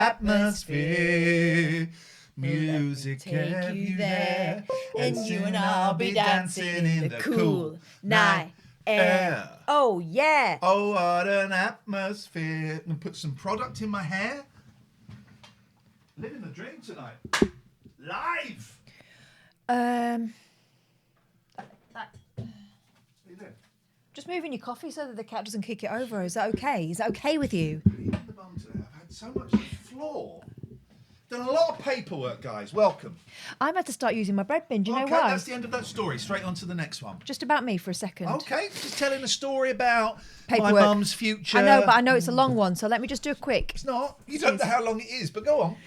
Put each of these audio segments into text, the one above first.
atmosphere. Music take you there, and you and I'll be dancing in the cool night air. Oh, yeah. Oh, what an atmosphere. I'm going to put some product in my hair. Living the dream tonight. Live. Just moving your coffee so that the cat doesn't kick it over. Is that okay? Is that okay with you? The bum today. I've had so much floor. Done a lot of paperwork, guys. Welcome. I'm about to start using my bread bin. Do you know Okay, why? that's the end of that story. Straight on to the next one. Just about me for a second. Okay, just telling a story about Paperwork. my mum's future. I know, but I know it's a long one, so let me just do a quick. It's not. You don't know how long it is, but go on.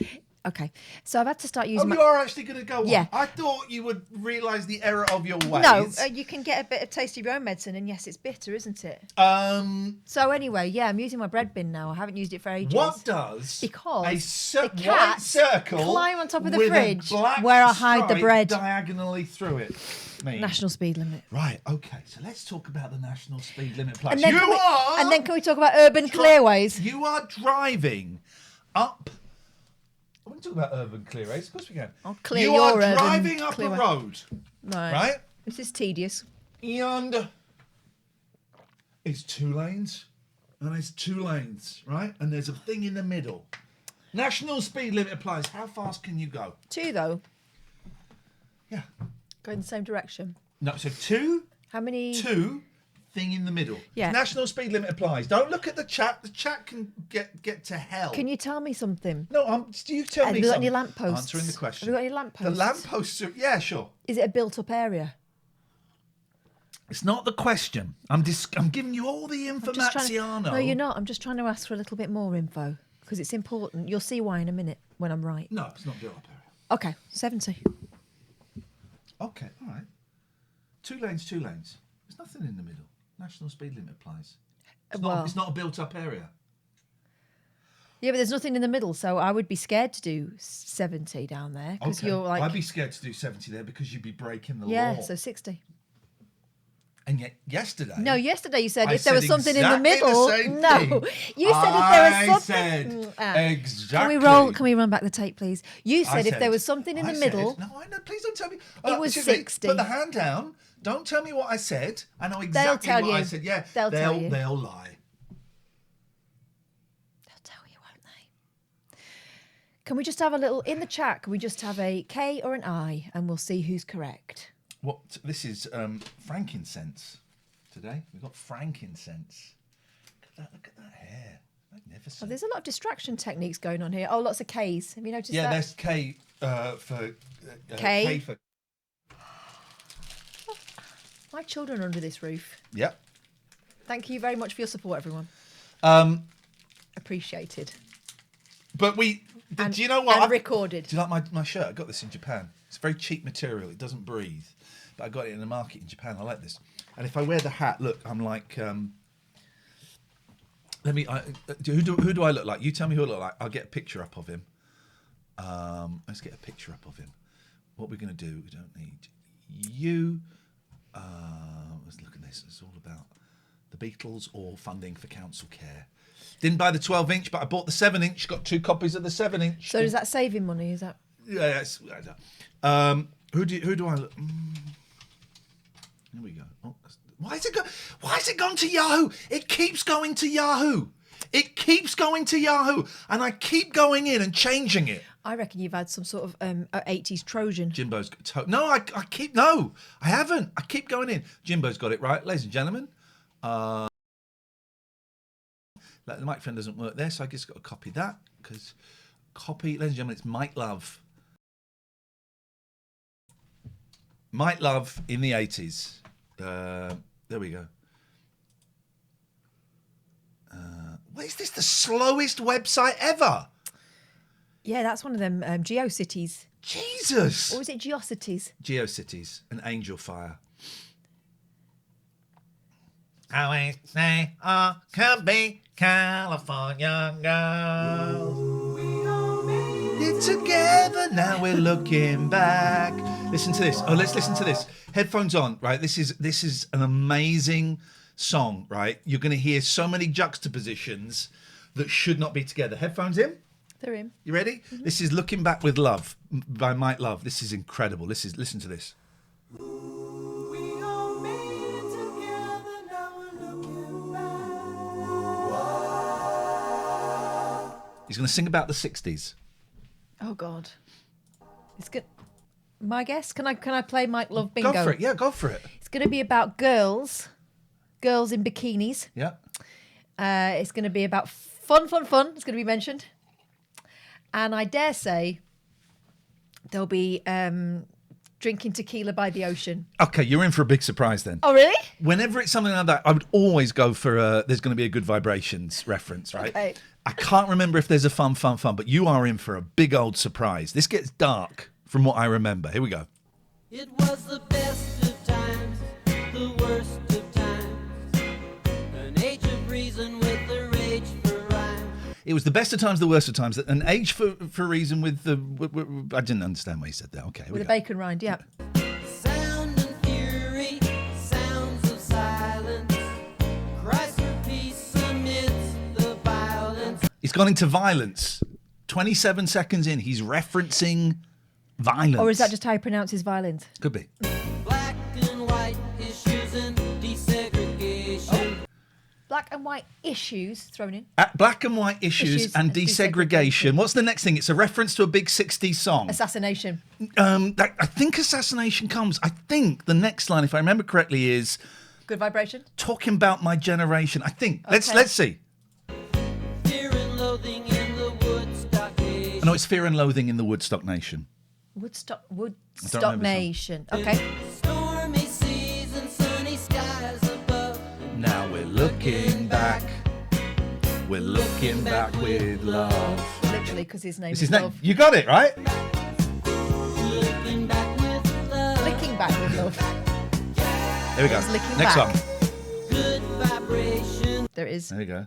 Okay, so I've had to start using You are actually going to go on? Yeah. I thought you would realise the error of your ways. No, you can get a bit of taste of your own medicine, and yes, it's bitter, isn't it? So anyway, yeah, I'm using my bread bin now. I haven't used it for ages. What does because a white circle climb on top of the with fridge a black where I hide the stripe bread diagonally through it mean? National speed limit. Right, okay, so let's talk about the national speed limit place. And then can we talk about urban clearways? You are driving up... We can talk about urban clearways, of course we can. I'll clear you your are urban driving up clearway. a road, right? This is tedious. And it's 2 lanes, and it's 2 lanes, right? And there's a thing in the middle. National speed limit applies. How fast can you go? 2 though. Yeah. Go in the same direction. No, so 2. How many? 2. Thing in the middle. Yeah. National speed limit applies. Don't look at the chat. The chat can get to hell. Can you tell me something? No, you tell me Have you got something. any lampposts? Answering the question. Have you got any lampposts? The lampposts are... Yeah, sure. Is it a built-up area? It's not the question. I'm giving you all the information. No, you're not. I'm just trying to ask for a little bit more info because it's important. You'll see why in a minute when I'm right. No, it's not built-up area. Okay, 70. Okay, all right. 2 lanes, 2 lanes. There's nothing in the middle. National speed limit applies. It's not a built-up area. Yeah, but there's nothing in the middle, so I would be scared to do 70 down there because you're like. I'd be scared to do 70 there because you'd be breaking the law. Yeah, so 60. And yet yesterday. No, yesterday you said I if there was said something in the exactly middle. the same No, thing. you said if there was something. I said exactly. Can we run back the tape, please? You said if there was something in the middle. No, I know. Please don't tell me. It was excuse me, 60. Put the hand down. Don't tell me what I said. I know exactly tell what you. I said. Yeah, They'll tell you. They'll lie. They'll tell you, won't they? Can we just have a little in the chat? Can we just have a K or an I, and we'll see who's correct? What? This is frankincense. Today we've got frankincense. Look at that hair. Magnificent. Oh, there's a lot of distraction techniques going on here. Oh, lots of Ks. Have you noticed that? Yeah, there's K for K? K for. My children are under this roof. Yep. Thank you very much for your support, everyone. Appreciated. But do you know what? And recorded. Do you like my shirt? I got this in Japan. It's very cheap material. It doesn't breathe. But I got it in the market in Japan. I like this. And if I wear the hat, look, I'm like... who do I look like? You tell me who I look like. I'll get a picture up of him. Let's get a picture up of him. What we're going to do, we don't need you. Let's look at this. It's all about the Beatles or funding for council care. Didn't buy the 12-inch, but I bought the 7-inch. Got 2 copies of the 7-inch. So is that saving money? Is that? Yeah. Who do I look? Here we go. Oh, why is it gone to Yahoo? It keeps going to Yahoo. It keeps going to Yahoo, and I keep going in and changing it. I reckon you've had some sort of 80s Trojan. Jimbo's got I haven't. I keep going in. Jimbo's got it right, ladies and gentlemen. The microphone doesn't work there, so I just got to copy that because ladies and gentlemen, it's Mike Love. Mike Love in the 80s. There we go. Is this the slowest website ever? Yeah, that's one of them GeoCities. Jesus! Or is it GeoCities? GeoCities, an angel fire. I always say, oh, could be California girls. We're together, now we're looking back. Listen to this. Oh, let's listen to this. Headphones on, right? This is an amazing song, right? You're going to hear so many juxtapositions that should not be together. Headphones in. They're in. You ready? Mm-hmm. This is Looking Back with Love by Mike Love. This is incredible. Listen to this. He's going to sing about the 60s. Oh God. It's good. My guess? Can I play Mike Love bingo? Go for it. Yeah, go for it. It's going to be about girls in bikinis. Yeah. It's going to be about fun. It's going to be mentioned. And I dare say there'll be drinking tequila by the ocean. Okay, you're in for a big surprise then. Oh, really? Whenever it's something like that, I would always go for there's going to be a Good Vibrations reference, right? Okay. I can't remember if there's a fun, but you are in for a big old surprise. This gets dark from what I remember. Here we go. It was the best of times, the worst of times, an age of reason with the rage for rhyme. It was the best of times, the worst of times, an age for reason with the... I didn't understand what he said there. Okay, here With we a go. bacon rind, yeah. Sound and fury, sounds of silence, cries for peace amidst the violence. He's gone into violence. 27 seconds in, he's referencing violence. Or is that just how he pronounces violins? Could be. Black and white issues and desegregation. Black and white issues thrown in. Black and white issues and desegregation. What's the next thing? It's a reference to a big 60s song. Assassination. I think assassination comes. I think the next line, if I remember correctly, is Good Vibration. talking about my generation. I think. Okay. Let's see. Fear and loathing in the Woodstock Nation. No, it's Fear and Loathing in the Woodstock Nation. Woodstock remember Nation. Okay. Stormy seas and sunny skies above. Now we're looking back. We're looking back with love. Literally, because his name It's is his name. Love. You got it, right? Looking back with love. Licking back with love. Here we go. It's licking Next back. one. Good vibration. There it is. There you go.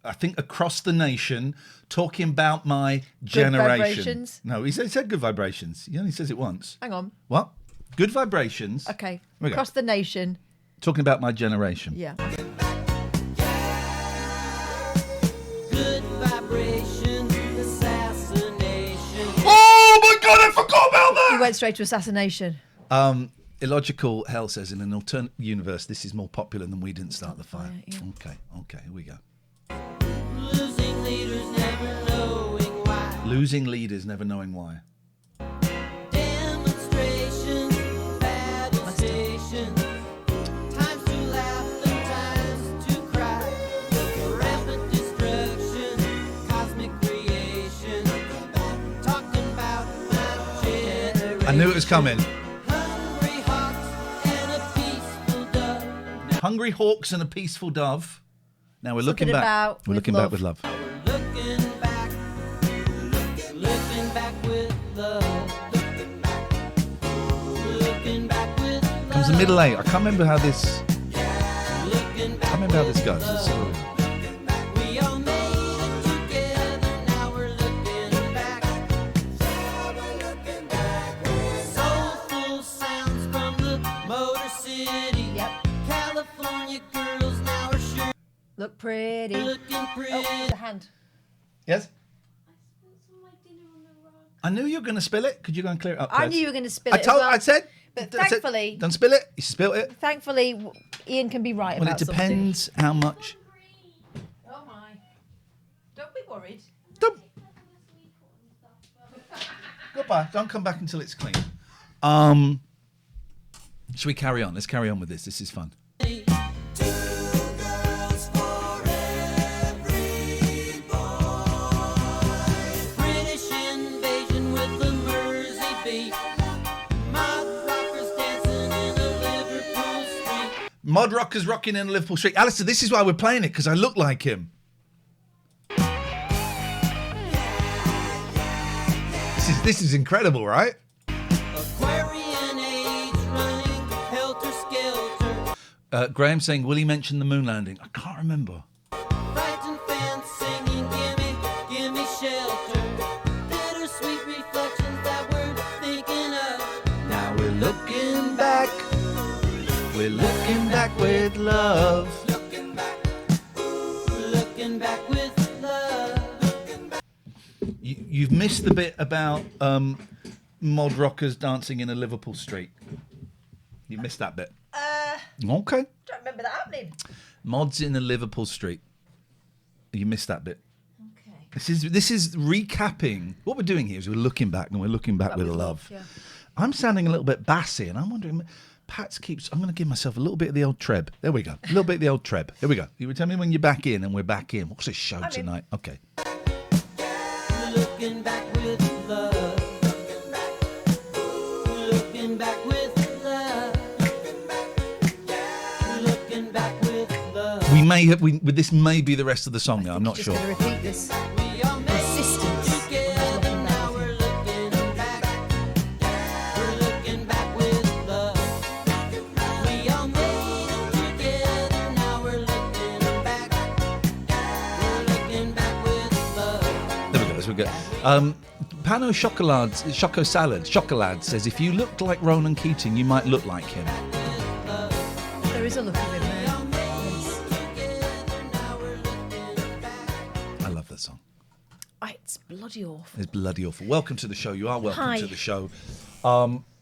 I think across the nation, talking about my generation. vibrations? No, he said good vibrations. He only says it once. Hang on. What? Good vibrations. Okay. Here we go. Across the nation. Talking about my generation. Yeah. Good vibration. Assassination. Oh my God, I forgot about He that! went straight to assassination. Illogical Hell says, in an alternate universe, this is more popular than We Didn't Start the Fire. Yeah. Okay, here we go. Losing leaders never knowing why. Losing leaders, never knowing why. Demonstrations, battle stations. Times to laugh and times to cry. Rampant destruction, cosmic creation. Talking about my generation. I knew it was coming. Hungry hawks and a peaceful dove. Hungry hawks and a peaceful dove. Now we're looking Looking back. about We're with looking love. back with love. Looking back, looking back with love. Looking back with love. Comes the middle eight. I can't remember how this. Looking I back can't remember how this goes. Let's see what we got. we all made it together, now we're looking back. Soulful sounds from the Motor City. Yep. California girls now are sure Look pretty. looking pretty. Oh, the hand. Yes? I knew you were going to spill it. Could you go and clear it up, I please? knew you were going to spill I it. told. as well. I said. But I said, thankfully- don't spill it. You spilled it. Thankfully, Ian can be right Well, about it depends how much. something. Oh my! Don't be worried. Don't. Goodbye. Don't come back until it's clean. Should we carry on? Let's carry on with this. This is fun. British invasion with the Mersey beat. Mob rockers dancing in a Liverpool street. Mod Rockers rocking in Liverpool Street. Alistair, this is why we're playing it, because I look like him. This is incredible, right? Aquarian age running helter skelter. Graham saying, will he mention the moon landing? I can't remember. Frightened fans singing, gimme shelter. Bittersweet reflections that we're thinking of. Now we're looking back. We're looking back with love. Looking back with love. You've missed the bit about mod rockers dancing in a Liverpool street. You missed that bit. Okay. Don't remember that happening. Mods in a Liverpool street. You missed that bit. Okay. This is recapping. What we're doing here is we're looking back, and we're looking back with love. Yeah. I'm sounding a little bit bassy, and I'm wondering. Pat keeps. I'm going to give myself a little bit of the old treb. There we go. A little bit of the old treb. Here we go. You would tell me when you're back in, and we're back in. What's this show tonight? Okay. Looking back with love. Looking back with love. Looking back with love. We may have. This may be the rest of the song now. I'm not Just sure. going to repeat this. We are made Insistence. together, now we're looking back. We're looking back with love. We are made together, now we're looking back. We're looking back with love. There we go. That's what we go. Pano Choco Salad says, if you looked like Ronan Keating, you might look like him. There is a look of him there. I love that song. It's bloody awful. It's bloody awful. Welcome to the show. You are welcome Hi. to the show.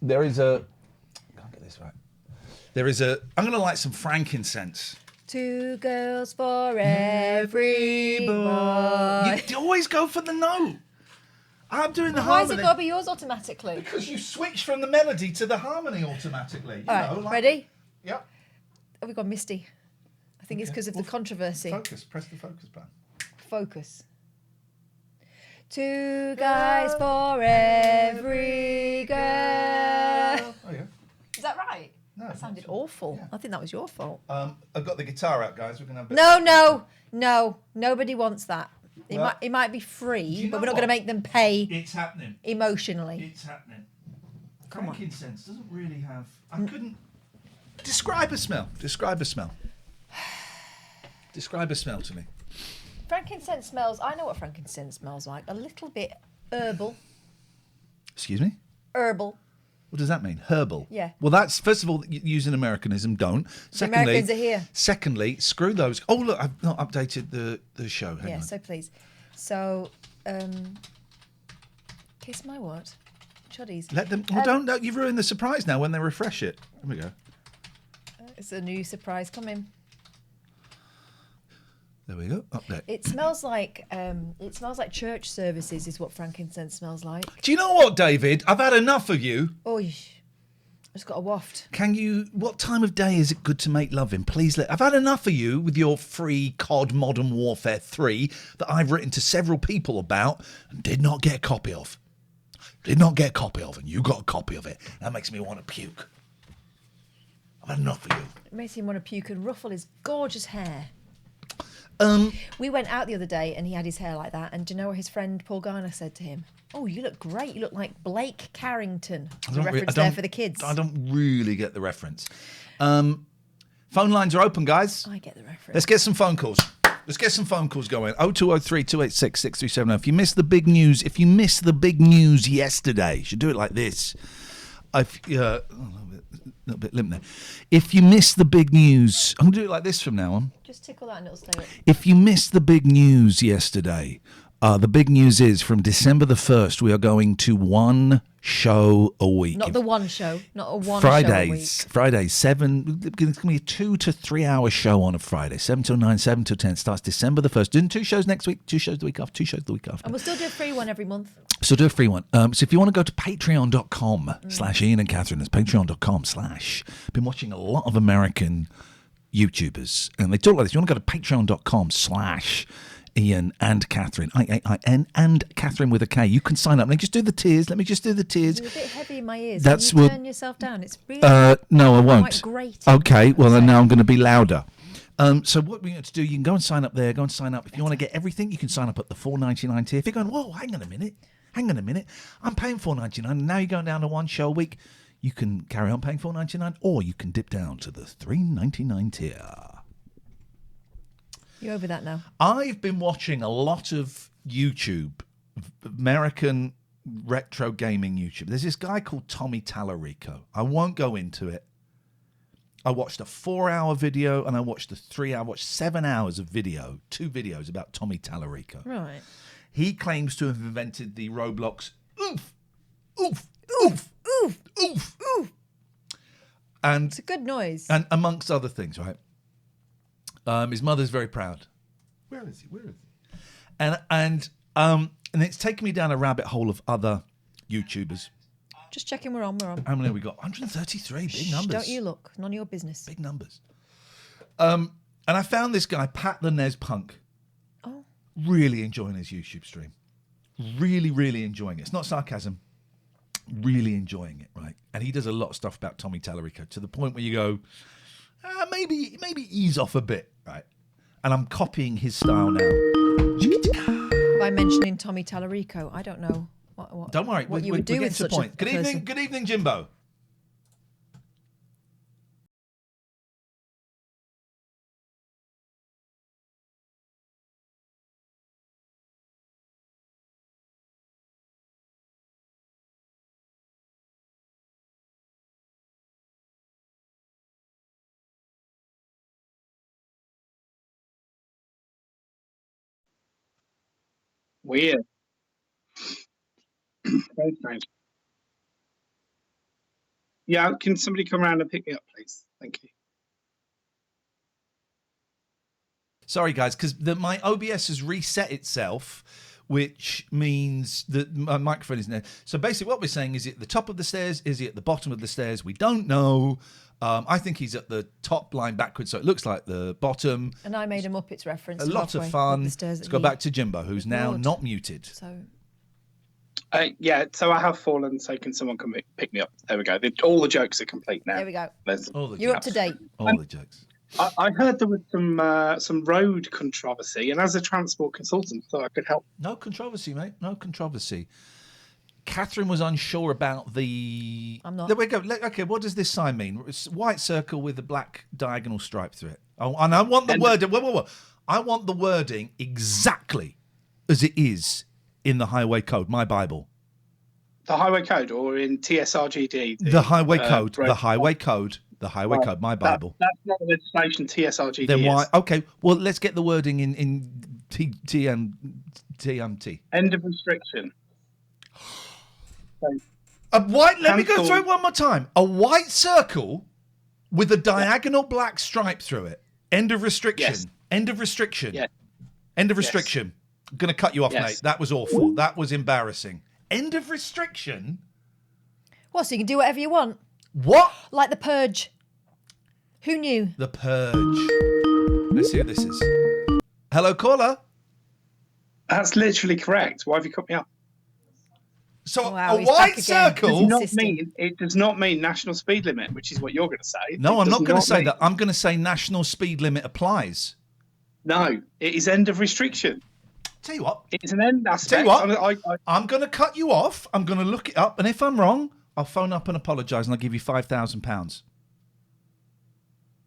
There is a. Can't get this right. There is a. I'm going to light some frankincense. 2 girls for every boy. You always go for the note. I'm doing the Why has harmony. it got to be yours automatically? Because you switch from the melody to the harmony automatically. All right, ready? Yep. Oh, we've got Misty. I think it's because of the controversy. Focus. Press the focus button. Focus. 2 guys for every girl. Oh, yeah. Is that right? No, That sounded that's- awful. yeah. I think that was your fault. I've got the guitar out, guys. We're going to have a bit No. Nobody wants that. Well, It might be do free, you but know we're not going to what? make them pay It's happening. emotionally. It's happening. Come on. Frankincense doesn't really have. I couldn't. Describe a smell. Describe a smell. Describe a smell to me. Frankincense smells. I know what frankincense smells like. A little bit herbal. Excuse me? Herbal. What does that mean? Herbal? Yeah. Well, that's, first of all, using Americanism, don't. Secondly, Americans are here. Secondly, screw those. Oh, look, I've not updated the show. Hang Yeah, on. so please. So, kiss my what? Chuddies. Let them. Well, don't. You've ruined the surprise now when they refresh it. Here we go. It's a new surprise coming. There we go. Update. It smells like church services is what frankincense smells like. Do you know what, David? I've had enough of you. Oh, it's got a waft. Can you? What time of day is it good to make love in? Please let. I've had enough of you with your free COD Modern Warfare 3 that I've written to several people about and did not get a copy of. Did not get a copy of, and you got a copy of it. That makes me want to puke. I've had enough of you. It makes him want to puke and ruffle his gorgeous hair. We went out the other day and he had his hair like that. And do you know what his friend Paul Garner said to him? Oh, you look great. You look like Blake Carrington. The reference there for the kids. I don't really get the reference. Phone lines are open, guys. I get the reference. Let's get some phone calls. Let's get some phone calls going. 0203 286 6370. If you missed the big news, yesterday, you should do it like this. A little bit limp there. If you missed the big news, I'm going to do it like this from now on. Just tickle that and it'll stay up. If you missed the big news yesterday, the big news is from December the 1st, we are going to one show a week. Not the one show. Not a one show a week. Fridays, 7. It's going to be a 2 to 3 hour show on a Friday. 7 till 9, 7 till 10. Starts December the 1st. Doing 2 shows next week, 2 shows the week after, 2 shows the week after. And we'll still do a free one every month. So do a free one. So if you want to go to patreon.com/Ian and Catherine, that's patreon.com/. Been watching a lot of American YouTubers and they talk like this. You want to go to patreon.com/Ian and Catherine, IAIN and Catherine with a K. You can sign up. Let me just do the tiers. It's a bit heavy in my ears. That's Can you what- turn yourself down? It's really No, I won't. quite great. Okay, well then now I'm going to be louder. So what we're going to do, you can go and sign up there. Go and sign up. If you want to get everything, you can sign up at the $4.99 tier. If you're going, whoa, hang on a minute. I'm paying $4.99 and now you're going down to one show a week. You can carry on paying $4.99 or you can dip down to the $3.99 tier. You're over that now. I've been watching a lot of YouTube, American retro gaming YouTube. There's this guy called Tommy Tallarico. I won't go into it. I watched a 4-hour video and I watched 7 hours of video, 2 videos about Tommy Tallarico. Right. He claims to have invented the Roblox oof, oof, oof, Oof, oof. oof. And It's a good noise. and amongst other things, right? His mother's very proud. Where is he? And it's taken me down a rabbit hole of other YouTubers. Just checking we're on. How many have we got? 133. Big numbers. Don't you look. None of your business. Big numbers. And I found this guy, Pat the Nez Punk. Oh. Really enjoying his YouTube stream. Really, really enjoying it. It's not sarcasm. Really enjoying it, right? And he does a lot of stuff about Tommy Tallarico to the point where you go, maybe ease off a bit, right? And I'm copying his style now. By mentioning Tommy Tallarico, I don't know what Don't worry, what you would do we'll with get to the such point. a Good person. evening, good evening, Jimbo. Weird. Very strange. Yeah, can somebody come around and pick me up, please? Thank you. Sorry, guys, because my OBS has reset itself, which means that my microphone isn't there. So basically what we're saying is, he at the top of the stairs? Is he at the bottom of the stairs? We don't know. I think he's at the top line backwards, so it looks like the bottom. And I made a Muppets reference. A lot of halfway fun. up the stairs Let's that go he back to Jimbo, who's now ignored. not muted. So Yeah, so I have fallen, so can someone come pick me up? There we go. All the jokes are complete now. there we go. All the You're up jokes. to date. All the jokes. I heard there was some road controversy, and as a transport consultant, thought I could help. No controversy, mate. No controversy. Catherine was unsure about the... I'm not. There we go. Okay, what does this sign mean? It's a white circle with a black diagonal stripe through it. Oh, and I want the wording... Whoa. I want the wording exactly as it is in the Highway Code, my Bible. The Highway Code, or in TSRGD? The Highway Code. road- The Highway Code. The Highway Well, Code, my Bible. That's not the legislation TSRGD Then why... is. Okay, well, let's get the wording in TMT. End of restriction. So, A white. Let me go Cancel. through it one more time. A white circle with a diagonal black stripe through it. End of restriction. Yes. End of restriction. Yeah. End of restriction. I'm going to cut you off, Yes. mate. That was awful. That was embarrassing. End of restriction. What? So you can do whatever you want, What? like the Purge. Who knew? The Purge. Let's see who this is. Hello, caller. that's literally correct. Why have you cut me up? So Wow, a he's white back again. circle. Insisting. It does not mean national speed limit, which is what you're going to say. No, It I'm does not going to say mean- that. I'm going to say national speed limit applies. No, it is end of restriction. Tell you what. It's an end aspect. Tell you what. I, I'm going to cut you off. I'm going to look it up, and if I'm wrong, I'll phone up and apologise, and I'll give you £5,000.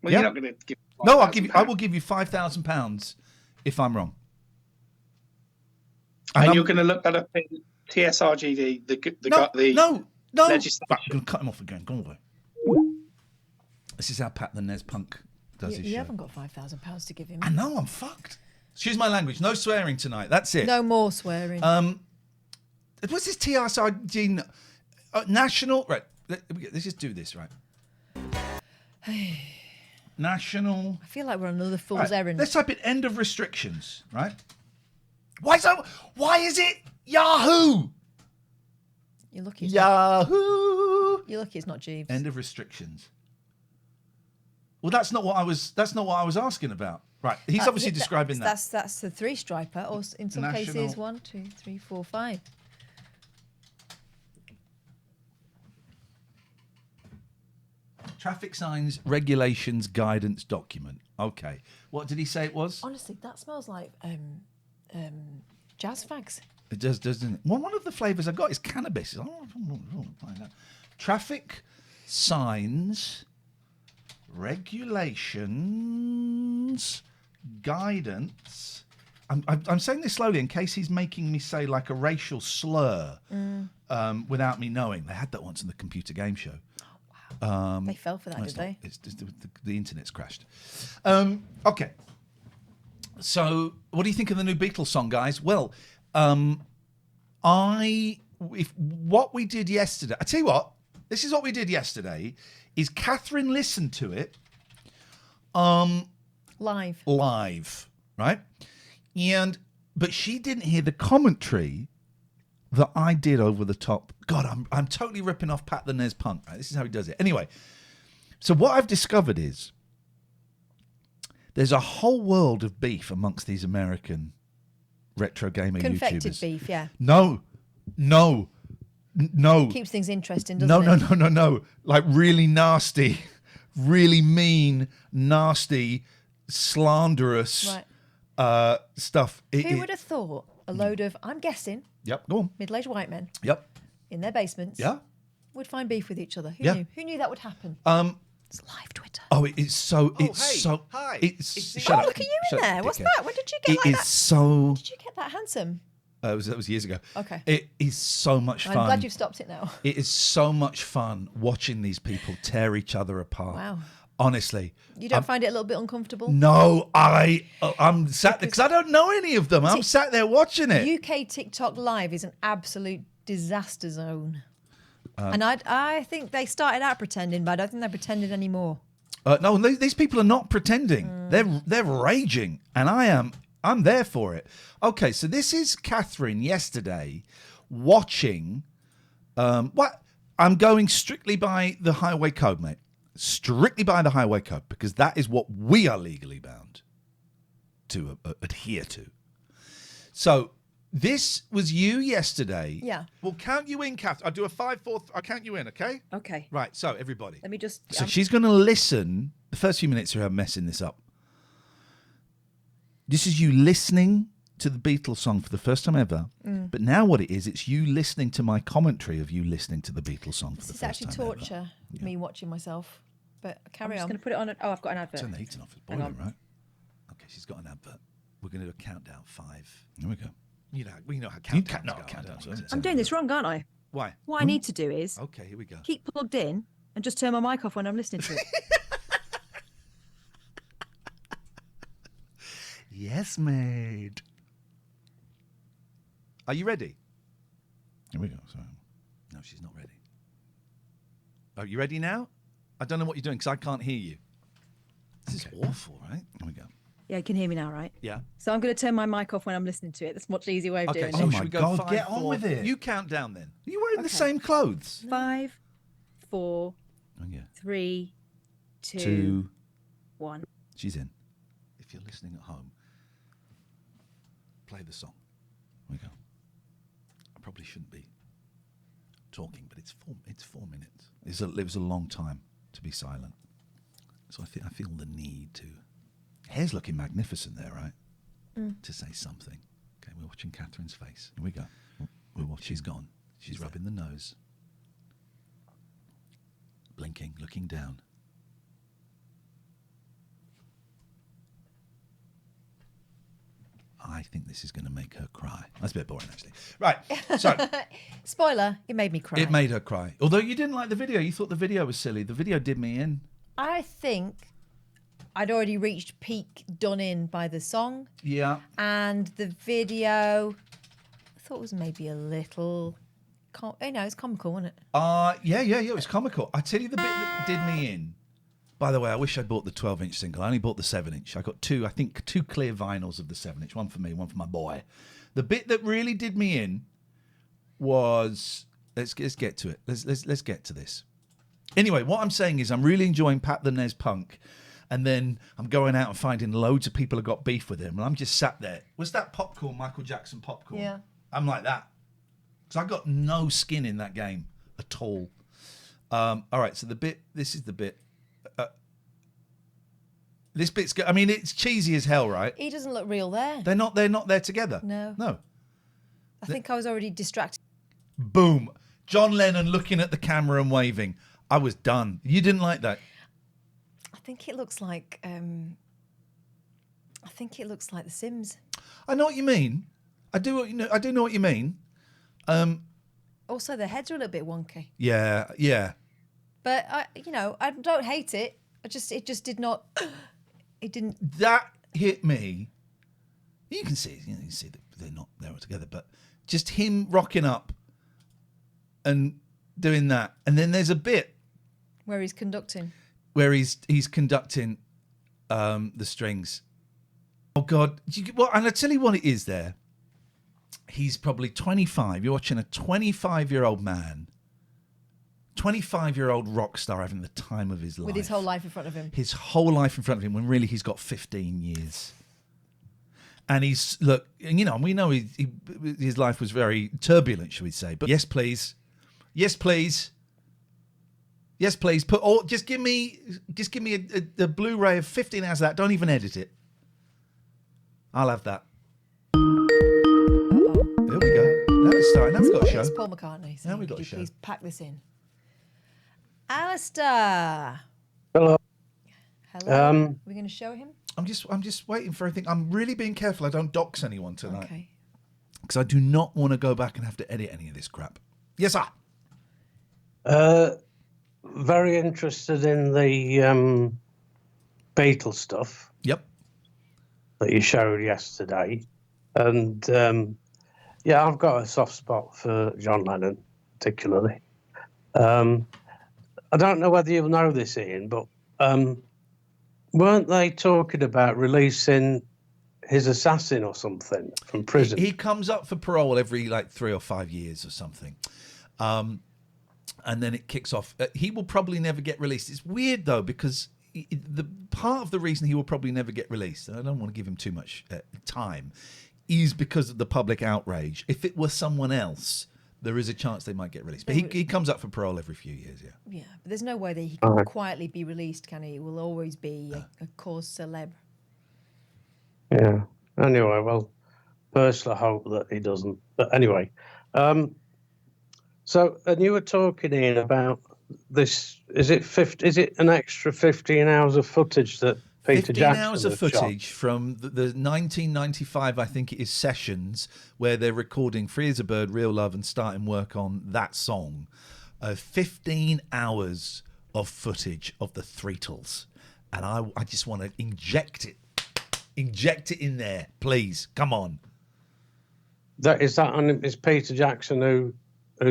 well, Yeah. you're not going to give. No, I will give you £5,000 if I'm wrong. And I'm- you're going to look that up in TSRGD. no. legislation. Right, I'm going to cut him off again. Go away. This is how Pat the Nez Punk does his You show. haven't got £5,000 to give him. I know, I'm fucked. Excuse my language. No swearing tonight. That's it. No more swearing. What's this TSRG national? Right. Let's just do this, right? National. I feel like we're on another fool's Right, errand. let's type in end of restrictions, right? Why is it Yahoo? You're lucky. It's not, Yahoo! you're lucky it's not Jeeves. End of restrictions. Well, that's not what I was asking about. Right. He's obviously describing that. That's the three striper, or in some cases National- 1, 2, 3, 4, 5. Traffic signs regulations guidance document. Okay. What did he say it was? Honestly, that smells like jazz fags. It does, doesn't it? Well, one of the flavours I got is cannabis. Find out. Traffic signs, regulations, guidance. I'm saying this slowly in case he's making me say like a racial slur without me knowing. They had that once in the computer game show. They fell for that, No, did it's not. they? It's just the internet's crashed. Okay. So, what do you think of the new Beatles song, guys? Well, What we did yesterday, I tell you what, this is what we did yesterday, is Catherine listened to it Live. right? But she didn't hear the commentary that I did over the top. God, I'm totally ripping off Pat the Nez Punk. Right? This is how he does it. Anyway, so what I've discovered is there's a whole world of beef amongst these American retro gamer Confected YouTubers. beef, yeah. No. Keeps things interesting, doesn't it? No. Like really nasty, really mean, nasty, slanderous stuff. Who would have thought a load of, I'm guessing, Yep, go on. middle-aged white men Yep. in their basements Yeah. would find beef with each other? Who Yeah. knew? Who knew that would happen? It's live Twitter. Oh, it's so. hey, so. hi. It's. It's Shut Oh, up. look at you in Shut up, there. What's dickhead. that? When did you get It like is that? so. Did you get that handsome? That was years ago. Okay. It is so much fun. I'm glad you've stopped it now. It is so much fun watching these people tear each other apart. Wow. Honestly. You don't find it a little bit uncomfortable? No, I'm sat there because I don't know any of them. I'm sat there watching it. UK TikTok Live is an absolute disaster zone. And I think they started out pretending, but I don't think they're pretending anymore. No, these people are not pretending. They're raging, and I'm there for it. Okay, so this is Catherine yesterday watching. What I'm going strictly by the highway code, mate. Strictly by the highway code, because that is what we are legally bound to adhere to. So this was you yesterday. Yeah. We'll count you in, Catherine. I'll do a 5-4. I'll count you in, okay? Okay. Right. So everybody. Let me just. So she's going to listen. The first few minutes are her messing this up. This is you listening to the Beatles song for the first time ever. But now what it is, it's you listening to my commentary of you listening to the Beatles song for This the is first actually time torture, me watching myself. But carry I'm just on. going to put it on. Oh, I've got an advert. Turn the heating off. It's Hang boiling, on. right? Okay, she's got an advert. We're going to do a countdown 5. Here we go. You know how countdowns go. I'm doing this wrong, aren't I? Why? What I need to do is Okay, here we go. keep plugged in and just turn my mic off when I'm listening to it. Yes, mate. Are you ready? Here we go. Sorry. No, she's not ready. Are you ready now? I don't know what you're doing because I can't hear you. This is awful, right? Here we go. Yeah, you can hear me now, right? Yeah. So I'm going to turn my mic off when I'm listening to it. That's a much easier way of Okay, doing so it. should we go God, 5, get on 4? with it. You count down then. Are you wearing the Okay. same clothes? 5, 4, Oh, yeah. 3, 2, 2. 1. She's in. If you're listening at home, play the song. Here we go. I probably shouldn't be talking, but it's 4 minutes. It was a long time to be silent. So I feel the need to. Hair's looking magnificent there, right? To say something. Okay, we're watching Catherine's face. Here we go. We're watching. She's gone. She's rubbing the nose. Blinking, looking down. I think this is going to make her cry. That's a bit boring, actually. Right, so Spoiler, it made me cry. it made her cry. Although you didn't like the video. You thought the video was silly. The video did me in. I think I'd already reached peak done in by the song, Yeah. and the video I thought was maybe a little. It's comical, wasn't it? Yeah. It was comical. I tell you the bit that did me in. By the way, I wish I'd bought the 12-inch single. I only bought the 7-inch. I got two clear vinyls of the 7-inch. One for me, one for my boy. The bit that really did me in was let's get to it. Let's get to this. Anyway, what I'm saying is I'm really enjoying Pat the Nez Punk, and then I'm going out and finding loads of people who got beef with him, and I'm just sat there. Was that popcorn, Michael Jackson popcorn? Yeah. I'm like that. Because I got no skin in that game at all. All right, so this is the bit. This bit's good. I mean, it's cheesy as hell, right? He doesn't look real there. They're not there together. No. I think I was already distracted. Boom. John Lennon looking at the camera and waving. I was done. You didn't like that? I think it looks like The Sims. I know what you mean. I do know what you mean. Also, their heads are a little bit wonky. Yeah. But I don't hate it. It just did not. It didn't. That hit me. You can see they're all together, but just him rocking up and doing that. And then there's a bit Where he's conducting. where he's conducting the strings. Oh God! Well, and I tell you what it is. There, he's probably 25. You're watching a 25-year-old man, 25-year-old rock star having the time of his life With his whole life in front of him. His whole life in front of him, when really he's got 15 years. And he's we know his life was very turbulent, shall we say? But yes, please. Yes, please. Yes, please. Just give me a Blu-ray of 15 hours of that. Don't even edit it. I'll have that. Uh-oh. There we go. Now it's starting. Now we've got a show. It's Paul McCartney. Now we've got Could a show. you please pack this in? Alistair. Hello. Hello. We're going to show him? I'm just waiting for everything. I'm really being careful I don't dox anyone tonight. Okay. Because I do not want to go back and have to edit any of this crap. Yes, sir. Very interested in the Beatles stuff Yep. that you showed yesterday. And I've got a soft spot for John Lennon, particularly. I don't know whether you'll know this, Ian, but weren't they talking about releasing his assassin or something from prison? He comes up for parole every 3 or 5 years or something. And then it kicks off. He will probably never get released. It's weird, though, because the part of the reason he will probably never get released, and I don't want to give him too much time, is because of the public outrage. If it were someone else, there is a chance they might get released. But he comes up for parole every few years, yeah. Yeah, but there's no way that he can quietly be released, can he? It will always be a cause celeb. Yeah. Anyway, well, personally, I hope that he doesn't. But anyway, so, and you were talking, Ian, about this. Is it an extra 15 hours of footage that Peter 15 Jackson hours of has shot? footage from the 1995, I think it is, sessions where they're recording Free as a Bird, Real Love and starting work on that song. 15 hours of footage of the Threetles. And I just want to inject it in there, please. Come on. Is Peter Jackson who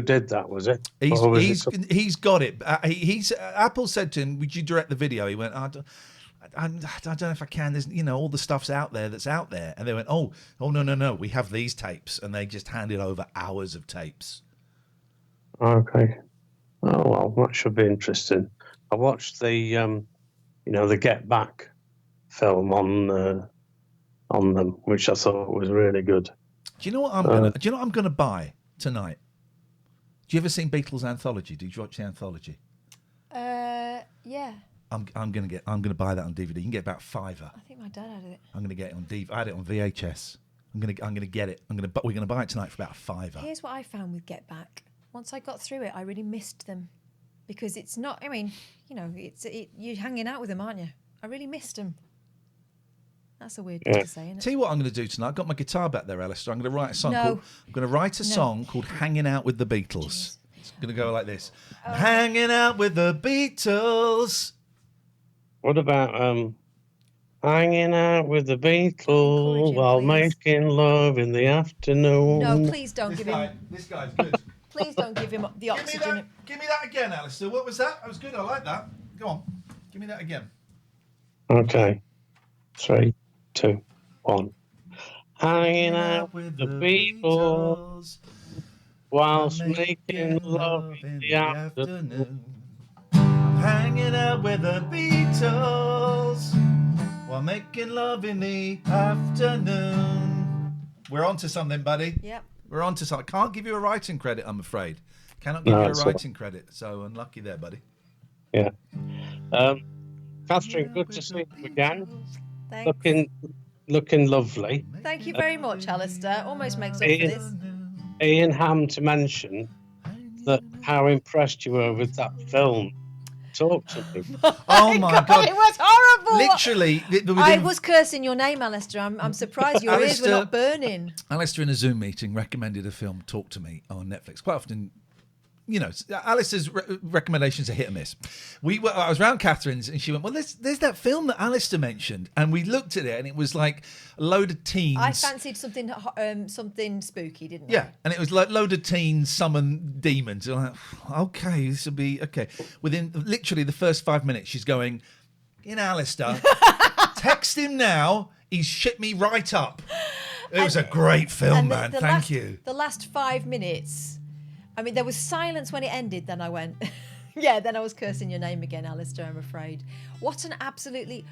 did that, was it? He's got it. Apple said to him, "Would you direct the video?" He went, I don't know if I can. There's, all the stuff's out there that's out there. And they went, oh, no. We have these tapes. And they just handed over hours of tapes. Okay. Oh, well, that should be interesting. I watched the Get Back film on them, which I thought was really good. Do you know what I'm gonna buy tonight? Do you ever seen Beatles Anthology? Did you watch the Anthology? Yeah. I'm gonna buy that on DVD. You can get about £5. I think my dad had it. I'm gonna get it on DVD. I had it on VHS. I'm gonna get it. We're gonna buy it tonight for about £5. Here's what I found with Get Back. Once I got through it, I really missed them because it's not. I mean, you're hanging out with them, aren't you? I really missed them. That's a weird thing to say, isn't it? Tell you what I'm going to do tonight. I've got my guitar back there, Alistair. I'm going to write a song. No. I'm going to write a song called "Hanging Out with the Beatles." It's going to go like this: "Hanging out with the Beatles." What about hanging out with the Beatles while making love in the afternoon? No, please don't give him. This guy's good. Please don't give him the oxygen. Give me that again, Alistair. What was that? That was good. I like that. Go on. Give me that again. Okay. 3, 2, 1. Hanging out with the Beatles whilst making love in the afternoon. I'm hanging out with the Beatles while making love in the afternoon. We're on to something, buddy. Yep. We're on to something. I can't give you a writing credit, I'm afraid. Cannot give you a writing credit. So unlucky there, buddy. Yeah. Catherine, good to see you again. Thanks. Looking lovely. Thank you very much, Alistair. Almost makes up for this. Ian Ham to mention that how impressed you were with that film. Talk to me. Oh my God. It was horrible. Literally. I was cursing your name, Alistair. I'm surprised your ears were Alistair- not burning. Alistair in a Zoom meeting recommended a film, Talk to Me, on Netflix. Quite often, Alice's recommendations are hit or miss. I was round Catherine's and she went, well, there's that film that Alistair mentioned, and we looked at it and it was like a load of teens. I fancied something spooky, didn't I? Yeah, and it was like load of teens summon demons. And I'm like, okay, this will be okay. Within literally the first 5 minutes, she's going, Alistair, text him now. He's shit me right up. It was a great film, man. Thank you. The last 5 minutes, I mean, there was silence when it ended. Then I went, yeah. Then I was cursing your name again, Alistair. I'm afraid. What an absolutely,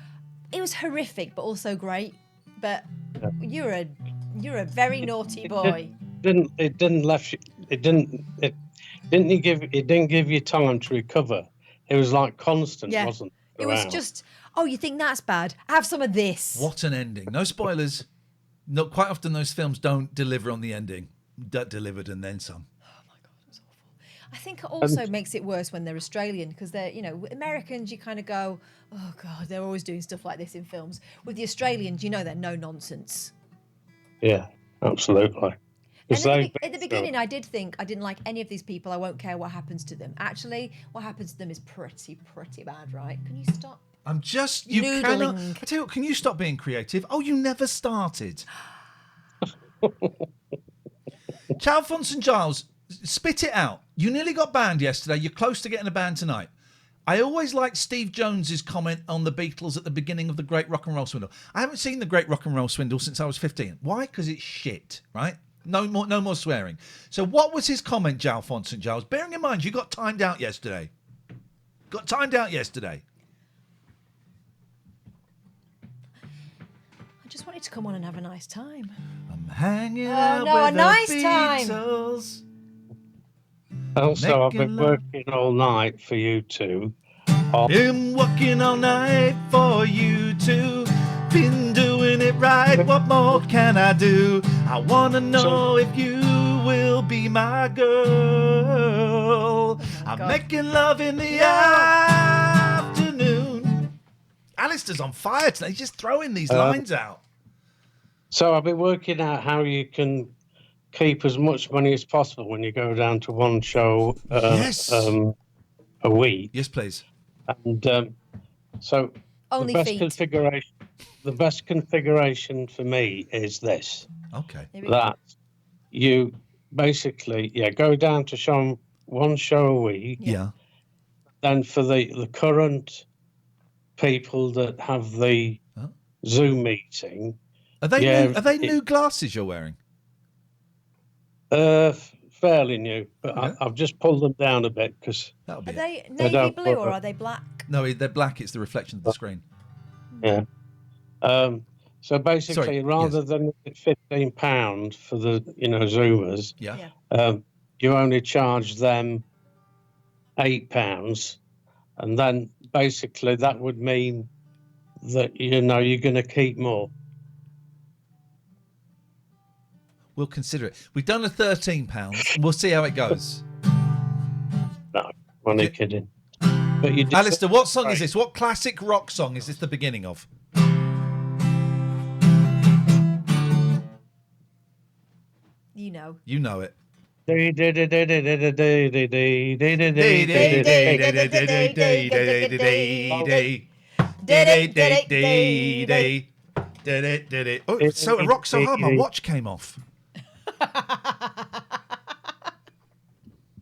it was horrific, but also great. But you're a very naughty boy. It didn't give you time to recover. It was like constant, wasn't it? It was just, oh, you think that's bad? Have some of this. What an ending. No spoilers. No, quite often those films don't deliver on the ending. Delivered and then some. Oh my God, it was awful. I think it also makes it worse when they're Australian, because they're, Americans, you kind of go, oh God, they're always doing stuff like this in films. With the Australians, they're no nonsense. Yeah, absolutely. And at the beginning, I did think I didn't like any of these people. I won't care what happens to them. Actually, what happens to them is pretty bad, right? Can you stop? I'm just cannot. I tell you what, can you stop being creative? Oh, you never started. Chalfont and Giles, spit it out. You nearly got banned yesterday. You're close to getting a ban tonight. I always liked Steve Jones's comment on the Beatles at the beginning of the Great Rock and Roll Swindle. I haven't seen the Great Rock and Roll Swindle since I was 15. Why? Because it's shit, right? No more swearing. So what was his comment, Chalfont and Giles? Bearing in mind, you got timed out yesterday. I just wanted to come on and have a nice time. I'm hanging out with a nice the time. Beatles. Also, I've been working all night for you two. Been working all night for you two. Been doing it right. What more can I do? I want to know if you will be my girl. I'm making love in the afternoon. Alistair's on fire today. He's just throwing these lines out. So I've been working out how you can keep as much money as possible when you go down to one show a week. Yes, please. And so Only the best configuration for me is this. Okay. That you basically go down to one show a week. Yeah. Then for the current people that have the Zoom meeting. Are they new glasses you're wearing? Fairly new, but I've just pulled them down a bit because. Are they navy blue or are they black? No, they're black. It's the reflection of the screen. Yeah. So basically, rather than £15 for the Zoomers, you only charge them £8, and then basically that would mean that you're going to keep more. We'll consider it. We've done a £13. We'll see how it goes. No, I'm only kidding. But Alistair, what song is this? What classic rock song is this the beginning of? You know. You know it. Oh, it's so a rock so hard my watch came off.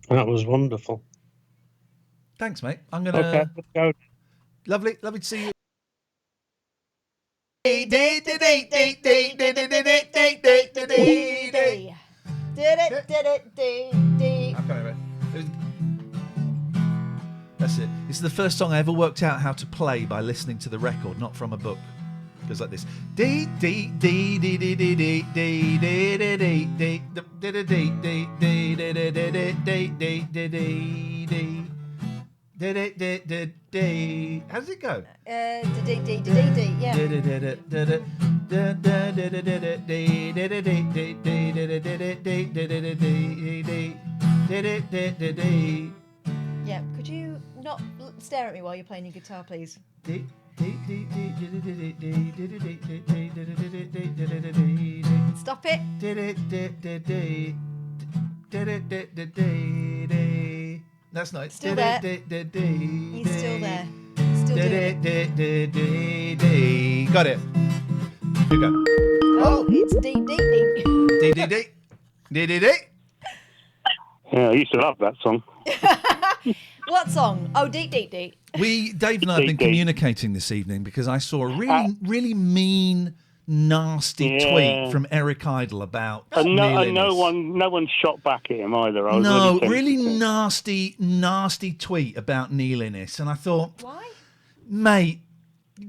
That was wonderful. Thanks, mate. I'm gonna. Okay, let's go. Lovely to see you. That's it. This is the first song I ever worked out how to play by listening to the record, not from a book. It goes like this. How does it go? Yeah. Yeah. Could you not stare at me while you're playing your guitar, please? Stop it. That's not it. Still there. He's still there. Still doing it. Got it. Here you go. Oh, it's dee dee dee. D D D. D D D. Yeah, I used to love that song. What song? Oh, dee dee dee. Dave and I have been communicating this evening because I saw a really mean, nasty tweet from Eric Idle about And Neil no Innes. one shot back at him either. No, really nasty tweet about Neil Innes, and I thought, Why? mate,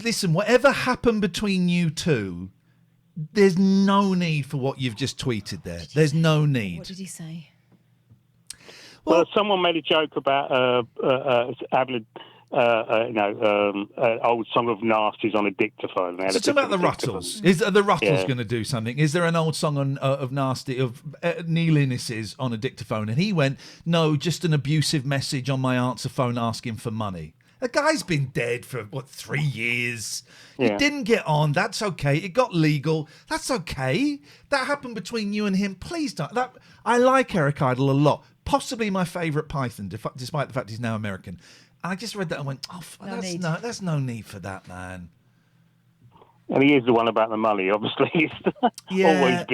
listen, whatever happened between you two, there's no need for what you've just tweeted there. There's no need. What did he say? Well, someone made a joke about an old song of Nasty's on a dictaphone. So talk about the Rutles. Are the Rutles going to do something? Is there an old song of Nasty of Neil Innes's on a dictaphone? And he went, no, just an abusive message on my answer phone asking for money. The guy's been dead for 3 years. Yeah. It didn't get on. That's okay. It got legal. That's okay. That happened between you and him. Please don't. I like Eric Idle a lot. Possibly my favourite Python, despite the fact he's now American. And I just read that and went, that's no need for that, man. And he is the one about the money, obviously. He's Yeah. always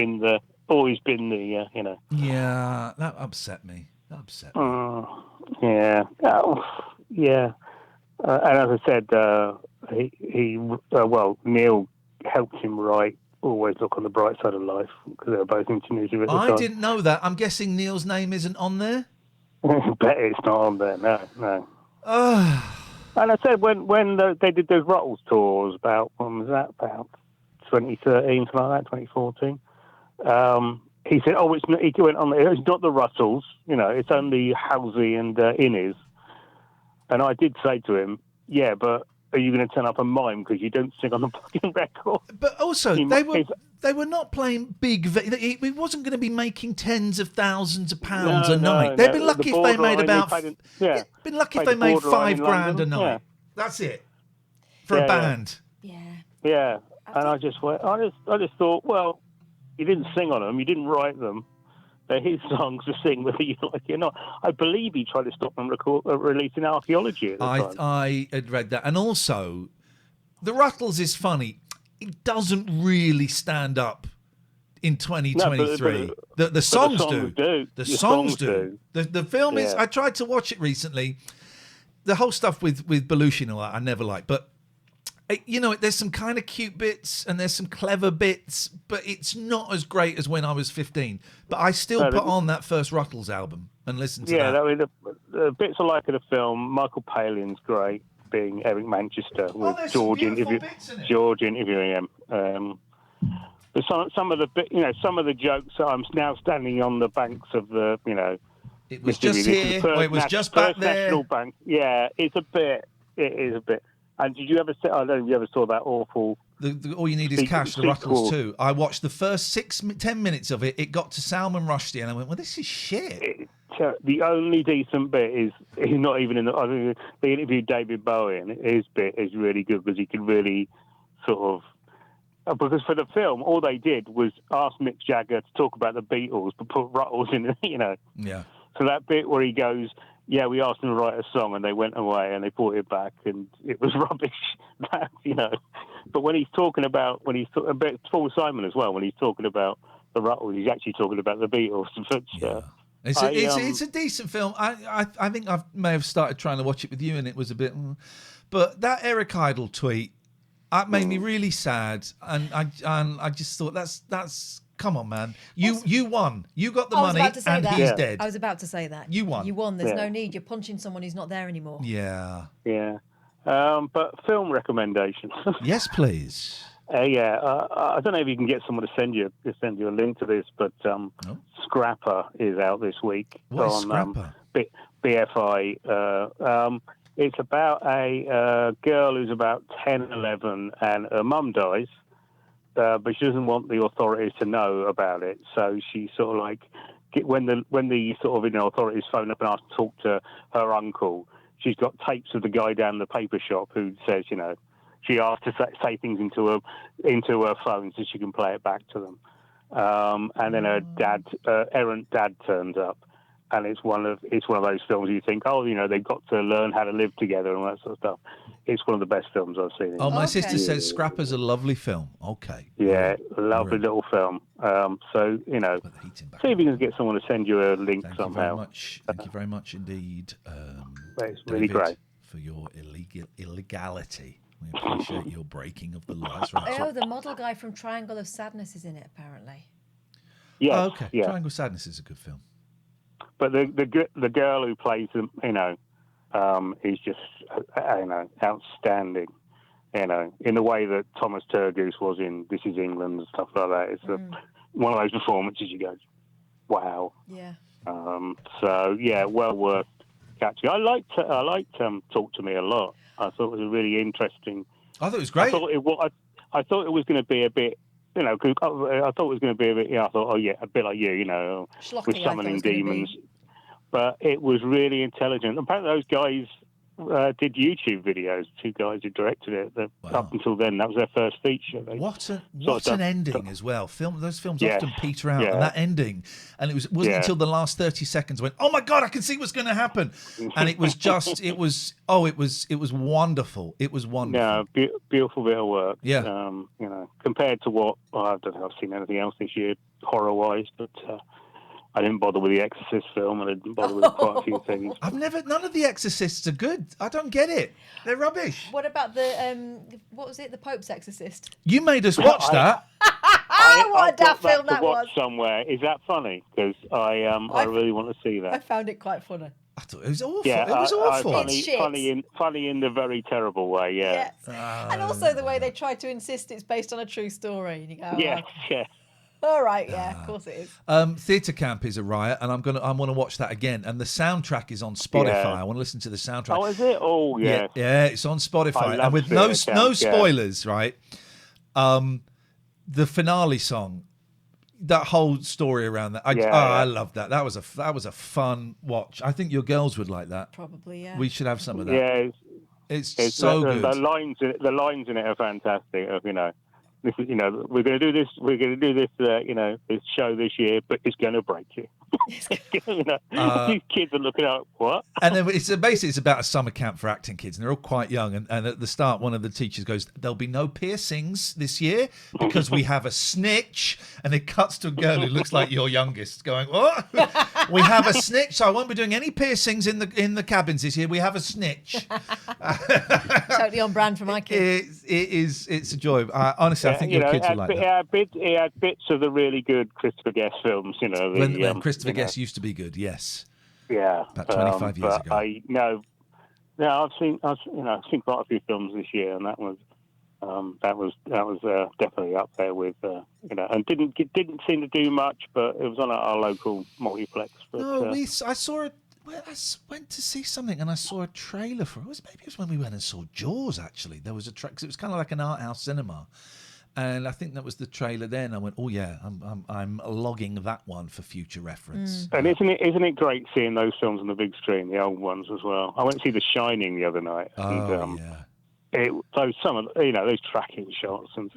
been the you know. Yeah, that upset me. Yeah. Oh, yeah. And as I said, Neil helped him write Always Look on the Bright Side of Life because they were both into music at the time. I didn't know that. I'm guessing Neil's name isn't on there? Bet it's not on there, no. And I said when they did those Rutles tours when was that? About 2013, something like that, 2014. He said, he went on there, it's not the Rutles, it's only Halsey and Innes. And I did say to him, yeah, but are you going to turn up and mime because you don't sing on the fucking record? But also, they were not playing big. He wasn't going to be making tens of thousands of pounds a night. They'd been lucky if they made about. Been lucky if they made $5,000 a night. Yeah. That's it for a band. Yeah. Yeah, and I just thought, well, you didn't sing on them, you didn't write them. They're his songs to sing whether you like it or not. I believe he tried to stop them releasing Archaeology at the time. I had read that. And also, the Rutles is funny. It doesn't really stand up in 2023. No, the songs do. The songs do. The film is... I tried to watch it recently. The whole stuff with Belushi and all that, I never liked. But there's some kind of cute bits and there's some clever bits, but it's not as great as when I was 15. But I still put on that first Rutles album and listen to that. Yeah, I mean, the bits I like of the film, Michael Palin's great, being Eric Manchester with George interviewing him. But some of the jokes. I'm now standing on the banks of the, It was just here. It was just back there. National Bank. Yeah, it is a bit. And did you ever I don't know if you ever saw that awful... All You Need Is Cash, the Rutles too. I watched the first 10 minutes of it. It got to Salman Rushdie and I went, well, this is shit. The only decent bit is he's not even in the... They interviewed David Bowie and his bit is really good because he can really sort of... Because for the film, all they did was ask Mick Jagger to talk about the Beatles but put Rutles in, Yeah. So that bit where he goes... Yeah, we asked them to write a song and they went away and they brought it back and it was rubbish. But when he's talking about Paul Simon as well, when he's talking about the Rutles, he's actually talking about the Beatles. It's a decent film. I think I may have started trying to watch it with you and it was a bit, but that Eric Idle tweet made me really sad and I just thought that's. Come on, man. You won. You got the money and he's dead. I was about to say that. You won. You won. There's no need. You're punching someone who's not there anymore. Yeah. Yeah. But film recommendations. Yes, please. I don't know if you can get someone to send you a link to this, but Scrapper is out this week. What is Scrapper? BFI. It's about a girl who's about 10, 11, and her mum dies. But she doesn't want the authorities to know about it, so she sort of like when the sort of authorities phone up and ask to talk to her uncle, she's got tapes of the guy down the paper shop who says she asked to say things into her phone so she can play it back to them, and then her errant dad turns up, and it's one of those films you think, oh, they've got to learn how to live together and all that sort of stuff. It's one of the best films I've seen. Oh, my Okay. sister says Scrapper's a lovely film. Okay. Yeah, Brilliant. lovely little film. So Put the heating back see if on. you can get someone to send you a link Thank somehow. you very much. Thank you very much indeed, It's really David, great. for your illegality. We appreciate your breaking of the law. That's right. Oh, the model guy from Triangle of Sadness is in it, apparently. Yes, Oh, okay. yeah. Triangle Sadness is a good film. But the girl who plays them, is just outstanding. In the way that Thomas Turgoose was in This Is England and stuff like that. It's one of those performances you go, wow. Yeah. So yeah, well worth catching. I liked Talk to Me a lot. I thought it was a really interesting. I thought it was great. I thought it was going to be a bit. 'Cause I thought it was going to be a bit. I thought, oh yeah, a bit like you, Schlocky, with I thought it summoning was gonna be. demons. But it was really intelligent. Apparently, those guys did YouTube videos. Two guys who directed it. Up until then, that was their first feature. What an ending as well. Those films Yes, often peter out, yeah. and that ending, and it wasn't until the last 30 seconds I went, oh my god, I can see what's going to happen, and it was just, it was wonderful. It was wonderful. Yeah, beautiful bit of work. Yeah. Compared to what I don't know, I've seen anything else this year horror wise, but I didn't bother with the Exorcist film, and I didn't bother with quite a few things. None of the Exorcists are good. I don't get it. They're rubbish. What about the what was it? The Pope's Exorcist. You made us watch that. What a I've got daft film to that watch was. somewhere. Is that funny? Because I really want to see I that. found it quite funny. I thought it was awful. Yeah, it was awful. funny, It's shit. funny in the very terrible way. Yeah. Yes. And also the way they try to insist it's based on a true story. And you go, oh, Yeah. Yeah. all right, yeah, of course it is. Theatre Camp is a riot, and I want to watch that again. And the soundtrack is on Spotify. Yeah. I want to listen to the soundtrack. Oh, is it? Oh, yeah. Yeah, it's on I Spotify, and love with no Theatre Camp, no yeah. spoilers, right? The finale song, that whole story around that. I love that. That was a fun watch. I think your girls would like that. Probably, yeah. We should have some of that. Yeah. It's so good. The lines in it are fantastic. This is, we're going to do this. We're going to do this. This show this year, but it's going to break you. These kids are looking out. What? And then it's about a summer camp for acting kids, and they're all quite young. And at the start, one of the teachers goes, "There'll be no piercings this year because we have a snitch." And it cuts to a girl who looks like your youngest, going, "What? We have a snitch. So I won't be doing any piercings in the cabins this year. We have a snitch." Totally on brand for my kids. It's a joy. Honestly, I think your kids would like that. It had bits of the really good Christopher Guest films. When Christopher Guest used to be good, yes. Yeah, about 25 years ago. I've seen quite a few films this year, and that was definitely up there with and didn't seem to do much, but it was on our local multiplex. But, I went to see something and I saw a trailer for it. Maybe it was when we went and saw Jaws. Actually, there was a trailer. It was kind of like an art house cinema. And I think that was the trailer then. I went, oh yeah, I'm logging that one for future reference. And isn't it great seeing those films on the big screen, the old ones as well? I went to see The Shining the other night. Oh, yeah. Those tracking shots and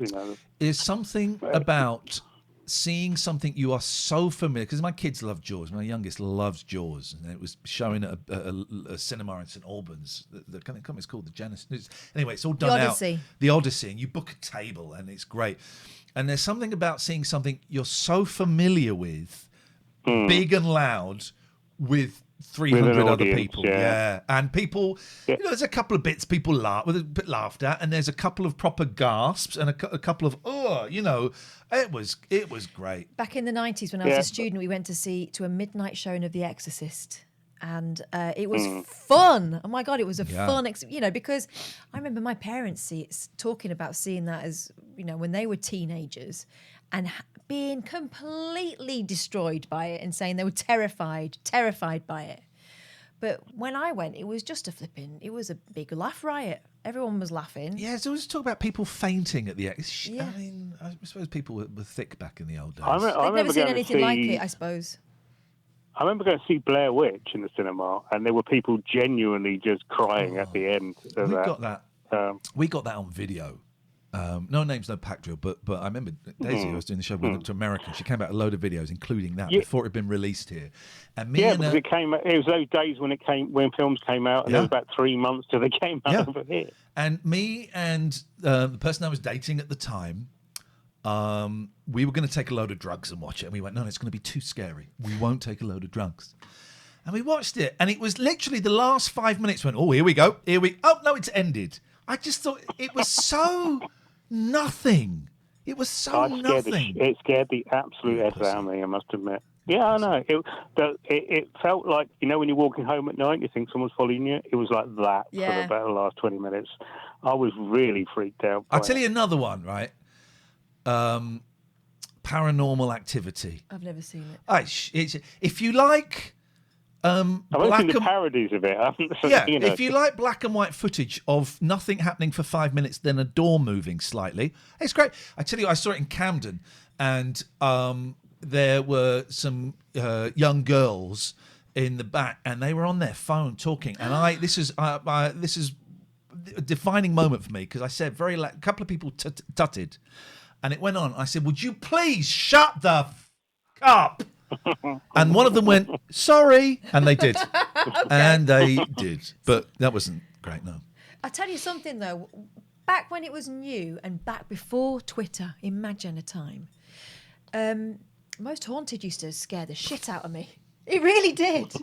There's something about seeing something you are so familiar, because my kids love Jaws. My youngest loves Jaws, and it was showing at a cinema in St Albans. The company's called the Genesis. Anyway, it's all done out. The Odyssey, and you book a table, and it's great. And there's something about seeing something you're so familiar with, big and loud, with 300 other audience, people, and people. There's a couple of bits people laughed at, and there's a couple of proper gasps, and a couple of it was great. Back in the 90s, when I was a student, we went to a midnight showing of The Exorcist, and it was fun. Oh my god, it was a fun, because I remember my parents talking about seeing that as when they were teenagers, and being completely destroyed by it and saying they were terrified by it. But when I went, it was just it was a big laugh riot. Everyone was laughing. Yeah, so let's talk about people fainting at the end. I mean, I suppose people were thick back in the old days. I've never seen anything like it, I suppose. I remember going to see Blair Witch in the cinema, and there were people genuinely just crying at the end. We got that on video. No names, no pack drill. But I remember Daisy, who was doing the show, we went to America. She came out a load of videos, including that, before it had been released here. And me and because it came. It was those days when films came out, and it was about 3 months till they came out over here. And me and the person I was dating at the time, we were going to take a load of drugs and watch it. And we went, no, it's going to be too scary. We won't take a load of drugs. And we watched it. And it was literally the last 5 minutes went, oh, here we go. Oh, no, it's ended. I just thought it was so nothing. It was so nothing. It scared the absolute S out of me, I must admit. Yeah, I know. It felt like, when you're walking home at night, you think someone's following you. It was like that for about the last 20 minutes. I was really freaked out. I'll tell you another one, right? Paranormal Activity. I've never seen it. If you like... I've only seen the parodies of it. If you like black and white footage of nothing happening for 5 minutes, then a door moving slightly, it's great. I tell you, I saw it in Camden, and there were some young girls in the back, and they were on their phone talking. And this is a defining moment for me, because I said a couple of people tutted, and it went on. I said, "Would you please shut the up?" And one of them went, sorry, and they did. And they did. But that wasn't great, no. I'll tell you something, though. Back when it was new and back before Twitter, imagine a time, Most Haunted used to scare the shit out of me. It really did.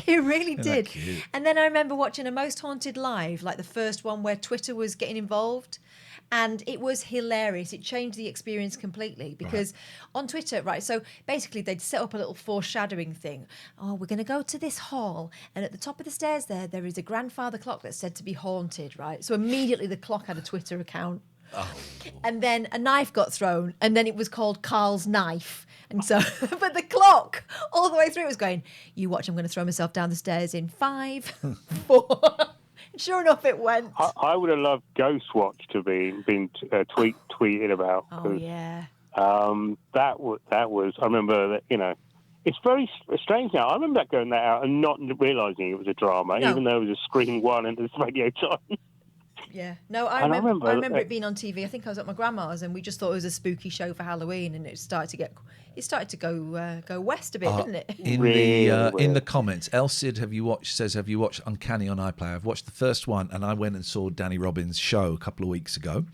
It really did. And then I remember watching a Most Haunted live, like the first one where Twitter was getting involved. And it was hilarious. It changed the experience completely because on Twitter, so basically they'd set up a little foreshadowing thing. Oh, we're going to go to this hall. And at the top of the stairs there is a grandfather clock that's said to be haunted, right? So immediately the clock had a Twitter account. Oh. And then a knife got thrown, and then it was called Carl's knife. And so, but the clock all the way through was going, you watch, I'm going to throw myself down the stairs in 5, 4... Sure enough, it went. I would have loved Ghostwatch to be tweeted about. Oh yeah. That was. I remember that. It's very strange now. I remember going that out and not realising it was a drama, even though it was a Screen One and it's Radio Time. Yeah. No, I remember it being on TV. I think I was at my grandma's, and we just thought it was a spooky show for Halloween, and it started to go west a bit, didn't it? In the comments, Elsid, have you watched Uncanny on iPlayer? I've watched the first one, and I went and saw Danny Robbins' show a couple of weeks ago.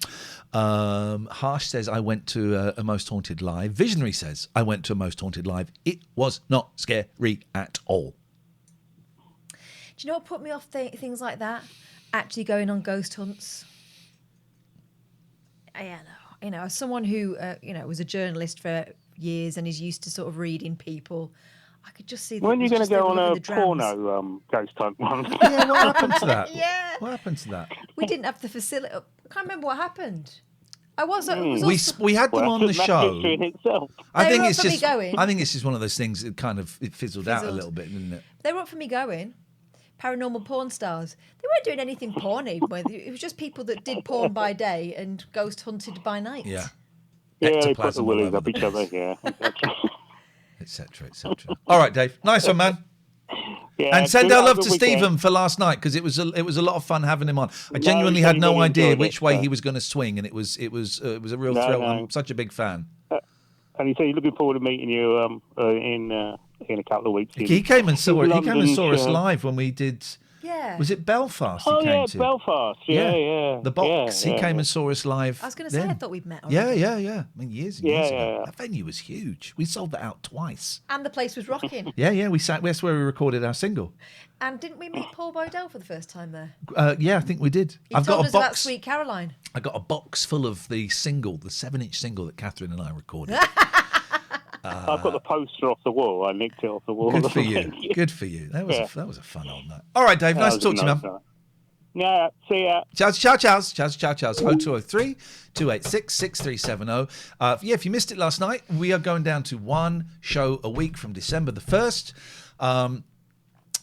Harsh says I went to a Most Haunted live. Visionary says I went to a Most Haunted live. It was not scary at all. Do you know what put me off things like that? Actually going on ghost hunts. As someone who was a journalist for years and is used to sort of reading people, I could just see that. When are you going to go on a porno ghost hunt one? Yeah, what happened to that? Yeah. What happened to that? We didn't have the facility. I can't remember what happened. We had them on the show. I think it's just one of those things that it fizzled out a little bit, didn't it? They were up for me going. Paranormal porn stars. They weren't doing anything porny. It was just people that did porn by day and ghost hunted by night. Yeah. Yeah, they put the willies up each other, yeah. Etc. All right, Dave. Nice one, man. Yeah, and send our love to Stephen for last night, because it was a lot of fun having him on. I genuinely had no idea which way he was going to swing, and it was a real thrill. I'm such a big fan. And he said he's looking forward to meeting you in a couple of weeks. He came and saw us live when we did. Yeah. Was it Belfast? Belfast. Yeah. The box. He came and saw us live. I was going to say, I thought we'd met already. Yeah. I mean, years and years ago. That venue was huge. We sold that out twice. And the place was rocking. Yeah. That's where we recorded our single. And didn't we meet Paul Bodell for the first time there? Yeah, I think we did. I've got a box about Sweet Caroline. I got a box full of the 7-inch single that Catherine and I recorded. I've got the poster off the wall. I nicked it off the wall. Good for you. Good for you. That was a fun old night. All right, Dave. Nice to talk to you, man. Yeah, see ya. Ciao. 0203 286 6370. If you missed it last night, we are going down to one show a week from December the 1st.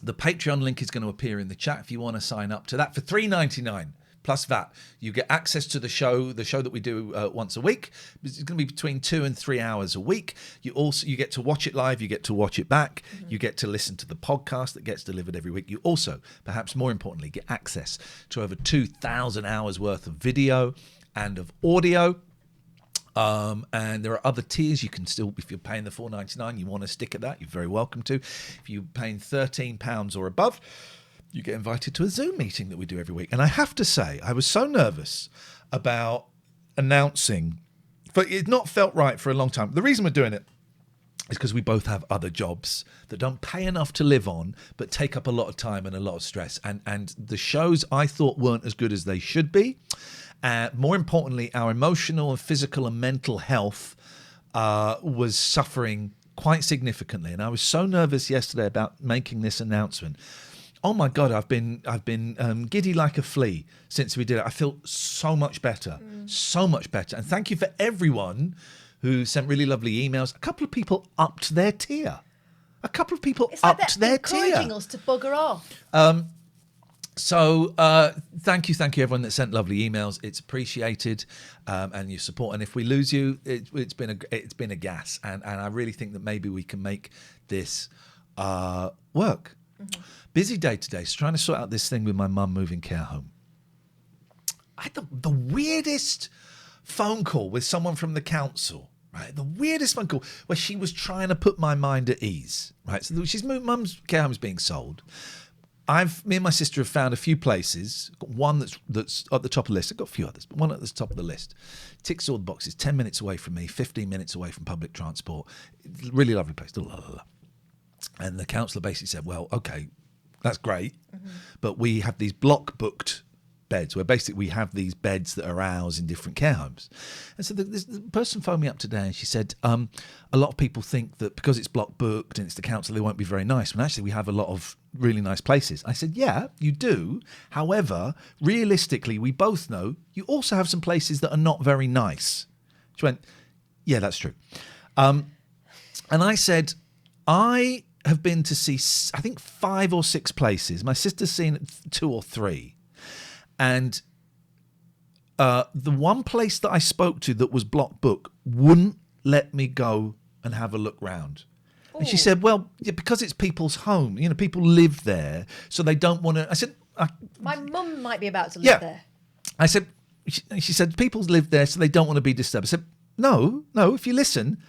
The Patreon link is going to appear in the chat if you want to sign up to that for $3.99. plus VAT. You get access to the show that we do once a week. It's going to be between 2 and 3 hours a week. You get to watch it live. You get to watch it back. You get to listen to the podcast that gets delivered every week. You also, perhaps more importantly, get access to over 2,000 hours worth of video and of audio. And there are other tiers. You can still, if you're paying the $4.99, you want to stick at that, you're very welcome to. If you're paying £13 or above, you get invited to a Zoom meeting that we do every week. And I have to say, I was so nervous about announcing, but it's not felt right for a long time. The reason we're doing it is because we both have other jobs that don't pay enough to live on, but take up a lot of time and a lot of stress. And the shows I thought weren't as good as they should be. More importantly, our emotional and physical and mental health was suffering quite significantly. And I was so nervous yesterday about making this announcement. Oh my God, I've been giddy like a flea since we did it. I feel so much better, so much better. And thank you for everyone who sent really lovely emails. A couple of people upped their tier. It's like they're encouraging us to bugger off. So thank you everyone that sent lovely emails. It's appreciated, and your support. And if we lose you, it's been a gas. And I really think that maybe we can make this work. Mm-hmm. Busy day today. So trying to sort out this thing with my mum moving care home. I had the weirdest phone call with someone from the council. Right, the weirdest phone call where she was trying to put my mind at ease. Right, so she's mum's care home is being sold. Me and my sister have found a few places. Got one that's at the top of the list. I've got a few others, but one at the top of the list. Ticks all the boxes. 10 minutes away from me, 15 minutes away from public transport. Really lovely place. And the councillor basically said, well, okay, that's great, but we have these block booked beds where basically we have these beds that are ours in different care homes. And so the person phoned me up today and she said, a lot of people think that because it's block booked and it's the council, they won't be very nice. When actually we have a lot of really nice places. I said, yeah, you do. However, realistically, we both know you also have some places that are not very nice. She went, yeah, that's true. And I said, I have been to see, I think 5 or 6 places. My sister's seen 2 or 3. And the one place that I spoke to that was block book wouldn't let me go and have a look round. Ooh. And she said, well, yeah, because it's people's home, people live there, so they don't want to. I said, my mum might be about to live there. I said, she said, people live there, so they don't want to be disturbed. I said, no, if you listen,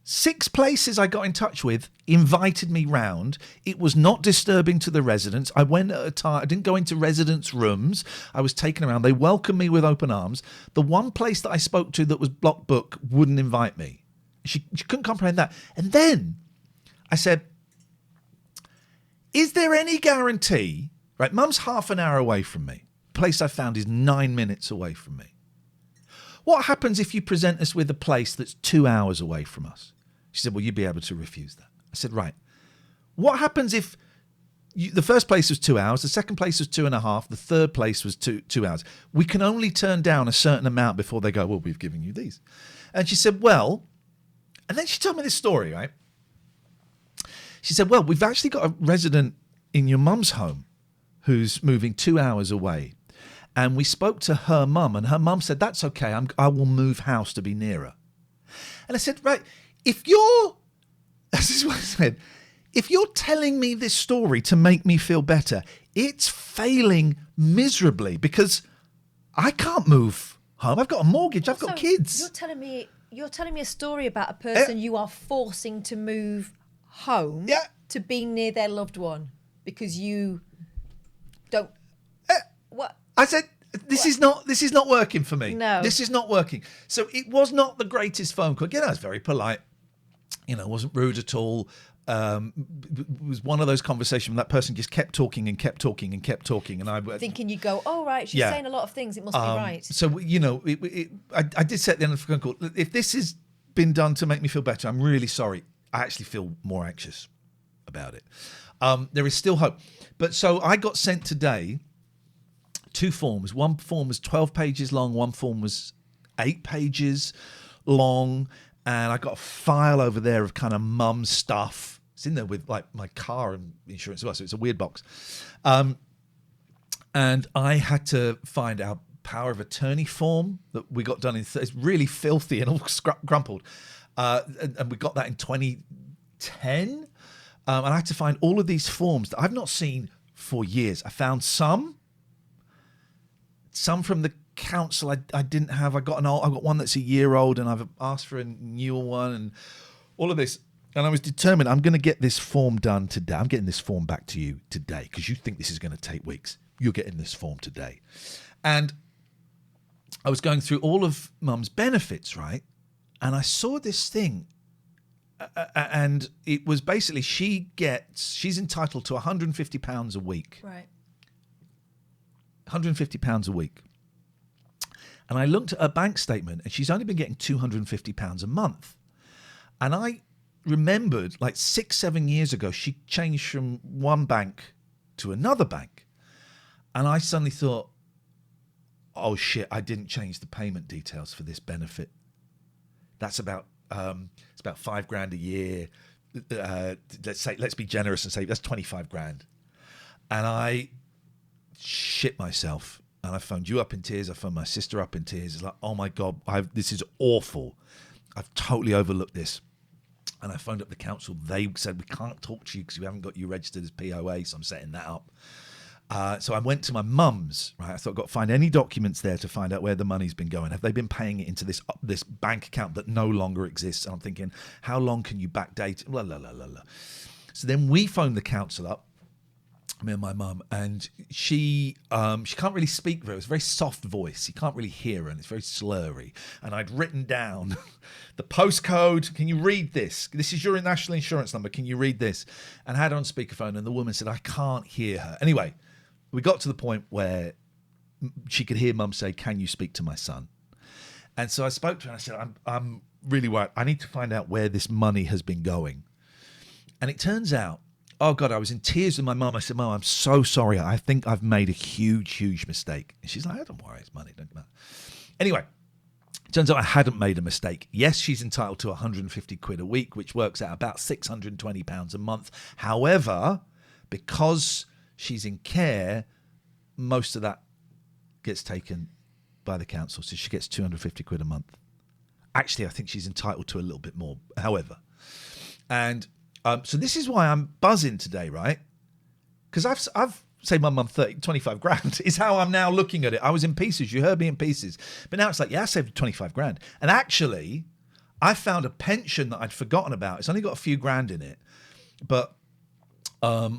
6 places I got in touch with invited me round. It was not disturbing to the residents. I went at a time. I didn't go into residents' rooms. I was taken around. They welcomed me with open arms. The one place that I spoke to that was block book wouldn't invite me. She couldn't comprehend that. And then I said, is there any guarantee, right, Mum's half an hour away from me. The place I found is 9 minutes away from me. What happens if you present us with a place that's 2 hours away from us? She said, well, you'd be able to refuse that. I said, right. What happens if the first place was 2 hours, the second place was 2.5, the third place was 2 hours? We can only turn down a certain amount before they go, well, we've given you these. And she said, well, and then she told me this story, right? She said, well, we've actually got a resident in your mum's home who's moving 2 hours away. And we spoke to her mum, and her mum said, that's okay, I will move house to be nearer. And I said, right, if you're, this is what I said, if you're telling me this story to make me feel better, it's failing miserably because I can't move home. I've got a mortgage, I've got kids. You're telling me a story about a person you are forcing to move home to be near their loved one because you don't. What? I said, this is not working for me. No. This is not working. So it was not the greatest phone call. I was very polite. Wasn't rude at all. It was one of those conversations when that person just kept talking and kept talking and kept talking. And I thinking you'd go, oh, right, she's saying a lot of things. It must be right. So, I did say at the end of the phone call, if this has been done to make me feel better, I'm really sorry. I actually feel more anxious about it. There is still hope. But so I got sent today 2 forms. One form was 12 pages long. One form was 8 pages long. And I got a file over there of kind of mum stuff. It's in there with like my car and insurance as well. So it's a weird box. And I had to find our power of attorney form that we got done it's really filthy and all crumpled. And we got that in 2010. And I had to find all of these forms that I've not seen for years. I found some from the council I didn't have. I got one that's a year old, and I've asked for a newer one, and all of this. And I was determined, I'm going to get this form done today. I'm getting this form back to you today because you think this is going to take weeks. You're getting this form today. And I was going through all of Mum's benefits, right? And I saw this thing. And it was basically she's entitled to £150 a week. Right. £150 a week. And I looked at her bank statement, and she's only been getting £250 a month. And I remembered, like 6-7 years ago, she changed from one bank to another bank. And I suddenly thought, oh shit, I didn't change the payment details for this benefit. That's about it's about $5,000 a year. Let's be generous and say that's 25 grand. And I shit myself. And I phoned you up in tears. I phoned my sister up in tears. It's like, oh my God, this is awful. I've totally overlooked this. And I phoned up the council. They said, we can't talk to you because we haven't got you registered as POA. So I'm setting that up. So I went to my mum's, right? I thought I've got to find any documents there to find out where the money's been going. Have they been paying it into this bank account that no longer exists? And I'm thinking, how long can you backdate? Blah, blah, blah, blah, blah. So then we phoned the council up, me and my mum, and she can't really speak very. It's a very soft voice. You can't really hear her, and it's very slurry. And I'd written down the postcode. Can you read this? This is your national insurance number. Can you read this? And I had her on speakerphone, and the woman said, I can't hear her. Anyway, we got to the point where she could hear Mum say, can you speak to my son? And so I spoke to her and I said, I'm really worried. I need to find out where this money has been going. And it turns out, oh God, I was in tears with my mum. I said, Mum, I'm so sorry. I think I've made a huge, huge mistake. And she's like, oh, don't worry, it's money. Don't matter. Anyway, it turns out I hadn't made a mistake. Yes, she's entitled to 150 quid a week, which works out about £620 a month. However, because she's in care, most of that gets taken by the council. So she gets 250 quid a month. Actually, I think she's entitled to a little bit more, however. And so this is why I'm buzzing today, right? Because I've saved my mum 25 grand is how I'm now looking at it. I was in pieces. You heard me in pieces. But now it's like, yeah, I saved 25 grand. And actually, I found a pension that I'd forgotten about. It's only got a few grand in it. But I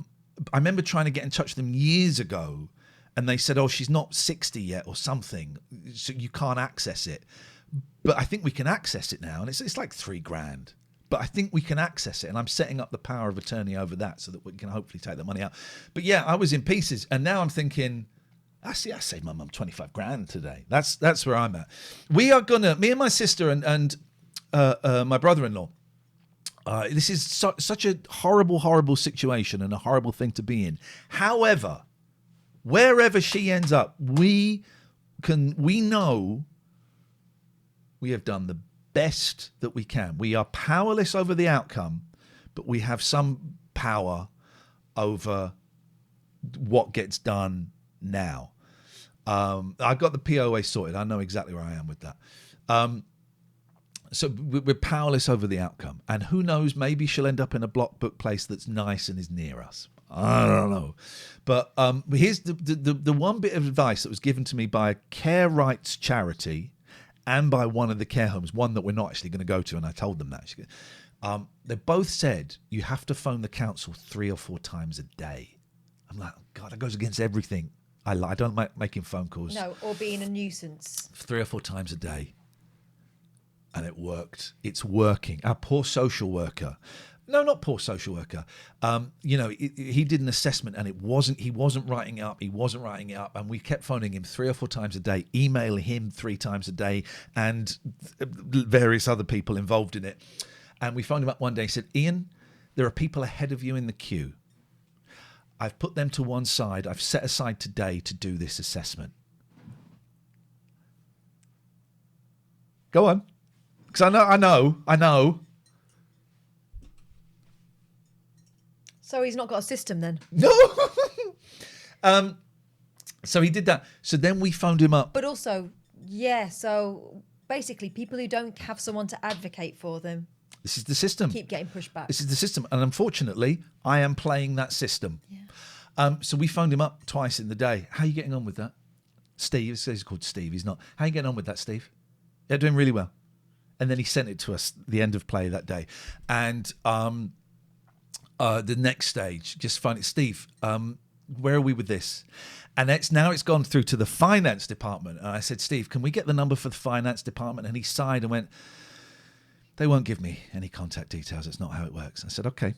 remember trying to get in touch with them years ago. And they said, oh, she's not 60 yet or something. So you can't access it. But I think we can access it now. And it's like 3 grand. But I think we can access it, and I'm setting up the power of attorney over that so that we can hopefully take the money out. But yeah, I was in pieces, and now I'm thinking, I saved my mum 25 grand today. That's where I'm at. We are gonna, me and my sister and my brother-in-law. This is such a horrible, horrible situation and a horrible thing to be in. However, wherever she ends up, we know we have done the best that we can. We are powerless over the outcome, but we have some power over what gets done now. I've got the POA sorted. I know exactly where I am with that. So we're powerless over the outcome. And who knows, maybe she'll end up in a block book place that's nice and is near us. I don't know. But here's the one bit of advice that was given to me by a care rights charity and by one of the care homes, one that we're not actually going to go to, and I told them that. They both said you have to phone the council 3 or 4 times a day. I'm like, oh God, that goes against everything. I don't like making phone calls. No, or being a nuisance. 3 or 4 times a day. And it worked. It's working. Our poor social worker. No, not poor social worker. He did an assessment and he wasn't writing it up. He wasn't writing it up. And we kept phoning him 3 or 4 times a day, emailing him 3 times a day, and various other people involved in it. And we phoned him up one day and said, Ian, there are people ahead of you in the queue. I've put them to one side. I've set aside today to do this assessment. Go on. Because I know. So he's not got a system then? No. So he did that. So then we phoned him up. But also, yeah, so basically people who don't have someone to advocate for them This is the system. keep getting pushed back. This is the system. And unfortunately, I am playing that system. So we phoned him up twice in the day. How are you getting on with that? Steve, he's called Steve, he's not. How are you getting on with that, Steve? Yeah, doing really well. And then he sent it to us the end of play that day. And the next stage, just find it, Steve, where are we with this? And it's gone through to the finance department. And I said, Steve, can we get the number for the finance department? And he sighed and went, they won't give me any contact details. It's not how it works. I said, okay.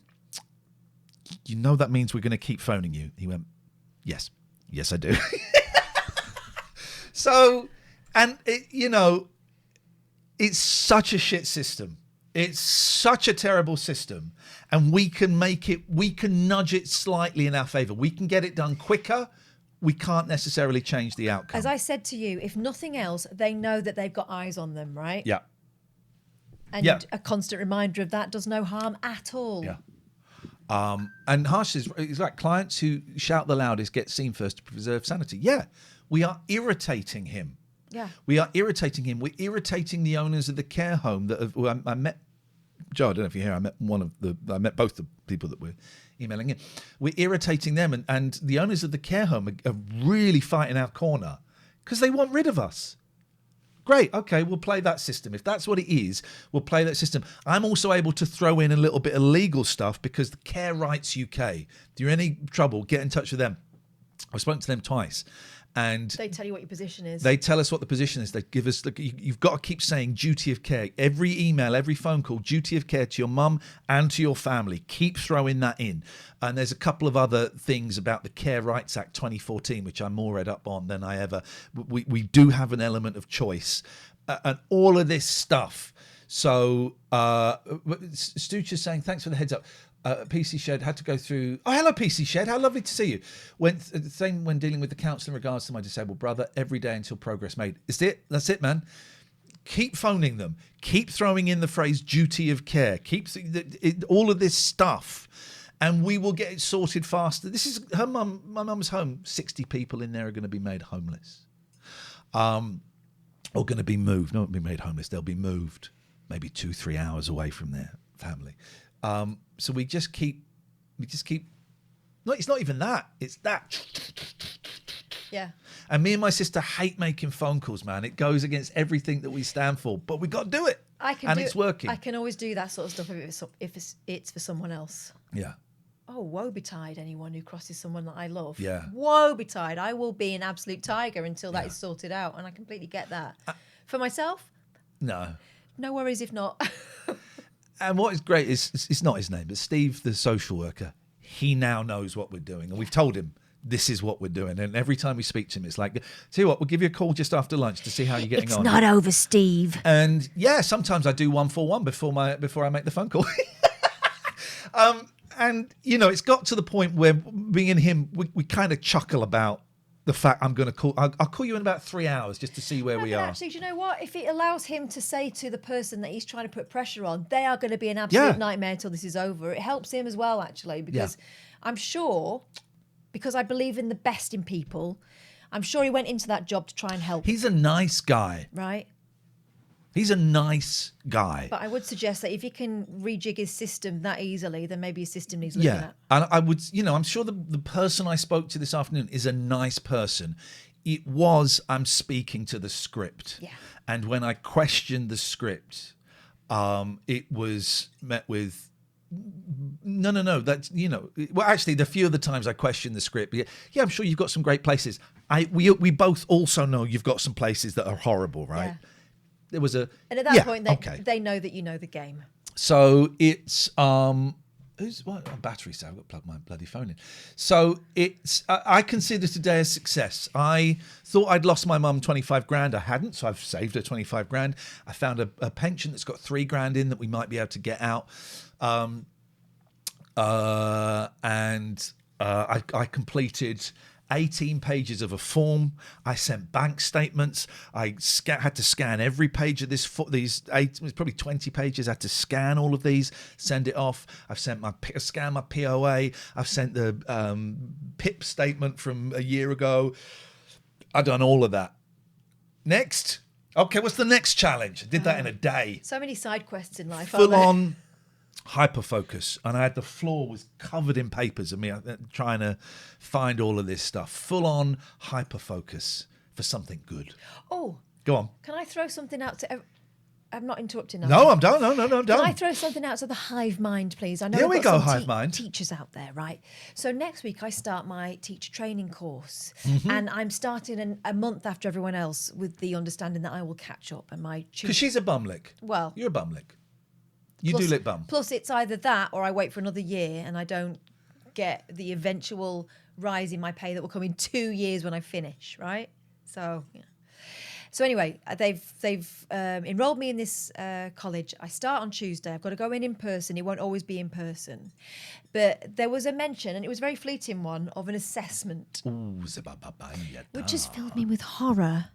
You know that means we're going to keep phoning you. He went, yes. Yes, I do. So, and it's such a shit system. It's such a terrible system. And we can nudge it slightly in our favor. We can get it done quicker. We can't necessarily change the outcome. As I said to you, if nothing else, they know that they've got eyes on them, right? Yeah. And a constant reminder of that does no harm at all. Yeah. And Harsh is like clients who shout the loudest get seen first to preserve sanity. Yeah. We are irritating him. Yeah. We are irritating him. We're irritating the owners of the care home that I met. Joe, I don't know if you're here. I met both the people that were emailing in. We're irritating them, and the owners of the care home are really fighting our corner because they want rid of us. Great, okay, we'll play that system. If that's what it is, we'll play that system. I'm also able to throw in a little bit of legal stuff because the Care Rights UK, if you're in any trouble, get in touch with them. I've spoken to them twice. And they tell you what your position is. They tell us what the position is. They give us, you've got to keep saying duty of care. Every email, every phone call, duty of care to your mum and to your family. Keep throwing that in. And there's a couple of other things about the Care Rights Act 2014, which I'm more read up on than I ever. We do have an element of choice. And all of this stuff. So Stooch is saying, thanks for the heads up. PC Shed had to go through. Oh, hello, PC Shed. How lovely to see you. Same when dealing with the council in regards to my disabled brother. Every day until progress made. Is it? That's it, man. Keep phoning them. Keep throwing in the phrase duty of care. Keep all of this stuff, and we will get it sorted faster. This is her mum. My mum's home. 60 people in there are going to be made homeless, or going to be moved. Not be made homeless. They'll be moved, maybe 2-3 hours away from their family. So we just keep. No, it's not even that. It's that. Yeah. And me and my sister hate making phone calls, man. It goes against everything that we stand for, but we got to do it. It's working. I can always do that sort of stuff if it's for someone else. Yeah. Oh, woe betide anyone who crosses someone that I love. Yeah. Woe betide. I will be an absolute tiger until that is sorted out, and I completely get that. For myself, no worries if not. And what is great is it's not his name, but Steve, the social worker, he now knows what we're doing. And we've told him this is what we're doing. And every time we speak to him, it's like, tell you what, we'll give you a call just after lunch to see how you're getting on. It's not over, Steve. And yeah, sometimes I do 141 before I make the phone call. And, it's got to the point where me and him, we kind of chuckle about the fact I'm going to call. I'll call you in about 3 hours just to see where we are. Actually, do you know what? If it allows him to say to the person that he's trying to put pressure on, they are going to be an absolute nightmare until this is over. It helps him as well, actually, because I'm sure, because I believe in the best in people, I'm sure he went into that job to try and help. He's a nice guy. Right. He's a nice guy. But I would suggest that if he can rejig his system that easily, then maybe his system needs looking at. And I would, I'm sure the person I spoke to this afternoon is a nice person. It was, I'm speaking to the script. Yeah. And when I questioned the script, it was met with, no, that's, well, actually, the few of the times I questioned the script, yeah, I'm sure you've got some great places. We both also know you've got some places that are horrible, right? Yeah. There was a... And at that point, they know that you know the game. So it's... battery, so I've got to plug my bloody phone in. So it's... I consider today a success. I thought I'd lost my mum 25 grand. I hadn't, so I've saved her 25 grand. I found a pension that's got 3 grand in that we might be able to get out. I completed 18 pages of a form. I sent bank statements. I had to scan every page of these 8, it's probably 20 pages. I had to scan all of these, send it off. I've scanned my POA. I've sent the PIP statement from a year ago. I've done all of that. Next. Okay, what's the next challenge? I did that in a day. So many side quests in life. Full on hyperfocus. And the floor was covered in papers of me trying to find all of this stuff. Full on hyperfocus for something good. Oh. Go on. Can I throw something out to... I'm not interrupting now. No, I'm done. No, I'm done. Can I throw something out to the hive mind, please? I know Here we've we got go, some hive mind. teachers out there, right? So next week I start my teacher training course, Mm-hmm. and I'm starting a month after everyone else with the understanding that I will catch up. And my Because she's a bumlick. well, You're a bumlick. You plus- do lick bum. Plus, it's either that or I wait for another year and I don't get the eventual rise in my pay that will come in 2 years when I finish, right? So, yeah. So anyway, they've enrolled me in this college. I start on Tuesday. I've got to go in person. It won't always be in person. But there was a mention, and it was a very fleeting one, of an assessment, Ooh, which has filled me with horror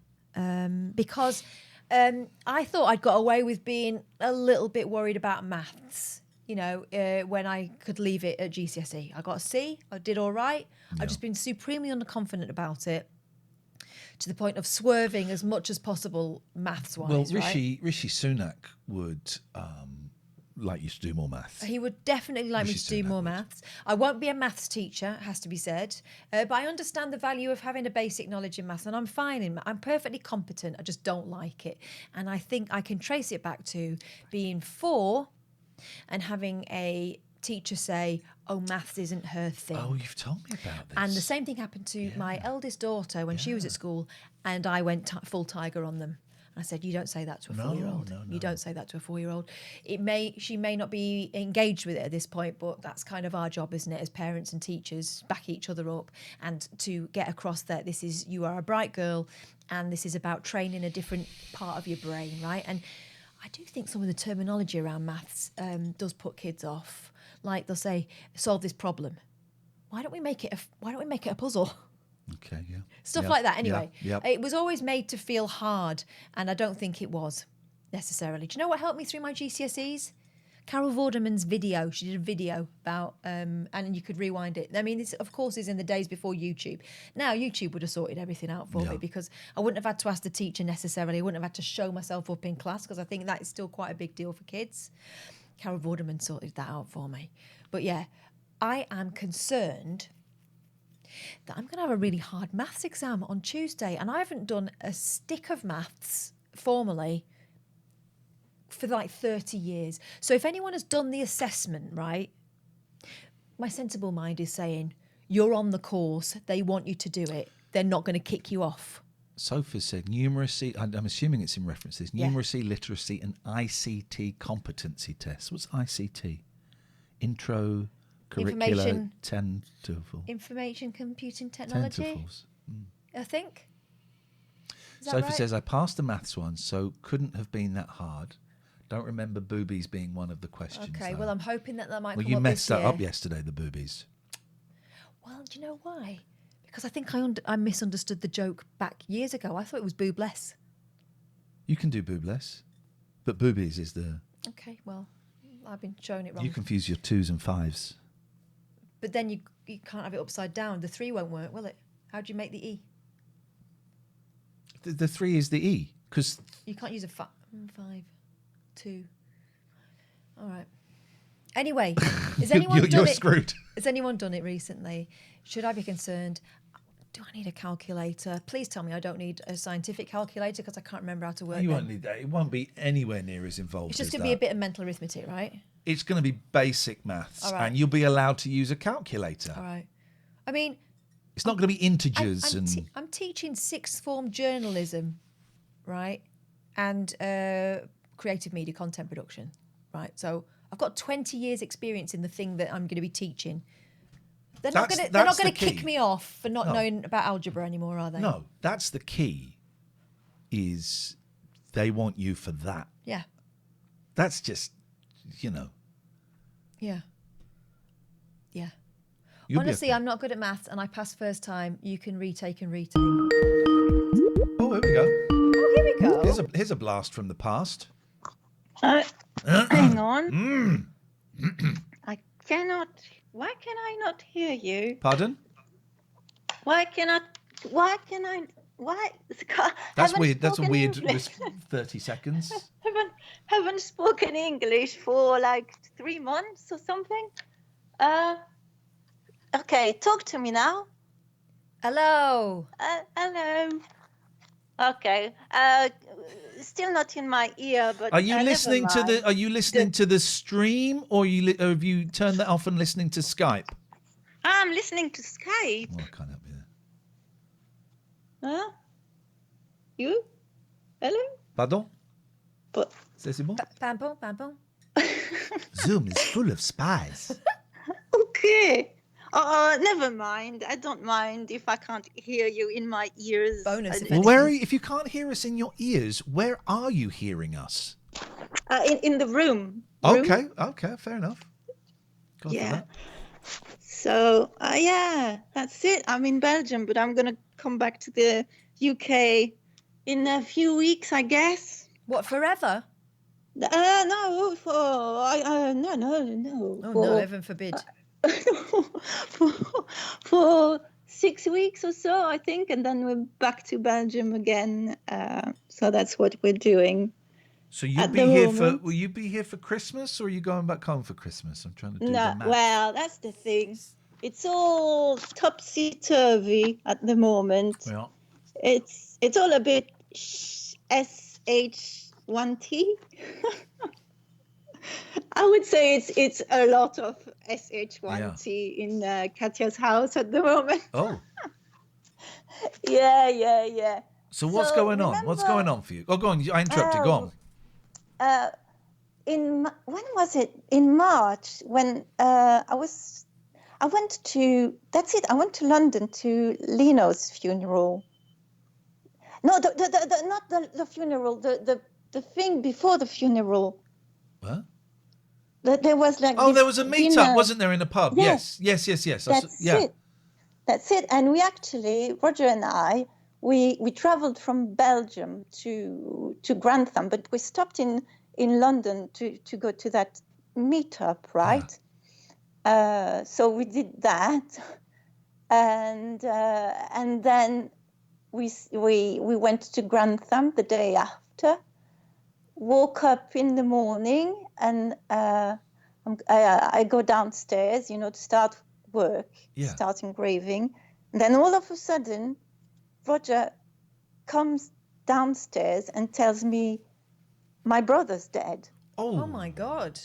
because I thought I'd got away with being a little bit worried about maths, you know, when I could leave it at GCSE. I got a C. I did all right. I've just been supremely underconfident about it, to the point of swerving as much as possible maths-wise. Well, right? Rishi Sunak would like you to do more maths. He would definitely like me Rishi to do Sunak more would. maths. I won't be a maths teacher, has to be said, but I understand the value of having a basic knowledge in maths, and I'm fine in maths. I'm perfectly competent. I just don't like it, and I think I can trace it back to being 4 and having a teacher say, "Oh, maths isn't her thing." Oh, you've told me about this. And the same thing happened to my eldest daughter when she was at school, and I went full tiger on them. And I said, "You don't say that to a 4-year-old. no. You don't say that to a 4-year-old. She may not be engaged with it at this point, but that's kind of our job, isn't it, as parents and teachers, back each other up and to get across that you are a bright girl, and this is about training a different part of your brain, right?" And I do think some of the terminology around maths does put kids off. Like they'll say, "Solve this problem." Why don't we make it a puzzle? Okay, yeah. Stuff Yeah, like that. Anyway, yeah. it was always made to feel hard, and I don't think it was necessarily. Do you know what helped me through my GCSEs? Carol Vorderman's video. She did a video about, and you could rewind it. I mean, this, of course, is in the days before YouTube. Now, YouTube would have sorted everything out for me, because I wouldn't have had to ask the teacher necessarily. I wouldn't have had to show myself up in class, because I think that is still quite a big deal for kids. Carol Vorderman sorted that out for me. But yeah, I am concerned that I'm going to have a really hard maths exam on Tuesday, and I haven't done a stick of maths formally for like 30 years. So if anyone has done the assessment, right, my sensible mind is saying, you're on the course, they want you to do it, they're not going to kick you off. Sophie said numeracy, I'm assuming it's in reference to this, Yeah. numeracy, literacy and ICT competency tests. What's ICT? Intro, curricular, Information- tentacle. Information computing technology, Tentacles. I think. Is that Sophie right? says, I passed the maths one, so couldn't have been that hard. Don't remember boobies being one of the questions. Okay, though. well, I'm hoping that might Well, come you up messed this that year. up yesterday, the boobies. Well, do you know why? Because I think I misunderstood the joke back years ago. I thought it was boobless. You can do boobless, but boobies is the... Okay, well, I've been showing it wrong. You confuse your 2s and 5s. But then you can't have it upside down. The 3 won't work, will it? How do you make the E? The 3 is the E, because... You can't use a 5, 2. All right. Anyway, has anyone done You're it? screwed. Has anyone done it recently? Should I be concerned? Do I need a calculator? Please tell me I don't need a scientific calculator, because I can't remember how to work You them. won't need that. It won't be anywhere near as involved It's just as going to be a that. bit of mental arithmetic, right? It's going to be basic maths, All right. and you'll be allowed to use a calculator. All right. I mean, It's not going to be integers and... I'm teaching sixth form journalism, right? And creative media content production, right? So I've got 20 years experience in the thing that I'm going to be teaching. They're not That's- going to they're not that's going the to kick key. me off for not No. knowing about algebra anymore, are they? No, that's the key, is they want you for that. Yeah. That's just, Yeah. Yeah. you'll be Honestly, okay. I'm not good at maths, and I passed first time. You can retake and retake. Oh, here we go. Oh, here we go. Here's a blast from the past. Hang on. I cannot. Why can I not hear you? Pardon? Why can I Why? That's Haven't weird. That's a spoken weird English. 30 seconds. haven't spoken English for like 3 months or something. Okay, talk to me now. Hello. Hello. Okay. Still not in my ear, but Are you never listening to mind. the? Are you listening to the stream, or or have you turned that off and listening to Skype? I'm listening to Skype. Well, I can't help you there. Huh? You? Hello? Pardon? But C'est bon? Pardon, pardon. Zoom is full of spies. okay. Never mind. I don't mind if I can't hear you in my ears. Bonus if Well, where are you, if you can't hear us in your ears, where are you hearing us? In the room. Okay, fair enough. God for Yeah. that. So yeah, that's it. I'm in Belgium, but I'm gonna come back to the UK in a few weeks, I guess. What, forever? No, for no. Oh, for, no, heaven forbid. for 6 weeks or so, I think, and then we're back to Belgium again. So that's what we're doing. So you'll At be the here moment. will you be here for Christmas, or are you going back home for Christmas? I'm trying to do the No, math. well, that's the thing. It's all topsy-turvy at the moment. Yeah. It's all a bit SH1T. I would say it's a lot of SH1T in Katya's house at the moment. Oh. Yeah. So what's So going on? What's going on for you? Oh, go on. I interrupted. Go on. When was it? In March, when I went to London to Lino's funeral. No, not the funeral. The thing before the funeral. What? There was like. Oh, this there was a meet-up, dinner. wasn't there, in a pub? Yes. Yes. That's it. And we actually, Roger and I, we travelled from Belgium to Grantham, but we stopped in London to go to that meetup, right? So we did that, and then we went to Grantham the day after. Woke up in the morning, and I go downstairs, to start work, start engraving. And then all of a sudden, Roger comes downstairs and tells me my brother's dead. Oh my God.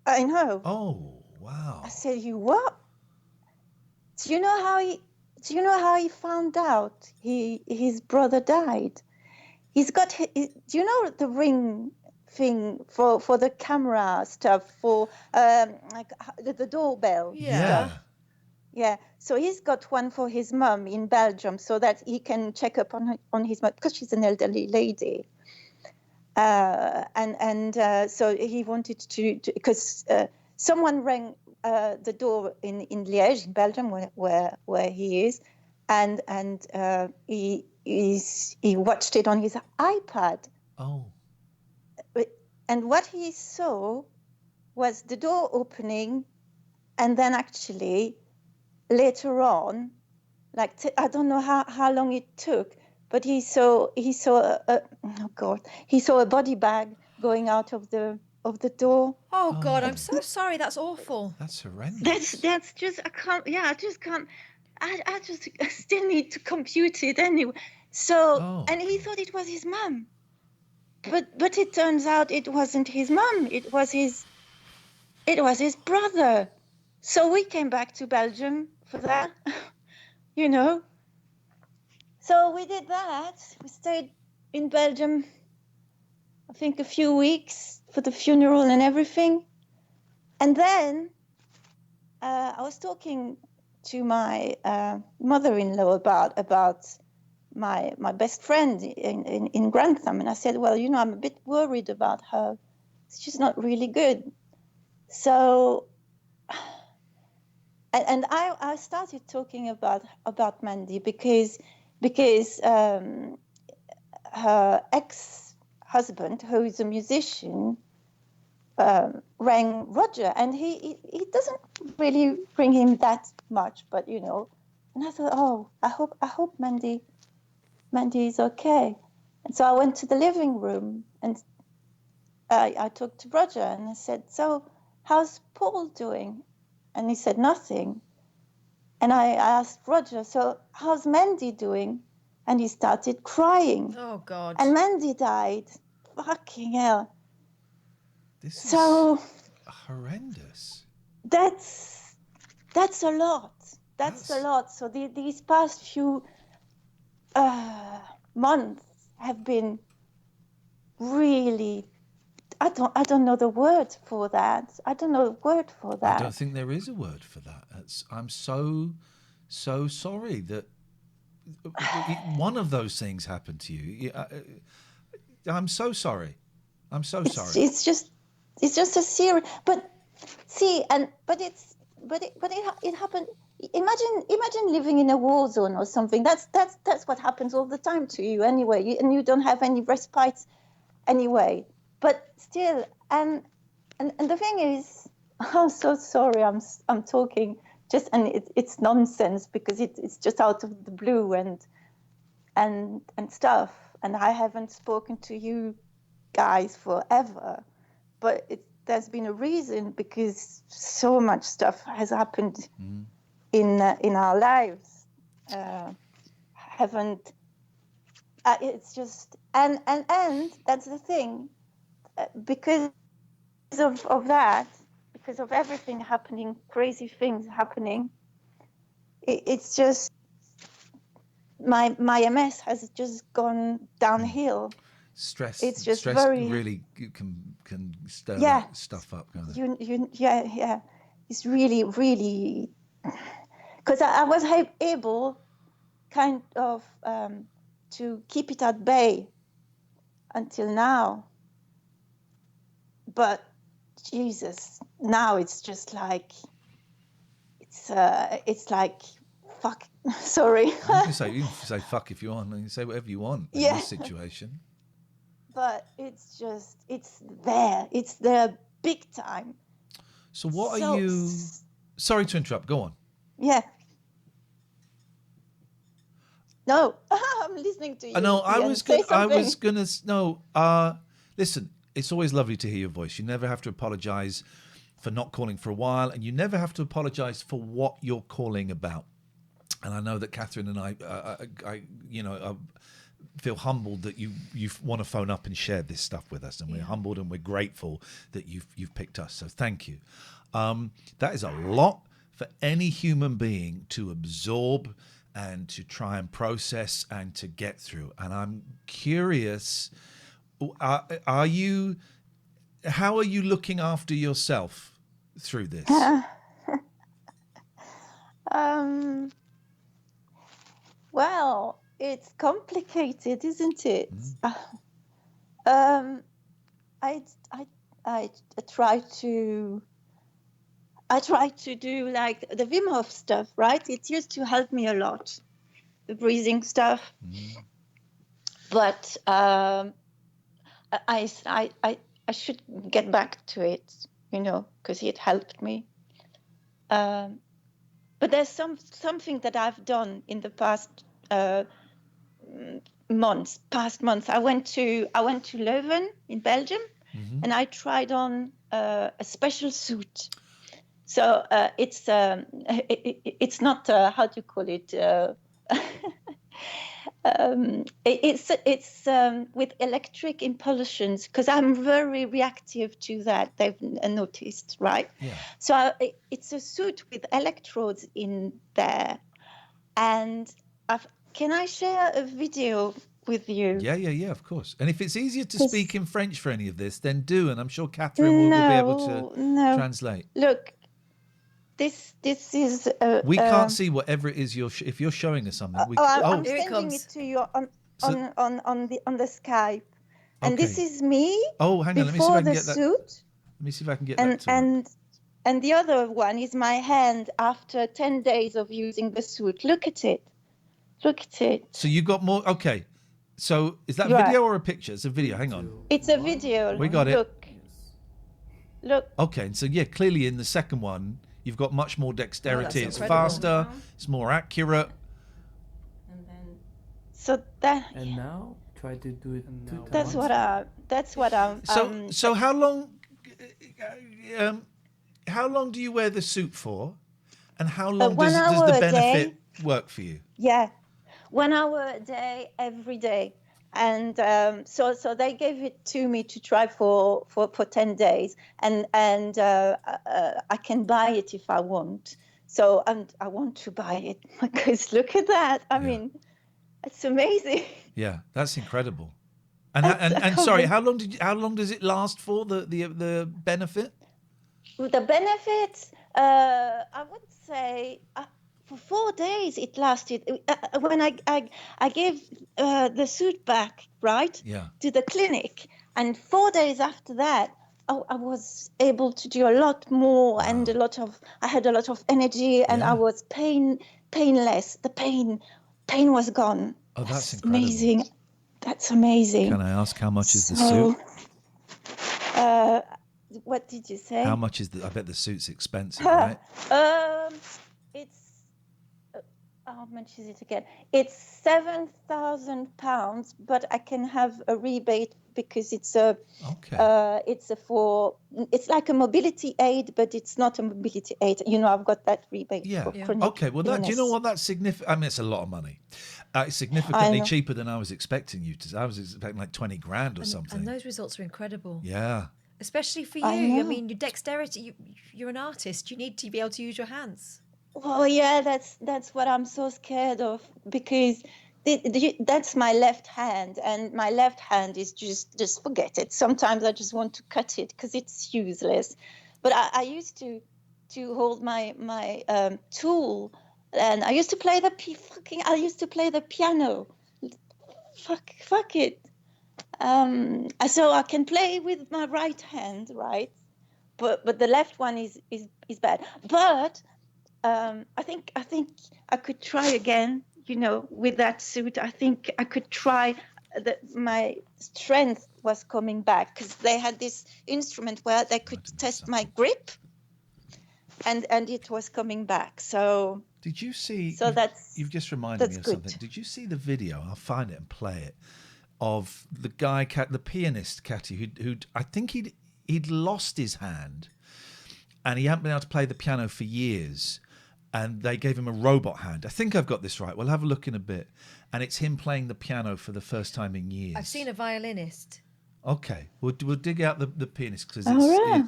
I know. Oh, wow. I said, you what? Do you know how he found out his brother died? He's got, do you know the ring thing for the camera stuff, for like the doorbell stuff? Yeah. So he's got one for his mum in Belgium, so that he can check up on his mum, because she's an elderly lady. So he wanted to because someone rang the door in Liège, in Belgium, where he is, and he watched it on his iPad. Oh. And what he saw was the door opening, and then actually later on, like I don't know how long it took, but he saw a body bag going out of the door. Oh God, I'm so sorry. That's awful. That's horrendous. That's just I just can't. I still need to compute it anyway. So and he thought it was his mum, but it turns out it wasn't his mum. It was his brother. So we came back to Belgium for that, So we did that. We stayed in Belgium, I think, a few weeks for the funeral and everything. And then I was talking to my mother-in-law about my best friend in Grantham, and I said, well, I'm a bit worried about her. She's not really good. So, and I started talking about Mandy because her ex-husband, who is a musician, rang Roger, and he doesn't really ring him that much, but And I thought, I hope Mandy Mandy is okay. And so I went to the living room and I talked to Roger and I said, so how's Paul doing? And he said, nothing. And I asked Roger, so how's Mandy doing? And he started crying. Oh, God. And Mandy died. Fucking hell. This is So horrendous. that's a lot. That's a lot. So these past few months have been really. I don't know the word for that. I don't know the word for that. I don't think there is a word for that. I'm so sorry that one of those things happened to you. I'm so sorry. I'm so sorry. It's just a series. But see, it happened. Imagine living in a war zone or something. That's what happens all the time to you anyway. And you don't have any respite anyway. But still, and the thing is, I'm so sorry. I'm talking just, and it's nonsense because it's just out of the blue and stuff. And I haven't spoken to you guys forever, but there's been a reason because so much stuff has happened in our lives. It's just and that's the thing. Because of that, because of everything happening, crazy things happening, it's just my MS has just gone downhill. Stress. It's just stress very really can stir Yeah. that stuff up, can't it? Yeah. It's really because I was able kind of to keep it at bay until now. But Jesus, now it's just like it's like fuck. Sorry. You can say fuck if you want. You can say whatever you want in this situation. But it's there big time. So what are you? Sorry to interrupt. Go on. Yeah. No, I'm listening to you. No, I Ian. was Say gonna. something. No. Listen, it's always lovely to hear your voice. You never have to apologise for not calling for a while, and you never have to apologise for what you're calling about. And I know that Catherine and I feel humbled that you want to phone up and share this stuff with us, and we're humbled and we're grateful that you've picked us. So thank you. That is a lot for any human being to absorb and to try and process and to get through. And I'm curious, how are you looking after yourself through this? Well, it's complicated, isn't it? I try to do like the Wim Hof stuff, right? It used to help me a lot, the breathing stuff. But I should get back to it, because it helped me. But there's something that I've done in the past months. I went to Leuven in Belgium, and I tried on a special suit. So it's not how do you call it? It's with electric impulsions, because I'm very reactive to that. They've noticed, right? Yeah. So it's a suit with electrodes in there, and can I share a video with you? Yeah, of course. And if it's easier to speak in French for any of this, then do, and I'm sure Catherine will be able to translate. Look, this is. We can't see whatever it is if you're showing us something. I'm sending it to you on the Skype, and this is me. Oh, hang on, let me see if I can get that. Let me see if I can get that. And the other one is my hand after 10 days of using the suit. Look at it. So you got more. Okay. So is that Right. video or a picture? It's a video. Hang on. It's a video. We got it. Look. Okay. So yeah, clearly in the second one, you've got much more dexterity. that's It's incredible. faster. It's more accurate. And then so that And now try to do it two times. that's what I'm. So how long? How long do you wear the suit for, and how long 1 does hour the a benefit day. work for you? Yeah, 1 hour a day, every day. And so they gave it to me to try for 10 days. And I can buy it if I want. So I want to buy it because look at that. I mean, it's amazing. Yeah, that's incredible. And That's- I and can't sorry, believe- how long does it last for the benefit? The benefits, I would say, for 4 days it lasted. When I gave the suit back, right, Yeah. to the clinic, and 4 days after that, I was able to do a lot more, and I had a lot of energy, and I was painless. The pain was gone. Oh, that's incredible. Amazing. That's amazing. Can I ask how much is the So, suit? What did you say? How much is the? I bet the suit's expensive, right? It's how much is it again? It's £7,000, but I can have a rebate because it's like a mobility aid, but it's not a mobility aid. You know, I've got that rebate. Yeah. For chronic Okay. Well, do you know illness. what that's significant? I mean, it's a lot of money. It's significantly cheaper than I was expecting you to. I was expecting like 20 grand or something. And those results are incredible. Yeah. Especially for you. I mean, your dexterity, you're an artist. You need to be able to use your hands. Well, yeah, that's what I'm so scared of, because that's my left hand, and my left hand is just forget it. Sometimes I just want to cut it because it's useless. But I used to hold my tool, and I used to play the piano. Fuck it. So I can play with my right hand, right? But the left one is bad. But I think I could try again. You know, with that suit, I think I could try. My strength was coming back because they had this instrument where they could test my grip, and it was coming back. So did you see? So you've just reminded me of something. Did you see the video? I'll find it and play it. Of the guy, the pianist, Catty, who I think he'd lost his hand, and he hadn't been able to play the piano for years, and they gave him a robot hand. I think I've got this right. We'll have a look in a bit, and it's him playing the piano for the first time in years. I've seen a violinist. Okay, we'll dig out the pianist because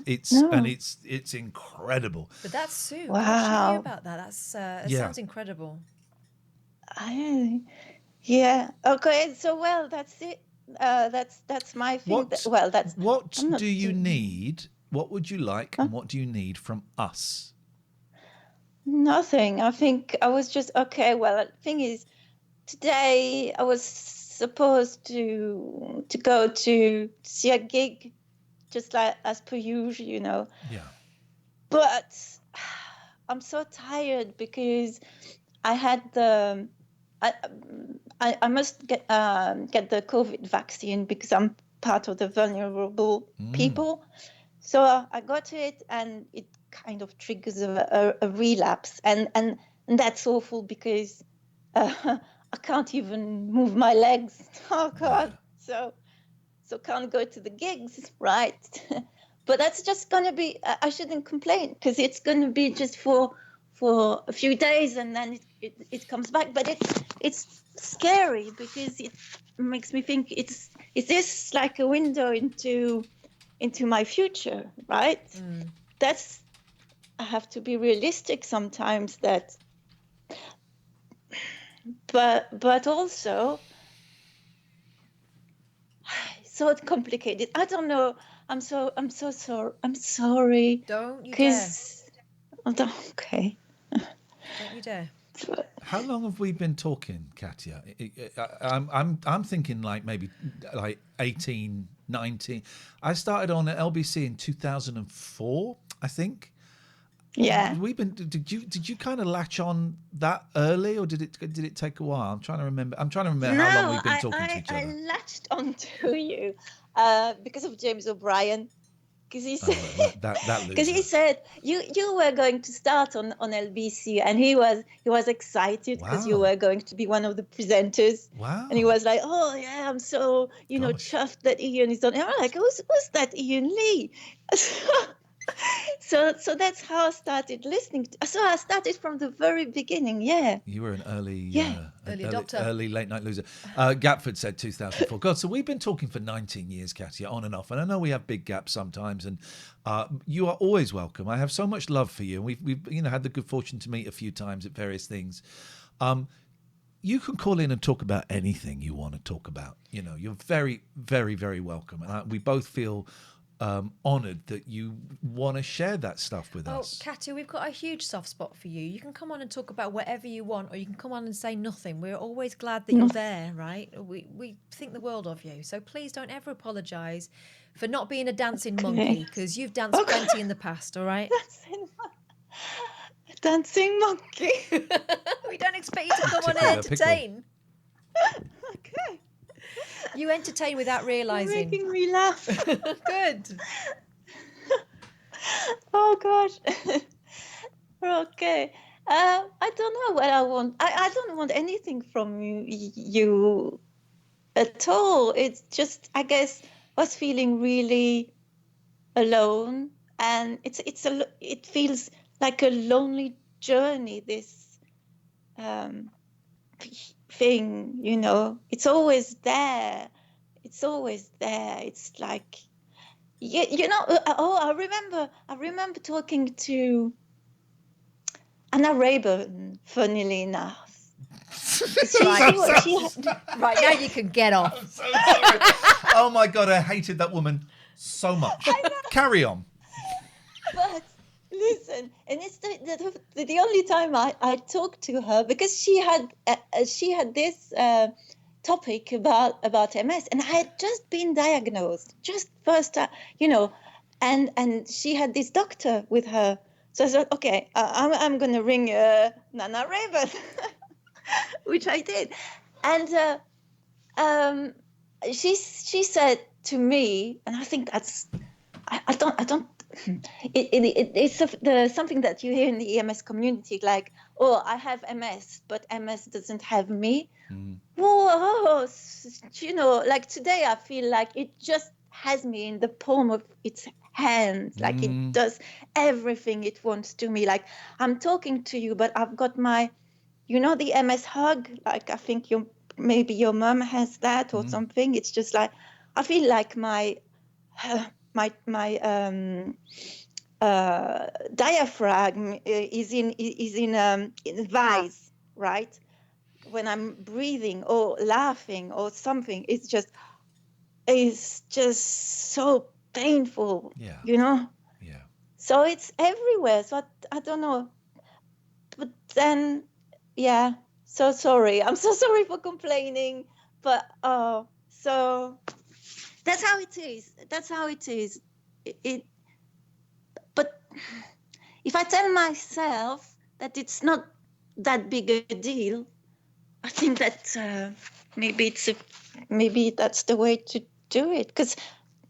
it's incredible. But that's Sue. Wow. How should you about that? That sounds incredible. Yeah. Okay. So that's it. That's my thing. What do you need? What would you like, and what do you need from us? Nothing. I think I was just okay. Well, the thing is, today I was supposed to go to see a gig, just like as per usual, you know. Yeah. But I'm so tired because I had the. I must get the COVID vaccine because I'm part of the vulnerable people. So I got it, and it kind of triggers a relapse, and that's awful because I can't even move my legs. Oh God! So can't go to the gigs, right? But that's just gonna be. I shouldn't complain because it's gonna be just for a few days, and then it comes back. But it's scary because it makes me think is this like a window into my future, right? That's, I have to be realistic sometimes, that but also so complicated. I don't know. I'm so sorry. I'm sorry. Don't you dare. Okay. Don't you dare. How long have we been talking, Katya? I'm thinking like maybe like 18, 19. I started on LBC in 2004, I think. Yeah. Did you kind of latch on that early, or did it take a while? I'm trying to remember how long we've been talking to each other. I latched onto you because of James O'Brien. because he Oh, said that because he loser. said you were going to start on LBC, and he was excited because you Wow. were going to be one of the presenters. Wow. And he was like, "Oh yeah, I'm so Gosh. chuffed that Ian is on." And I'm like, "Who's that Ian Lee?" So that's how I started listening. So I started from the very beginning. Yeah. You were an early, Yeah. Early adopter. early late night loser. Gapford said 2004. God, so we've been talking for 19 years, Katia, on and off. And I know we have big gaps sometimes, and you are always welcome. I have so much love for you, and we've had the good fortune to meet a few times at various things. You can call in and talk about anything you want to talk about. You're very, very, very welcome, and we both feel honoured that you want to share that stuff with Oh, us. Katia, we've got a huge soft spot for you. You can come on and talk about whatever you want, or you can come on and say nothing. We're always glad that you're there, right? We think the world of you. So please don't ever apologise for not being a dancing monkey, because you've danced plenty in the past, all right? Dancing monkey. We don't expect you to come on Tickle and her pickle. entertain. Okay. You entertain without You're realising. making me laugh. Good. Oh gosh. Okay. I don't know what I want. I don't want anything from you at all. It's just, I guess, I was feeling really alone, and it feels like a lonely journey. This thing, it's always there. It's always there. It's like, I remember talking to Anna Rayburn, funnily enough. Right, now you can get off. I'm so sorry. Oh my God, I hated that woman so much. Carry on. But listen, and it's the only time I talked to her, because she had this topic about MS, and I had just been diagnosed, just first, and she had this doctor with her. So I said, okay, I'm gonna ring Nana Raven, which I did, and she said to me, and I think that's I don't. It's something that you hear in the EMS community, like, oh, I have MS, but MS doesn't have me. Whoa, like today I feel like it just has me in the palm of its hands, like it does everything it wants to me. Like I'm talking to you, but I've got my, the MS hug. Like I think maybe your mom has that or something. It's just like I feel like my diaphragm is in vice, right? When I'm breathing or laughing or something, it's just so painful. Yeah. Yeah. So it's everywhere. So I don't know. But then, yeah. So sorry. I'm so sorry for complaining. But so that's how it is. That's how it is. But if I tell myself that it's not that big a deal, I think that maybe that's the way to do it. Because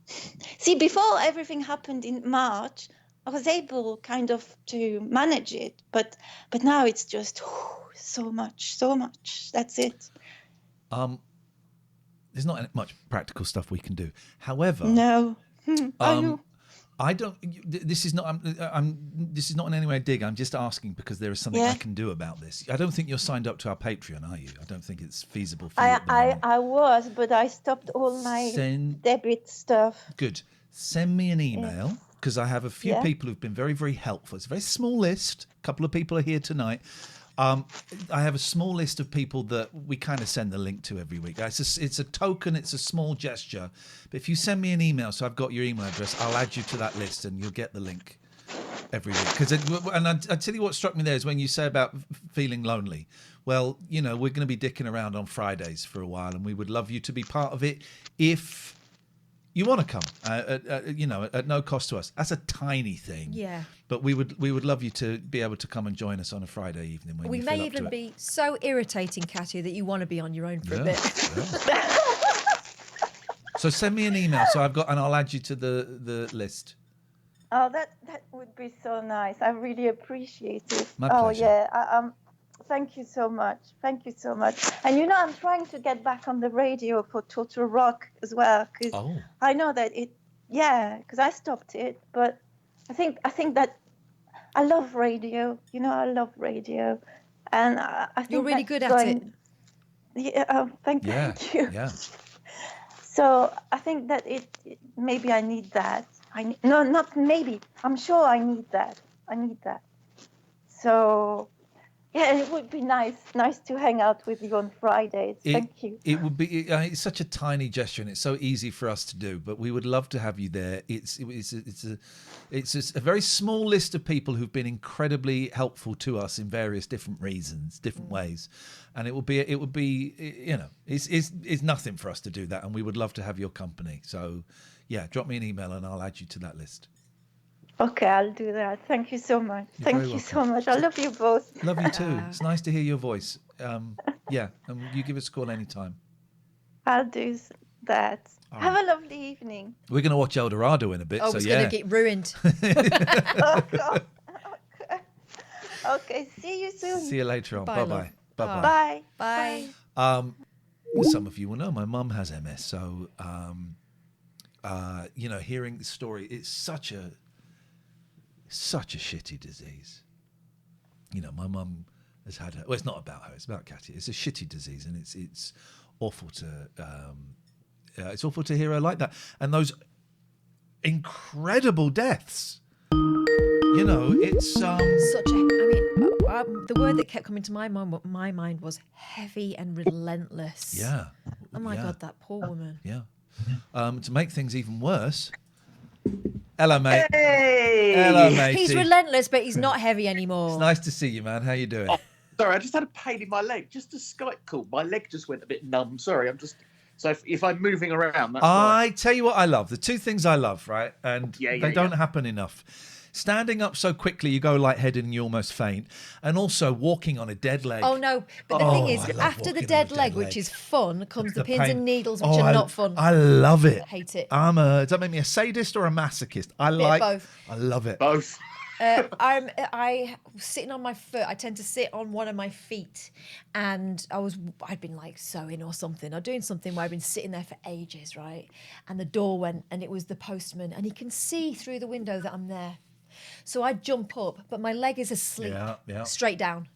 see, before everything happened in March, I was able kind of to manage it. But now it's just so much. That's it. There's not much practical stuff we can do. However, No. I know. I don't. This is not. This is not in any way a dig. I'm just asking because there is something I can do about this. I don't think you're signed up to our Patreon, are you? I don't think it's feasible for you. At the moment. I was, but I stopped all my debit stuff. Good. Send me an email because I have a few people who've been very, very helpful. It's a very small list. A couple of people are here tonight. I have a small list of people that we kind of send the link to every week. It's a token, it's a small gesture. But if you send me an email, so I've got your email address, I'll add you to that list and you'll get the link every week. And I tell you what struck me there is when you say about feeling lonely. Well, we're going to be dicking around on Fridays for a while, and we would love you to be part of it if you want to come, at no cost to us. That's a tiny thing. Yeah. But we would love you to be able to come and join us on a Friday evening when We you feel may up to even it. be so irritating, Katia, that you want to be on your own for a bit. Yeah. So send me an email. So and I'll add you to the list. Oh, that would be so nice. I really appreciate it. My oh pleasure. yeah. Thank you so much. Thank you so much. And I'm trying to get back on the radio for Total Rock as well, because I know that because I stopped it, but I think that I love radio. I love radio, and I think You're really that's good at going- it. Yeah. Thank you. Yeah. So I think that maybe I need that. Not maybe. I'm sure I need that. So, yeah, it would be nice to hang out with you on Fridays. Thank you. It would be. It's such a tiny gesture, and it's so easy for us to do. But we would love to have you there. It's a very small list of people who've been incredibly helpful to us in various different reasons, different ways, and it would be. It's nothing for us to do that, and we would love to have your company. So, yeah, drop me an email, and I'll add you to that list. Okay, I'll do that. Thank you so much. You're Thank very you welcome. so much. I love you both. Love you too. It's nice to hear your voice. Yeah, and you give us a call anytime. I'll do that. All Have right. a lovely evening. We're going to watch Eldorado in a bit, Oh, so it's yeah. going to get ruined. Oh, God. Okay, see you soon. See you later on. Bye, Bye-bye. love. Bye-bye. Bye. Bye. Some of you will know my mum has MS, so hearing the story, it's such a shitty disease. My mum has had her. Well, it's not about her; it's about Katia. It's a shitty disease, and it's awful to hear her like that, and those incredible deaths. It's Such the word that kept coming to my mind was heavy and relentless. Yeah. Oh my Yeah. God, that poor woman. Yeah. To make things even worse. Hello, mate. Hey! Hello, matey. He's relentless, but he's not heavy anymore. It's nice to see you, man. How you doing? Oh, sorry, I just had a pain in my leg. Just a Skype call. My leg just went a bit numb. Sorry, I'm just. So if I'm moving around, that's why. I tell you what I love. The two things I love, right? And they don't happen enough. Standing up so quickly you go lightheaded and you almost faint. And also walking on a dead leg. Oh, no. But the thing is, I love after the walking dead on a leg, dead which is fun, comes the pins pain. and needles, which are not fun. I love it. I hate it. Does that make me a sadist or a masochist? Bit of both. I love it. Both. I sitting on my foot. I tend to sit on one of my feet, and I'd been like sewing or something, or doing something where I'd been sitting there for ages, right? And the door went, and it was the postman, and he can see through the window that I'm there. So I jump up, but my leg is asleep. Yeah. Straight down.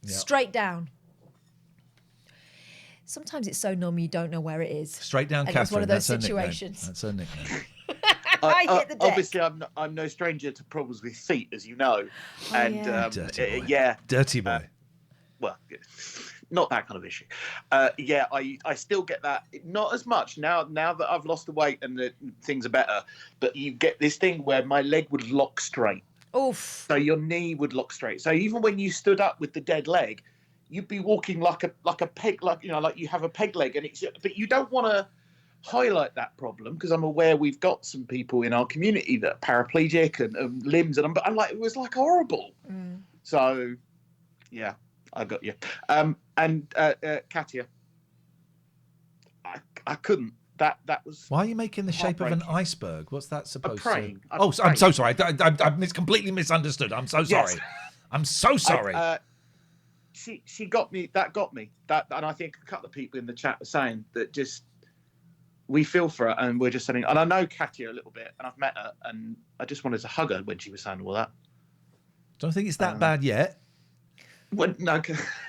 Sometimes it's so numb you don't know where it is. Straight down, and Catherine. it's one of those That's her situations. nickname. That's her nickname. I hit the deck. Obviously, I'm no stranger to problems with feet, as you know. yeah. Dirty boy. Yeah. Dirty boy. Well, not that kind of issue. I still get that. Not as much now that I've lost the weight and things are better. But you get this thing where my leg would lock straight. Oof. So your knee would lock straight. So even when you stood up with the dead leg, you'd be walking like a peg, like you have a peg leg, but you don't want to highlight that problem because I'm aware we've got some people in our community that are paraplegic and limbs, and I'm like, it was like horrible. So, yeah, I got you. And Katia, I couldn't. That was. Why are you making the shape of an heartbreaking. iceberg? What's that supposed praying. to? Oh, I'm so sorry. I completely misunderstood. I'm so sorry. Yes. I'm so sorry. She got me. That got me. And I think a couple of people in the chat were saying that just we feel for her, and we're just saying. And I know Katia a little bit, and I've met her, and I just wanted to hug her when she was saying all that. Don't think it's that bad yet. Well, no.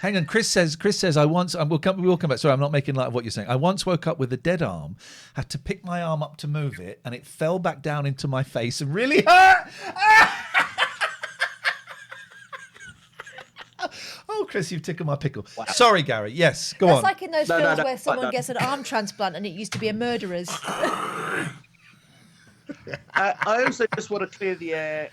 Hang on, Chris says I once we will come back. Sorry, I'm not making light of what you're saying. I once woke up with a dead arm, had to pick my arm up to move it, and it fell back down into my face and really hurt. Oh, Chris, you've tickled my pickle. Wow. Sorry, Gary. Yes, go on. That's like in those films where someone gets an arm transplant and it used to be a murderer's. I also just want to clear the air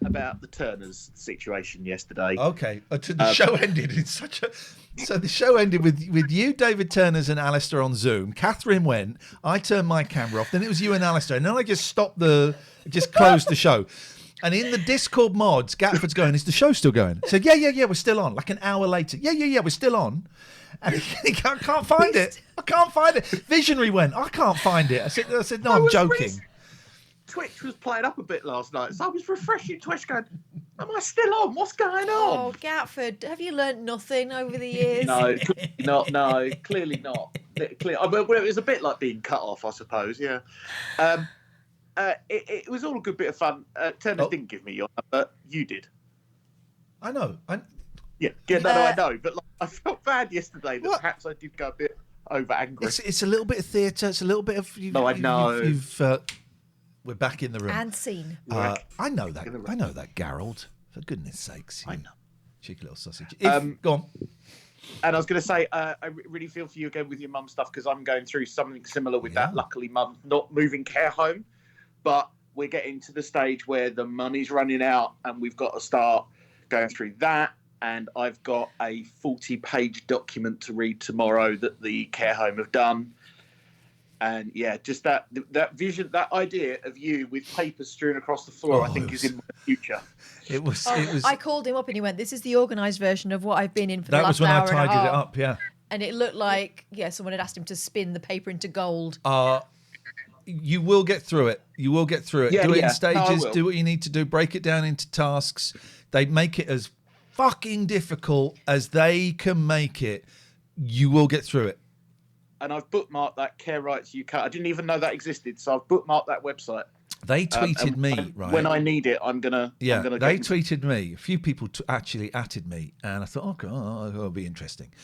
about the Turners situation yesterday. Okay, the show ended in such a. So the show ended with you, David Turners, and Alistair on Zoom. Catherine went. I turned my camera off. Then it was you and Alistair, and then I just closed the show. And in the Discord mods, Gatford's going, is the show still going? I said, yeah, we're still on. Like an hour later, yeah, we're still on. And I can't find it. I can't find it. Visionary went, I can't find it. I said, no, I'm joking. Twitch was playing up a bit last night, so I was refreshing Twitch, going, "Am I still on? What's going on?" Oh, Gatford, have you learnt nothing over the years? No, no, clearly not. I mean, well, it was a bit like being cut off, I suppose. Yeah. It was all a good bit of fun. Turner didn't give me your number. You did. I know. Yeah, I know. But like, I felt bad yesterday that perhaps I did go a bit over angry. It's a little bit of theatre. It's a little bit of. No, I know. We're back in the room. And scene. I know that. I know that, Gerald. For goodness sakes. I know. Cheeky little sausage. Go on. And I was going to say, I really feel for you again with your mum stuff, because I'm going through something similar with that. Luckily, mum's not moving care home, but we're getting to the stage where the money's running out and we've got to start going through that. And I've got a 40-page document to read tomorrow that the care home have done. And yeah, just that vision, that idea of you with papers strewn across the floor, I think is in my future. It was. I called him up and he went, "This is the organised version of what I've been in for the last hour. That was when I and a tidied half." it up. Yeah. And it looked like someone had asked him to spin the paper into gold. You will get through it. You will get through it. Yeah, do it in No, stages. Do what you need to do. Break it down into tasks. They make it as fucking difficult as they can make it. You will get through it. And I've bookmarked that Care Rights UK. I didn't even know that existed, so I've bookmarked that website. They tweeted me, right? When I need it, I'm gonna. Yeah, I'm gonna they tweeted me. A few people actually atted me, and I thought, okay, that'll be interesting.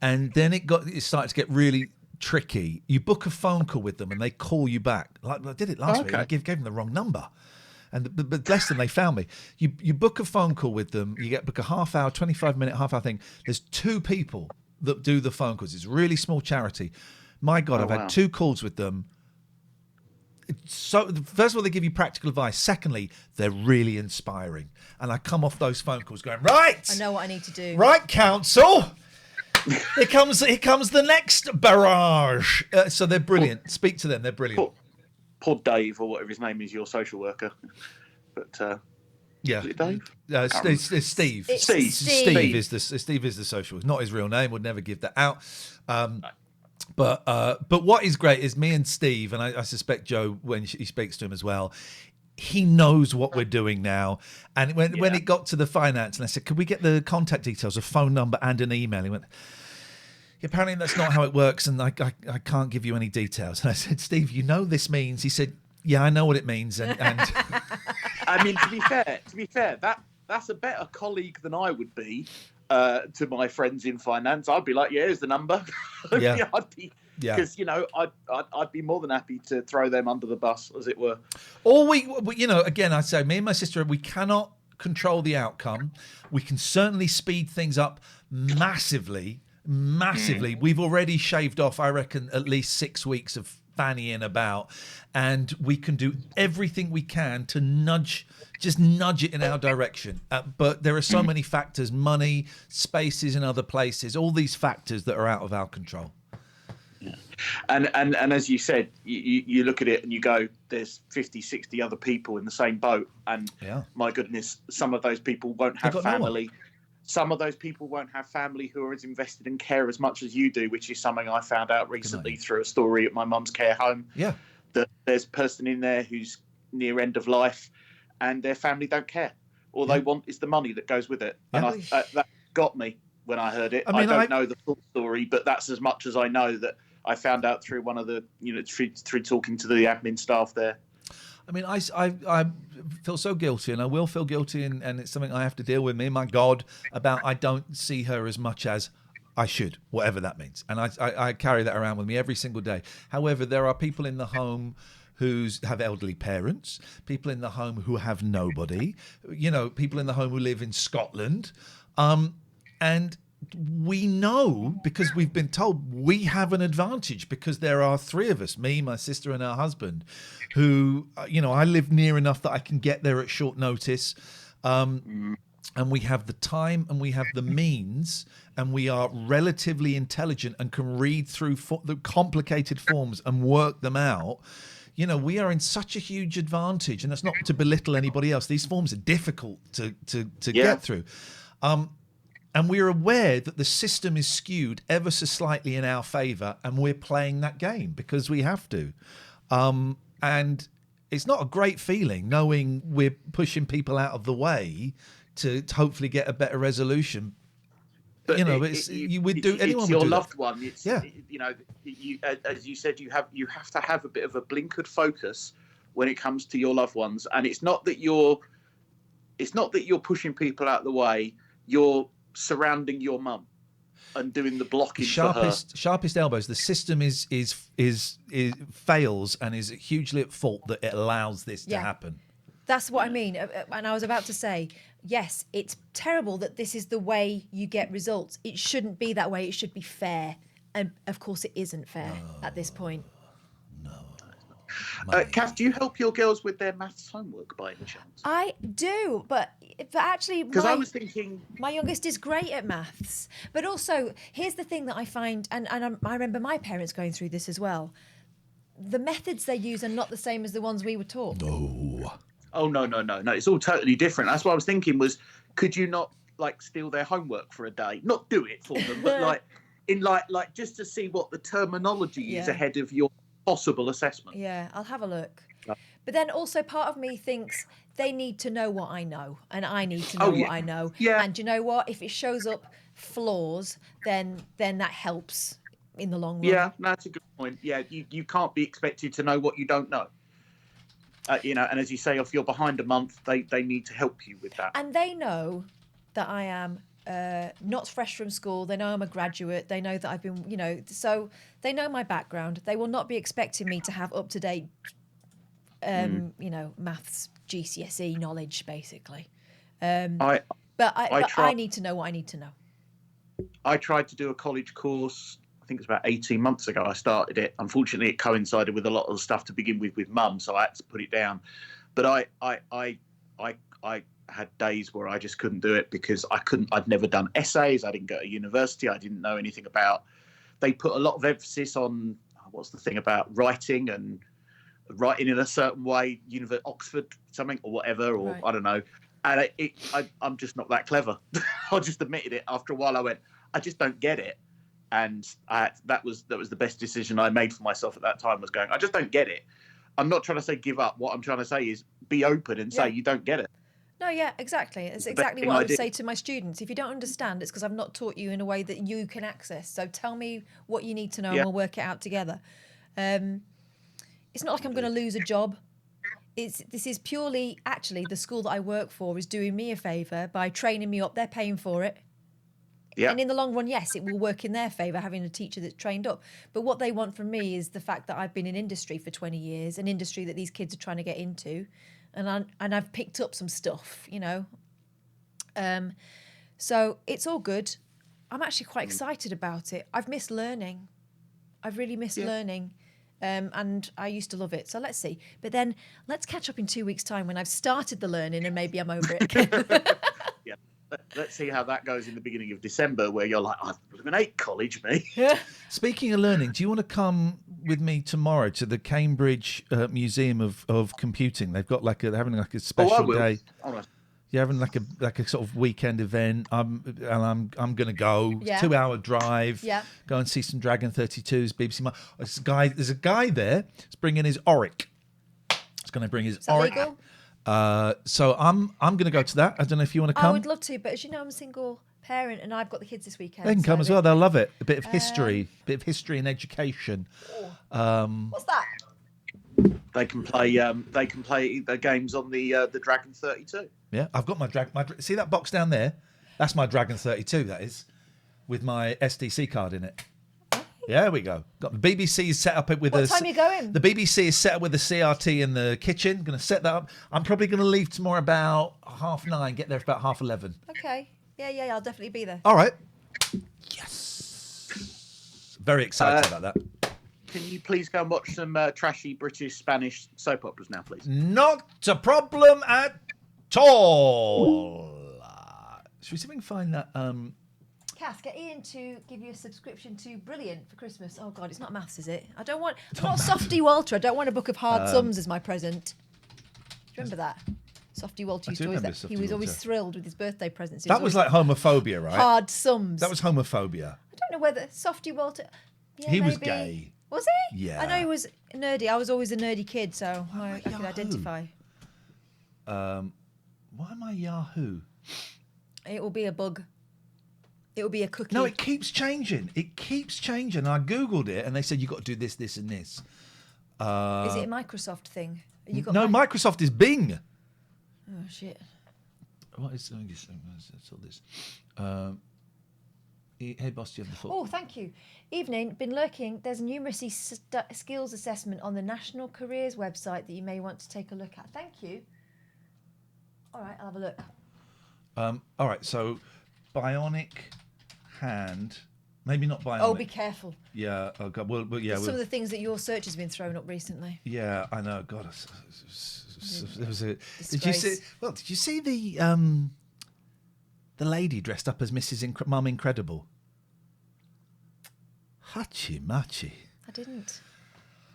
And then it started to get really tricky. You book a phone call with them, and they call you back. Like I did it last week. I gave them the wrong number, but bless them, they found me. You book a phone call with them. You book a half hour, 25-minute, half hour thing. There's 2 people that do the phone calls. It's a really small charity. My God, I've had 2 calls with them. So first of all, they give you practical advice. Secondly, they're really inspiring. And I come off those phone calls going, right. I know what I need to do. Right, council. Here comes the next barrage. So they're brilliant. Speak to them. They're brilliant. Poor Dave, or whatever his name is, your social worker. But yeah, is it Dave? It's Steve. Steve is the social. It's not his real name. Would never give that out. But what is great is me and Steve, and I suspect Joe, when he speaks to him as well, he knows what we're doing now. And when it got to the finance, and I said, "Could we get the contact details, a phone number, and an email?" He went, "Apparently that's not how it works, and I can't give you any details." And I said, "Steve, you know this means?" He said, "Yeah, I know what it means." And I mean, to be fair, that's a better colleague than I would be to my friends in finance. I'd be like, "Yeah, here's the number." Yeah. Because I'd be more than happy to throw them under the bus, as it were. Or again, I say, me and my sister, we cannot control the outcome. We can certainly speed things up massively. We've already shaved off, I reckon, at least 6 weeks of fannying about, and we can do everything we can to nudge it in our direction. But there are so many factors: money, spaces in other places, all these factors that are out of our control. Yeah. And as you said, you look at it and you go, there's 50, 60 other people in the same boat, and my goodness, some of those people won't have family. Some of those people won't have family who are as invested in care as much as you do, which is something I found out recently through a story at my mum's care home. Yeah. That there's a person in there who's near end of life and their family don't care. All they want is the money that goes with it. And that got me when I heard it. I don't know the full story, but that's as much as I know that I found out through one of the, through talking to the admin staff there. I mean, I feel so guilty, and I will feel guilty, and it's something I have to deal with, me and my God, about I don't see her as much as I should, whatever that means. And I carry that around with me every single day. However, there are people in the home who have elderly parents, people in the home who have nobody, people in the home who live in Scotland. And we know, because we've been told, we have an advantage because there are 3 of us, me, my sister, and our husband, who, I live near enough that I can get there at short notice. And we have the time and we have the means, and we are relatively intelligent and can read through the complicated forms and work them out. We are in such a huge advantage, and that's not to belittle anybody else. These forms are difficult to get through. And we're aware that the system is skewed ever so slightly in our favour, and we're playing that game because we have to. And it's not a great feeling knowing we're pushing people out of the way to hopefully get a better resolution. But you know, it's anyone your would do loved that. one. It's Yeah. you know, as you said, you have to have a bit of a blinkered focus when it comes to your loved ones, and it's not that you're pushing people out of the way. You're surrounding your mum and doing the blocking for her. Sharpest elbows. The system is fails and is hugely at fault that it allows this to happen. That's what I mean. And I was about to say, yes, it's terrible that this is the way you get results. It shouldn't be that way. It should be fair. And of course, it isn't fair at this point. Kath, do you help your girls with their maths homework by any chance? I do, but actually, Because I was thinking, my youngest is great at maths. But also, here's the thing that I find, and I remember my parents going through this as well. The methods they use are not the same as the ones we were taught. No. Oh no! It's all totally different. That's what I was thinking. Was could you not like steal their homework for a day? Not do it for them, but like just to see what the terminology is ahead of your possible assessment. Yeah, I'll have a look. But then also part of me thinks they need to know what I know, and I need to know what I know. Yeah. And you know what? If it shows up flaws, then that helps in the long run. Yeah, that's a good point. Yeah, you can't be expected to know what you don't know. You know, and as you say, if you're behind a month, they need to help you with that. And they know that I am not fresh from school. They know I'm a graduate. They know that I've been, you know, so they know my background. They will not be expecting me to have up-to-date, you know, maths, GCSE knowledge, basically. But I need to know what I need to know. I tried to do a college course. I think it was about 18 months ago I started it. Unfortunately, it coincided with a lot of the stuff to begin with mum, so I had to put it down. But I had days where I just couldn't do it because I'd never done essays. I didn't go to university. I didn't know anything about. They put a lot of emphasis on what's the thing about writing and writing in a certain way, Oxford something or whatever, or I don't know. And I'm just not that clever. I just admitted it. After a while, I went, I just don't get it. And that was the best decision I made for myself at that time, was going, I just don't get it. I'm not trying to say give up. What I'm trying to say is be open and say you don't get it. No, yeah, exactly. It's exactly what I would say to my students. If you don't understand, it's because I've not taught you in a way that you can access. So tell me what you need to know and we'll work it out together. It's not like I'm going to lose a job. This is purely, actually, the school that I work for is doing me a favour by training me up. They're paying for it. Yeah. And in the long run, yes, it will work in their favour having a teacher that's trained up. But what they want from me is the fact that I've been in industry for 20 years, an industry that these kids are trying to get into. And I've picked up some stuff, you know. So it's all good. I'm actually quite excited about it. I've missed learning. I've really missed learning. And I used to love it. So let's see. But then let's catch up in 2 weeks' time when I've started the learning and maybe I'm over it again. Yeah. Let's see how that goes in the beginning of December, where you're like, I hate college, me. Speaking of learning, do you want to come with me tomorrow to the Cambridge Museum of Computing? They've got they're having a special day. All right. You're having like a sort of weekend event. I'm going to go. Yeah. 2-hour drive. Yeah. Go and see some Dragon 32s. BBC. There's a guy there. He's bringing his Oric. He's going to bring his Oric. Legal? So I'm going to go to that. I don't know if you want to come. I would love to, but as you know, I'm a single parent and I've got the kids this weekend. They can come as well. They'll love it. A bit of history, and education. What's that? They can play the games on the Dragon 32. Yeah, I've got my Dragon. See that box down there? That's my Dragon 32. That is, with my SDC card in it. Yeah, there we go. Got the BBC set up with What time are you going? The BBC is set up with the CRT in the kitchen. Going to set that up. I'm probably going to leave tomorrow about 9:30. Get there for about 11:30. Okay. Yeah, I'll definitely be there. All right. Yes. Very excited about that. Can you please go and watch some trashy British Spanish soap operas now, please? Not a problem at all. Should we see if we can find that? Cass, get Ian to give you a subscription to Brilliant for Christmas. Oh God, it's not maths, is it? I'm not Softy Walter. I don't want a book of hard sums as my present. Do you remember that? Softy Walter used to always that. He was always thrilled with his birthday presents. That was like homophobia, right? Hard sums. That was homophobia. I don't know whether Softy Walter. Yeah, He was maybe. gay. Was he? Yeah. I know he was nerdy. I was always a nerdy kid, so I could Yahoo? identify. Why am I Yahoo? It will be a bug. It will be a cookie. No, it keeps changing. It keeps changing. I googled it, and they said you got to do this, this, and this. Is it a Microsoft thing? You got No, Microsoft is Bing. Oh shit. What is all this? Hey, boss, do you have the full? Oh, thank you. Evening, been lurking. There's a numeracy skills assessment on the National Careers website that you may want to take a look at. Thank you. All right, I'll have a look. All right, so bionic hand, maybe not bionic. Oh, be careful. Yeah. Oh God. Well, yeah. Some of the things that your search has been thrown up recently. Yeah, I know. God, there was a. Disgrace. Did you see? Well, did you see the lady dressed up as Mrs. Mum Incredible? Hachi machi. I didn't.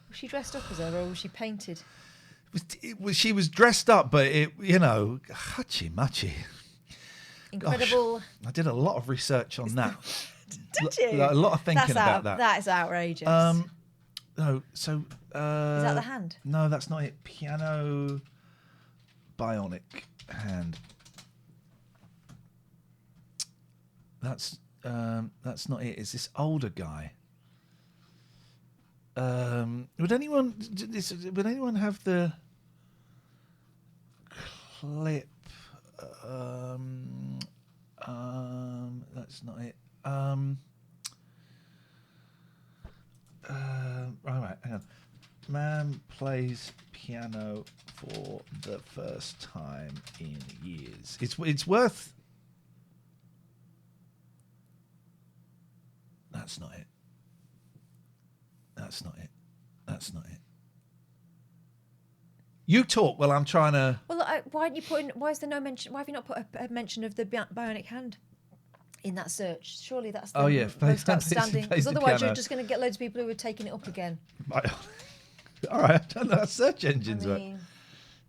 Was she dressed up as her, or was she painted? She was dressed up, but hachi machi. Incredible. Gosh, I did a lot of research on that. Did you? A lot of thinking about that. That is outrageous. No, so. Is that the hand? No, that's not it. Piano bionic hand. That's not it. It's this older guy. Would anyone have the clip? That's not it. Right, hang on. Man plays piano for the first time in years. It's worth. That's not it. That's not it. That's not it. You talk while I'm trying to. Well, why aren't you putting? Why is there no mention? Why have you not put a mention of the bionic hand in that search? Surely that's the most outstanding. Because otherwise, you're just going to get loads of people who are taking it up again. All right, I've done that. Search engines work.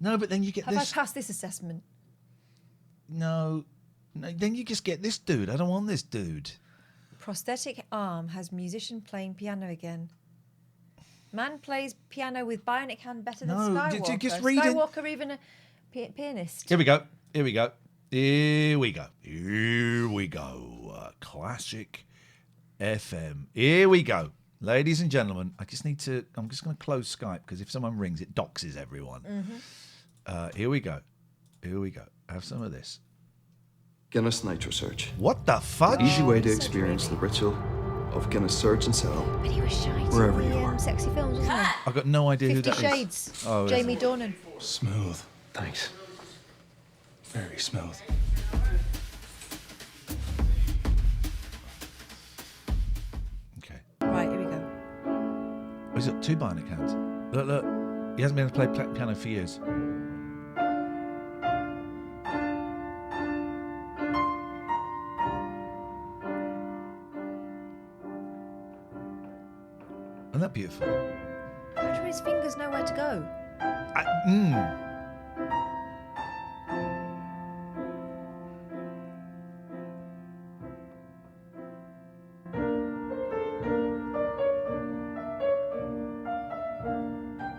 No, but then you get have this. I passed this assessment? No, then you just get this dude. I don't want this dude. Prosthetic arm has musician playing piano again. Man plays piano with bionic hand better than Skywalker. Just read Skywalker even a pianist. Here we go. Here we go. Here we go. Here we go. Classic FM. Here we go. Ladies and gentlemen, I'm just going to close Skype because if someone rings, it doxes everyone. Mm-hmm. Here we go. Here we go. Have some of this. Guinness Nitro Search. What the fuck? Easy way to experience the ritual of Guinness Search and Sell But he was shy wherever in you the are. sexy films, wasn't he? I've got no idea who 50 that Shades. is. Oh, Jamie Dornan. Smooth. Thanks. Very smooth. Okay. Right, here we go. Oh, he's got two bionic hands. Look. He hasn't been able to play piano for years. Isn't that beautiful? How do his fingers know where to go?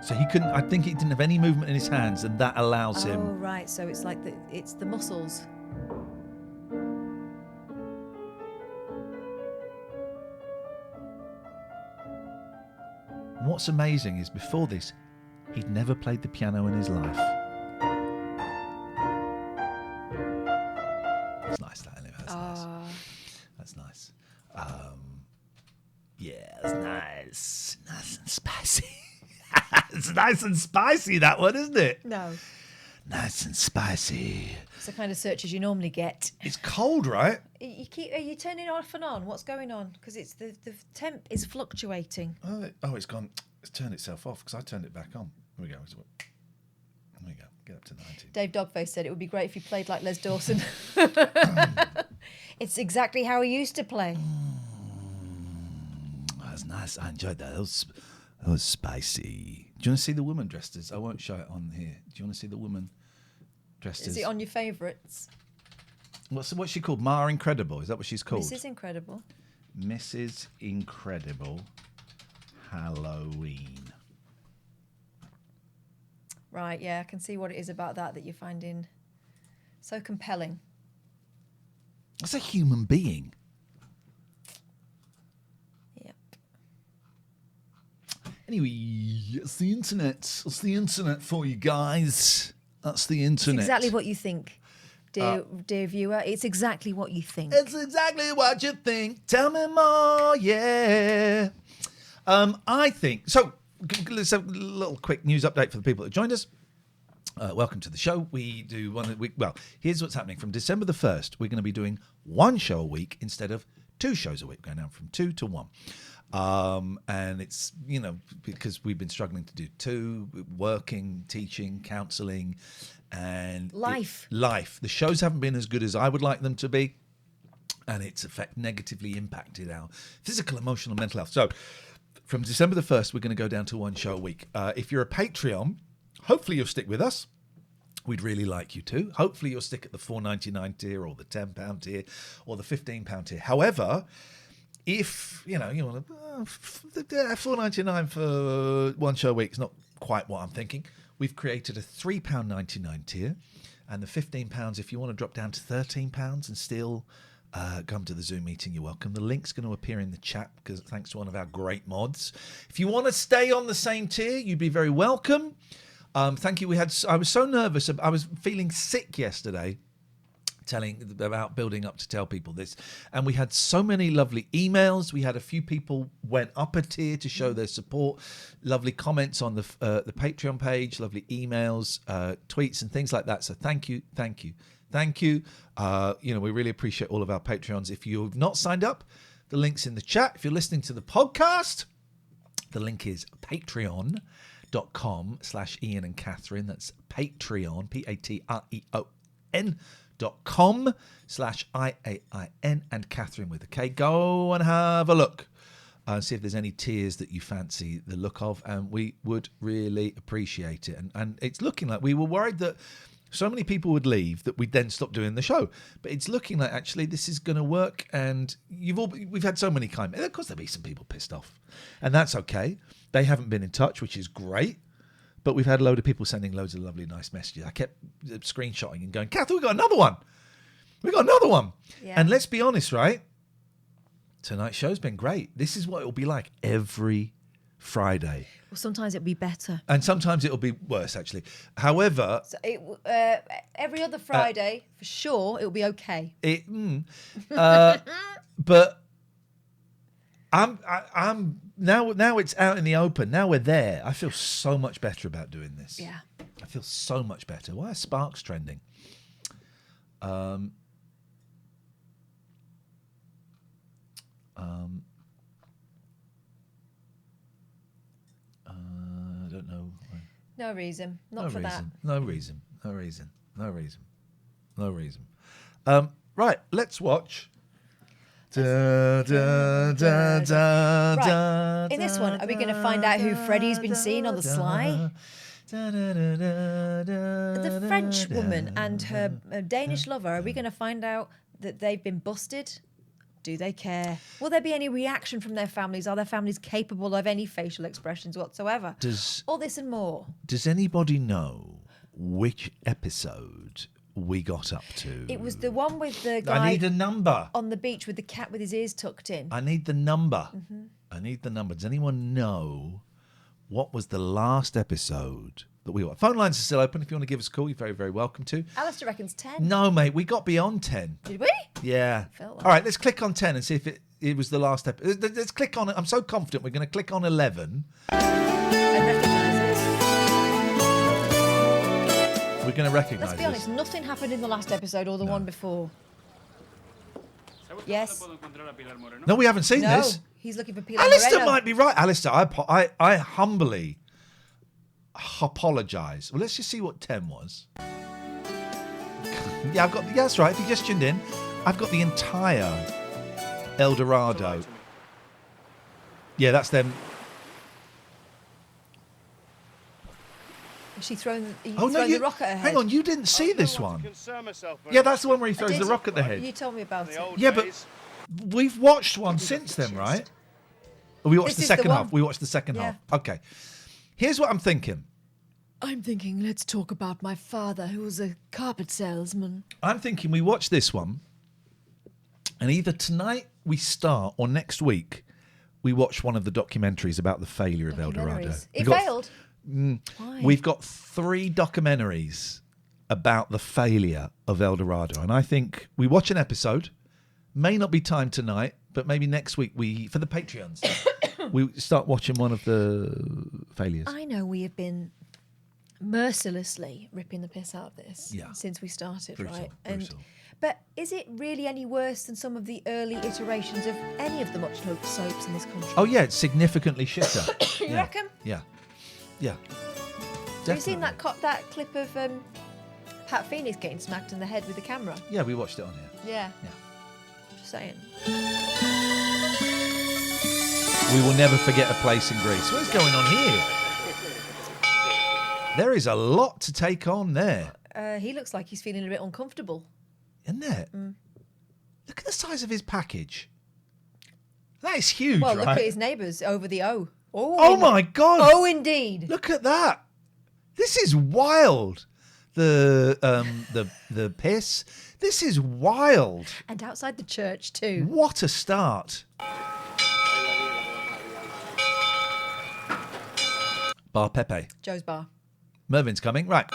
So he couldn't. I think he didn't have any movement in his hands, and that allows Oh, him. right. So it's like it's the muscles. What's amazing is before this, he'd never played the piano in his life. That's nice, that anyway. That's nice. That's nice. Yeah, it's nice. Nice and spicy. It's nice and spicy, that one, isn't it? No. Nice and spicy. It's the kind of searches you normally get. It's cold, right? Are you turning off and on? What's going on? Because it's the temp is fluctuating. Oh, it's gone. It's turned itself off because I turned it back on. Here we go. There we go. Get up to 90. Dave Dogface said it would be great if he played like Les Dawson. It's exactly how he used to play. That's nice. I enjoyed that. That was spicy. Do you want to see the woman dressed as? I won't show it on here. Do you want to see the woman dressed as? Is it on your favourites? What's she called? Ma Incredible. Is that what she's called? Mrs. Incredible. Mrs. Incredible Halloween. Right, yeah, I can see what it is about that you're finding so compelling. That's a human being. Yep. Anyway, it's the internet. It's the internet for you guys. That's the internet. It's exactly what you think, dear viewer. It's exactly what you think. It's exactly what you think. Tell me more, yeah. I think so. Let's have a little quick news update for the people that joined us. Welcome to the show. We do one a week. Well, here's what's happening. From December the 1st, we're going to be doing one show a week instead of 2 shows a week. Going down from 2 to 1. And it's, because we've been struggling to do 2, working, teaching, counselling, and life. The shows haven't been as good as I would like them to be. And it's negatively impacted our physical, emotional, mental health. So from December the 1st, we're going to go down to 1 show a week. If you're a Patreon, hopefully you'll stick with us. We'd really like you to. Hopefully you'll stick at the $4.99 tier or the £10 tier or the £15 tier. However, if, you want $4.99 for 1 show a week is not quite what I'm thinking. We've created a £3.99 tier, and the £15 if you want to drop down to £13 and still come to the Zoom meeting, you're welcome. The link's going to appear in the chat because thanks to one of our great mods. If you want to stay on the same tier, you'd be very welcome. Thank you. I was so nervous. I was feeling sick yesterday, about building up to tell people this, and we had so many lovely emails. We had a few people went up a tier to show their support, lovely comments on the Patreon page, lovely emails, tweets and things like that. So thank you. We really appreciate all of our Patreons. If you've not signed up, the link's in the chat. If you're listening to the podcast, the link is patreon.com/Ian and Catherine. That's Patreon, patreon.com/IAIN and Catherine with a K. Go and have a look. See if there's any tiers that you fancy the look of, and we would really appreciate it. And it's looking like we were worried that so many people would leave that we'd then stop doing the show. But it's looking like actually this is going to work, and we've had so many kind. Of course, there'll be some people pissed off, and that's okay. They haven't been in touch, which is great. But we've had a load of people sending loads of lovely, nice messages. I kept screenshotting and going, Kath, we got another one. Yeah. And let's be honest, right? Tonight's show's been great. This is what it'll be like every Friday. Well, sometimes it'll be better. And sometimes it'll be worse, actually. However... So every other Friday, for sure, it'll be okay. But I'm now it's out in the open. Now we're there. I feel so much better about doing this. Yeah. I feel so much better. Why are sparks trending? I don't know. No reason. Not for that. No reason. Right, let's watch. Right. In this one, are we going to find out who Freddie's been seeing on the sly? The French woman and her Danish lover, are we going to find out that they've been busted? Do they care? Will there be any reaction from their families? Are their families capable of any facial expressions whatsoever? All this and more. Does anybody know which episode we got up to? It was the one with the guy... I need a number. On the beach with the cat with his ears tucked in. I need the number. Mm-hmm. I need the number. Does anyone know what was the last episode that we got? Phone lines are still open. If you want to give us a call, you're very, very welcome to. Alistair reckons 10. No, mate. We got beyond 10. Did we? Yeah. Felt like All right, let's click on 10 and see if it was the last episode. Let's click on it. I'm so confident we're going to click on 11. We're going to recognise Let's be honest, nothing happened in the last episode or the one before. Yes. No, we haven't seen this. He's looking for Pilar Alistair Moreno. might be right. Alistair, I humbly apologise. Well, let's just see what 10 was. Yeah, that's right. If you just tuned in, I've got the entire Eldorado. Yeah, that's them. Is she throwing the rock at her head? Hang on, you didn't see this one. Yeah, that's the one where he throws the rock at the head. You told me about it. Yeah, but we've watched one since then, right? We watched This the is second the half. one. We watched the second Yeah. half. Okay. Here's what I'm thinking. I'm thinking, let's talk about my father, who was a carpet salesman. I'm thinking we watch this one, and either tonight we start or next week we watch one of the documentaries about the failure of Eldorado. It failed. Why? We've got 3 documentaries about the failure of Eldorado, and I think we watch an episode. May not be time tonight, but maybe next week for the Patreons we start watching one of the failures. I know we have been mercilessly ripping the piss out of this since we started, right? But is it really any worse than some of the early iterations of any of the much-loved soaps in this country? Oh yeah, it's significantly shitter. You reckon? Yeah. Yeah. Have you seen that clip of Pat Phoenix getting smacked in the head with the camera? Yeah, we watched it on here. Yeah. Just saying. We will never forget a place in Greece. What's going on here? There is a lot to take on there. He looks like he's feeling a bit uncomfortable. Isn't it? Look at the size of his package. That is huge, Well, right? look at his neighbours over the O. Oh my God. Oh, indeed. Look at that. This is wild. The piss. This is wild. And outside the church too. What a start. Bar Pepe. Joe's bar. Mervin's coming. Right.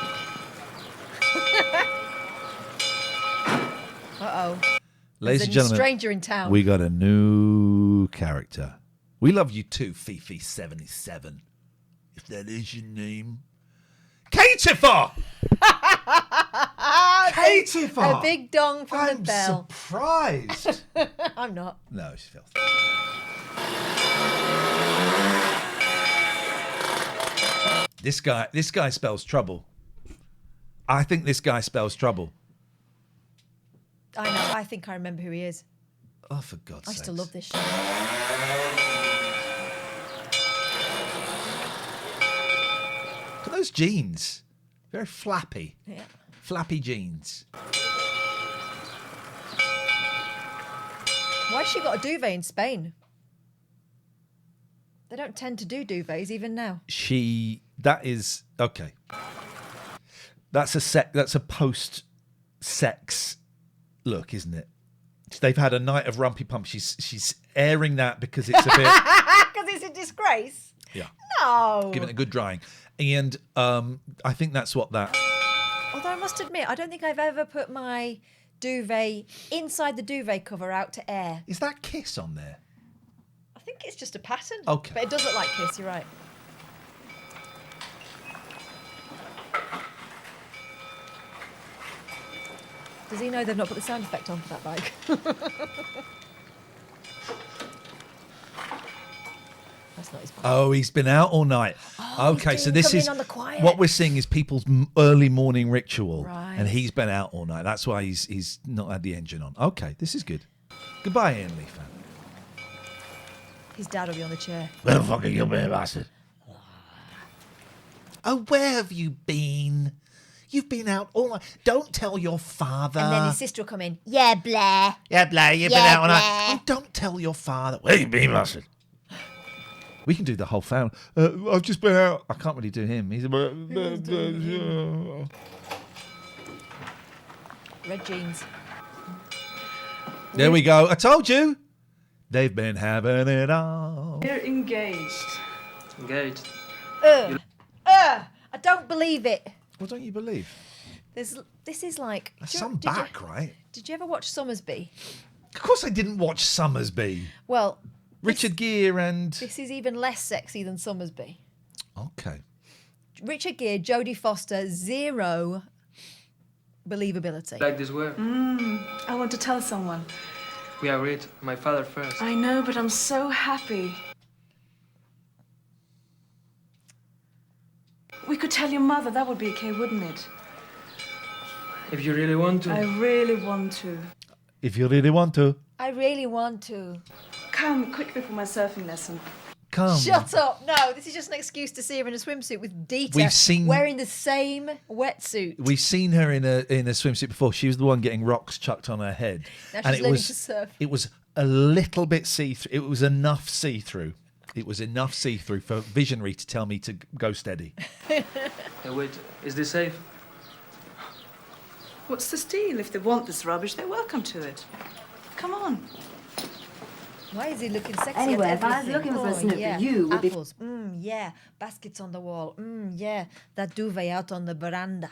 Uh-oh. Ladies and gentlemen, stranger in town. We got a new character. We love you too, Fifi77. If that is your name. Katifa! Katifa! A big dong from the bell. Surprised. I'm not. No, she's filthy. This guy spells trouble. I think this guy spells trouble. I know. I think I remember who he is. Oh, for God's sake. I used to love this show. Look at those jeans. Very flappy. Yeah. Flappy jeans. Why has she got a duvet in Spain? They don't tend to do duvets even now. That is okay. That's a post-sex look, isn't it? They've had a night of rumpy pump. She's airing that because it's a bit because it's a disgrace. Yeah. No. Giving it a good drying. And I think that's what that Although I must admit, I don't think I've ever put my duvet inside the duvet cover out to air. is. That kiss on there? I think it's just a pattern. Okay. But it does look like Kiss, you're right. Does he know they've not put the sound effect on for that bike? That's not his bike. Oh, he's been out all night. Okay, so this come is in on the quiet. what we're seeing is people's early morning ritual, Right. and he's been out all night. That's why he's not had the engine on. Okay, this is good. Goodbye, Ian Lee fan. His dad will be on the chair. Where the fuck have you been, bastard? Oh, where have you been? You've been out all night. Don't tell your father. And then his sister will come in. Yeah, Blair. Yeah, Blair, you've been Yeah, out all night. Blair. Oh, don't tell your father. Where you been, bastard? We can do the whole family. I've just been out. I can't really do him. He's Red jeans. There we go. I told you. They've been having it all. We're engaged. Engaged. I don't believe it. What don't you believe? This is like... That's do you- some did you- back, right? Did you ever watch Somersby? Of course I didn't watch Summersby. Well... Richard Gere and... This is even less sexy than Somersby. Okay. Richard Gere, Jodie Foster, zero believability. Like this word. I want to tell someone. We agreed. My father first. I know, but I'm so happy. We could tell your mother. That would be okay, wouldn't it? If you really want to. I really want to. If you really want to. I really want to. Come quickly for my surfing lesson. Come. Shut up. No, this is just an excuse to see her in a swimsuit with Dieter We've seen- wearing the same wetsuit. We've seen her in a swimsuit before. She was the one getting rocks chucked on her head. Now and she's learning to surf. It was a little bit see-through. It was enough see-through. It was enough see-through for Visionary to tell me to go steady. Hey, wait, is this safe? What's the steal? If they want this rubbish, they're welcome to it. Come on. Why is he looking sexy? Anyway, at if I was everything? looking for a Oh, snooker, yeah. you would be- Apples. Yeah. Baskets on the wall. Yeah. That duvet out on the veranda.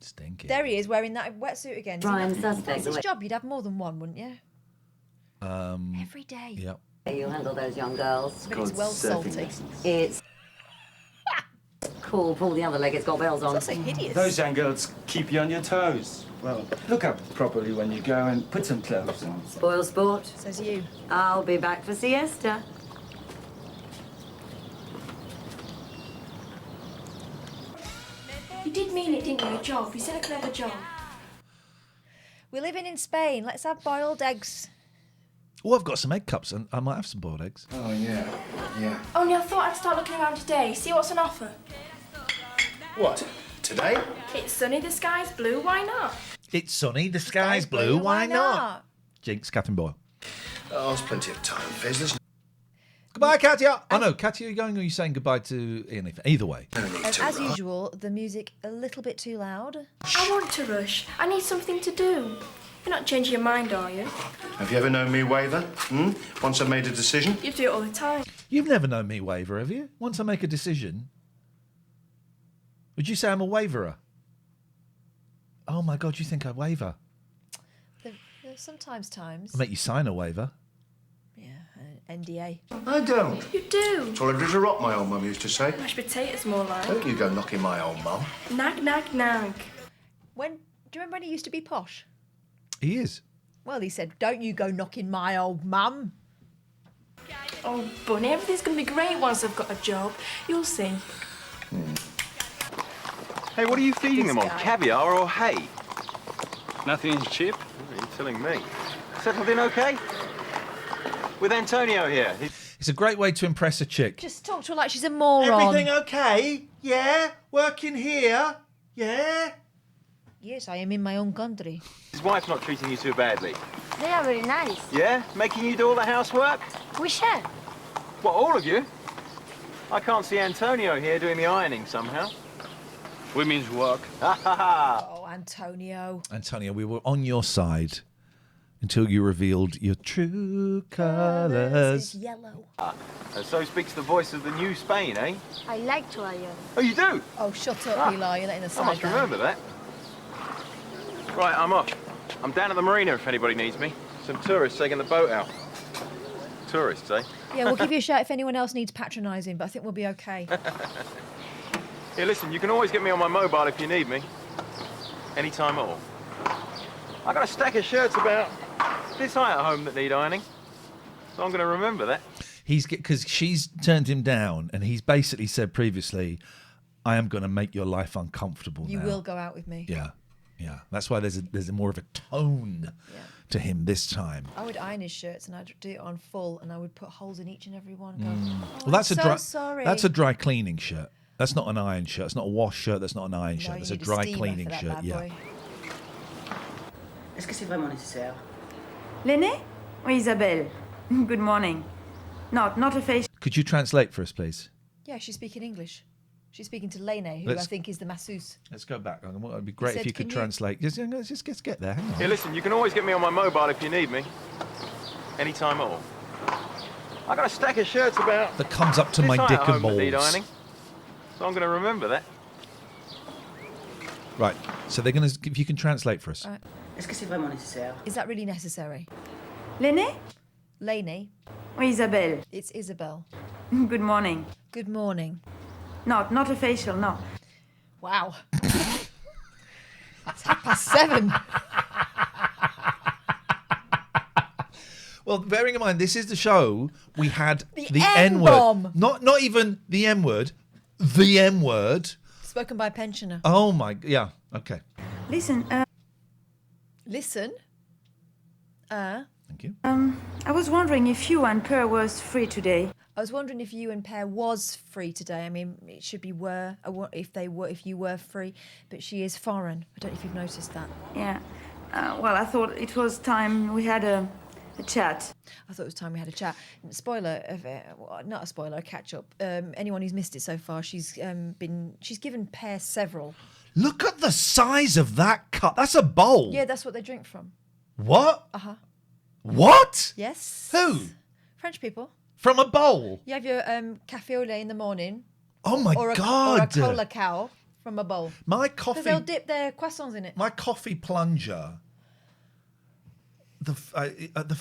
Stinky. There he is, wearing that wetsuit again. Prime If suspect. that's his job, you'd have more than one, wouldn't you? Every day. Yep. You handle those young girls. But it's well salty. It's cool. Pull the other leg. It's got bells on. It's also hideous. Those young girls keep you on your toes. Well, look up properly when you go and put some clothes on. Spoil sport. Says you. I'll be back for siesta. You did mean it, didn't you? A job. You said a clever job. We're living in Spain. Let's have boiled eggs. Oh, I've got some egg cups, and I might have some boiled eggs. Oh, yeah. Only I thought I'd start looking around today, see what's on offer. What? Today? It's sunny, the sky's blue, why not? It's sunny, the sky's blue, why not? Jinx, Catherine Boyle. Oh, there's plenty of time, Fizz. There's Goodbye, Katia. Oh, no, Katia, are you going or are you saying goodbye to Ian? Either way. As usual, the music a little bit too loud. I want to rush. I need something to do. You're not changing your mind, are you? Have you ever known me waver? Once I've made a decision? You do it all the time. You've never known me waver, have you? Once I make a decision. Would you say I'm a waverer? Oh, my God, you think I waver? There's sometimes times. I'll make you sign a waiver. Yeah, an NDA. I don't. You do. It's all a bit of rock, my old mum used to say. Mashed potatoes, more like. Don't you go knocking my old mum. Nag, nag, nag. Do you remember when he used to be posh? He is. Well, he said, don't you go knocking my old mum. Oh, Bunny, everything's going to be great once I've got a job. You'll see. Hey, what are you feeding them on? guy. Caviar or hay? Nothing cheap. What are you telling me? Settled in okay? With Antonio here. It's a great way to impress a chick. Just talk to her like she's a moron. okay? Yeah? Working here? Yeah? Yes, I am in my own country. His wife's not treating you too badly. They are very nice. Yeah? Making you do all the housework? We share. What, all of you? I can't see Antonio here doing the ironing somehow. Women's work. Ha ha ha! Oh, Antonio. Antonio, we were on your side until you revealed your true colours. It's yellow. And so speaks the voice of the new Spain, eh? I like to iron. Oh, you do? Oh, shut up, Eli. You're letting us I must slide remember that. Right, I'm off. I'm down at the marina if anybody needs me. Some tourists taking the boat out. Tourists, eh? Yeah, we'll give you a shout if anyone else needs patronising, but I think we'll be okay. Here, listen, you can always get me on my mobile if you need me. Anytime at all. I got a stack of shirts about this high at home that need ironing. So I'm going to remember that. Because she's turned him down, and he's basically said previously, I am going to make your life uncomfortable You now. will go out with me. Yeah. That's why there's a more of a tone to him this time. I would iron his shirts and I'd do it on full and I would put holes in each and every one and go, Well, that's I'm a dry. sorry. That's a dry cleaning shirt. That's not an iron shirt. It's not a wash shirt. That's not an iron shirt. you That's a need dry steamer cleaning for that shirt. bad Yeah. boy. Est-ce que c'est vraiment nécessaire? L'aîné or Isabelle? Good morning. Not a face. Could you translate for us, please? Yeah, she's speaking English. She's speaking to Lene, who Let's- I think is the masseuse. Let's go back. It'd be great said, if you could "Can you-" translate. Just get there. Hang on. Here, listen, you can always get me on my mobile if you need me. Anytime at all. I got a stack of shirts about That comes up to this my high dick at and home that need balls. ironing. So I'm going to remember that. Right. So they're going to. If you can translate for us. Est-ce que c'est vraiment nécessaire? Is that really necessary? L'aîné Lene, or Isabelle? it's Isabel. Good morning. Good morning. Not a facial, no. Wow. It's 7:30. Well, bearing in mind, this is the show we had The N word. N-bomb. Not even the M word. The M word. Spoken by a pensioner. Oh my. Yeah. Okay. Listen, Listen. Thank you. I was wondering if you and Per was free today. I was wondering if you and Per was free today. I mean, it should be were. If you were free, but she is foreign. I don't know if you've noticed that. Yeah. Well, I thought it was time we had a A chat. I thought it was time we had a chat. Spoiler of it, well, not a spoiler, a catch up. Anyone who's missed it so far, she's given Pear several. Look at the size of that cup. That's a bowl. Yeah, that's what they drink from. What? Uh-huh. What? Yes. Who? French people. From a bowl? You have your café au lait in the morning. Oh my God. Or a cola cow from a bowl. My coffee. Because they'll dip their croissants in it. My coffee plunger.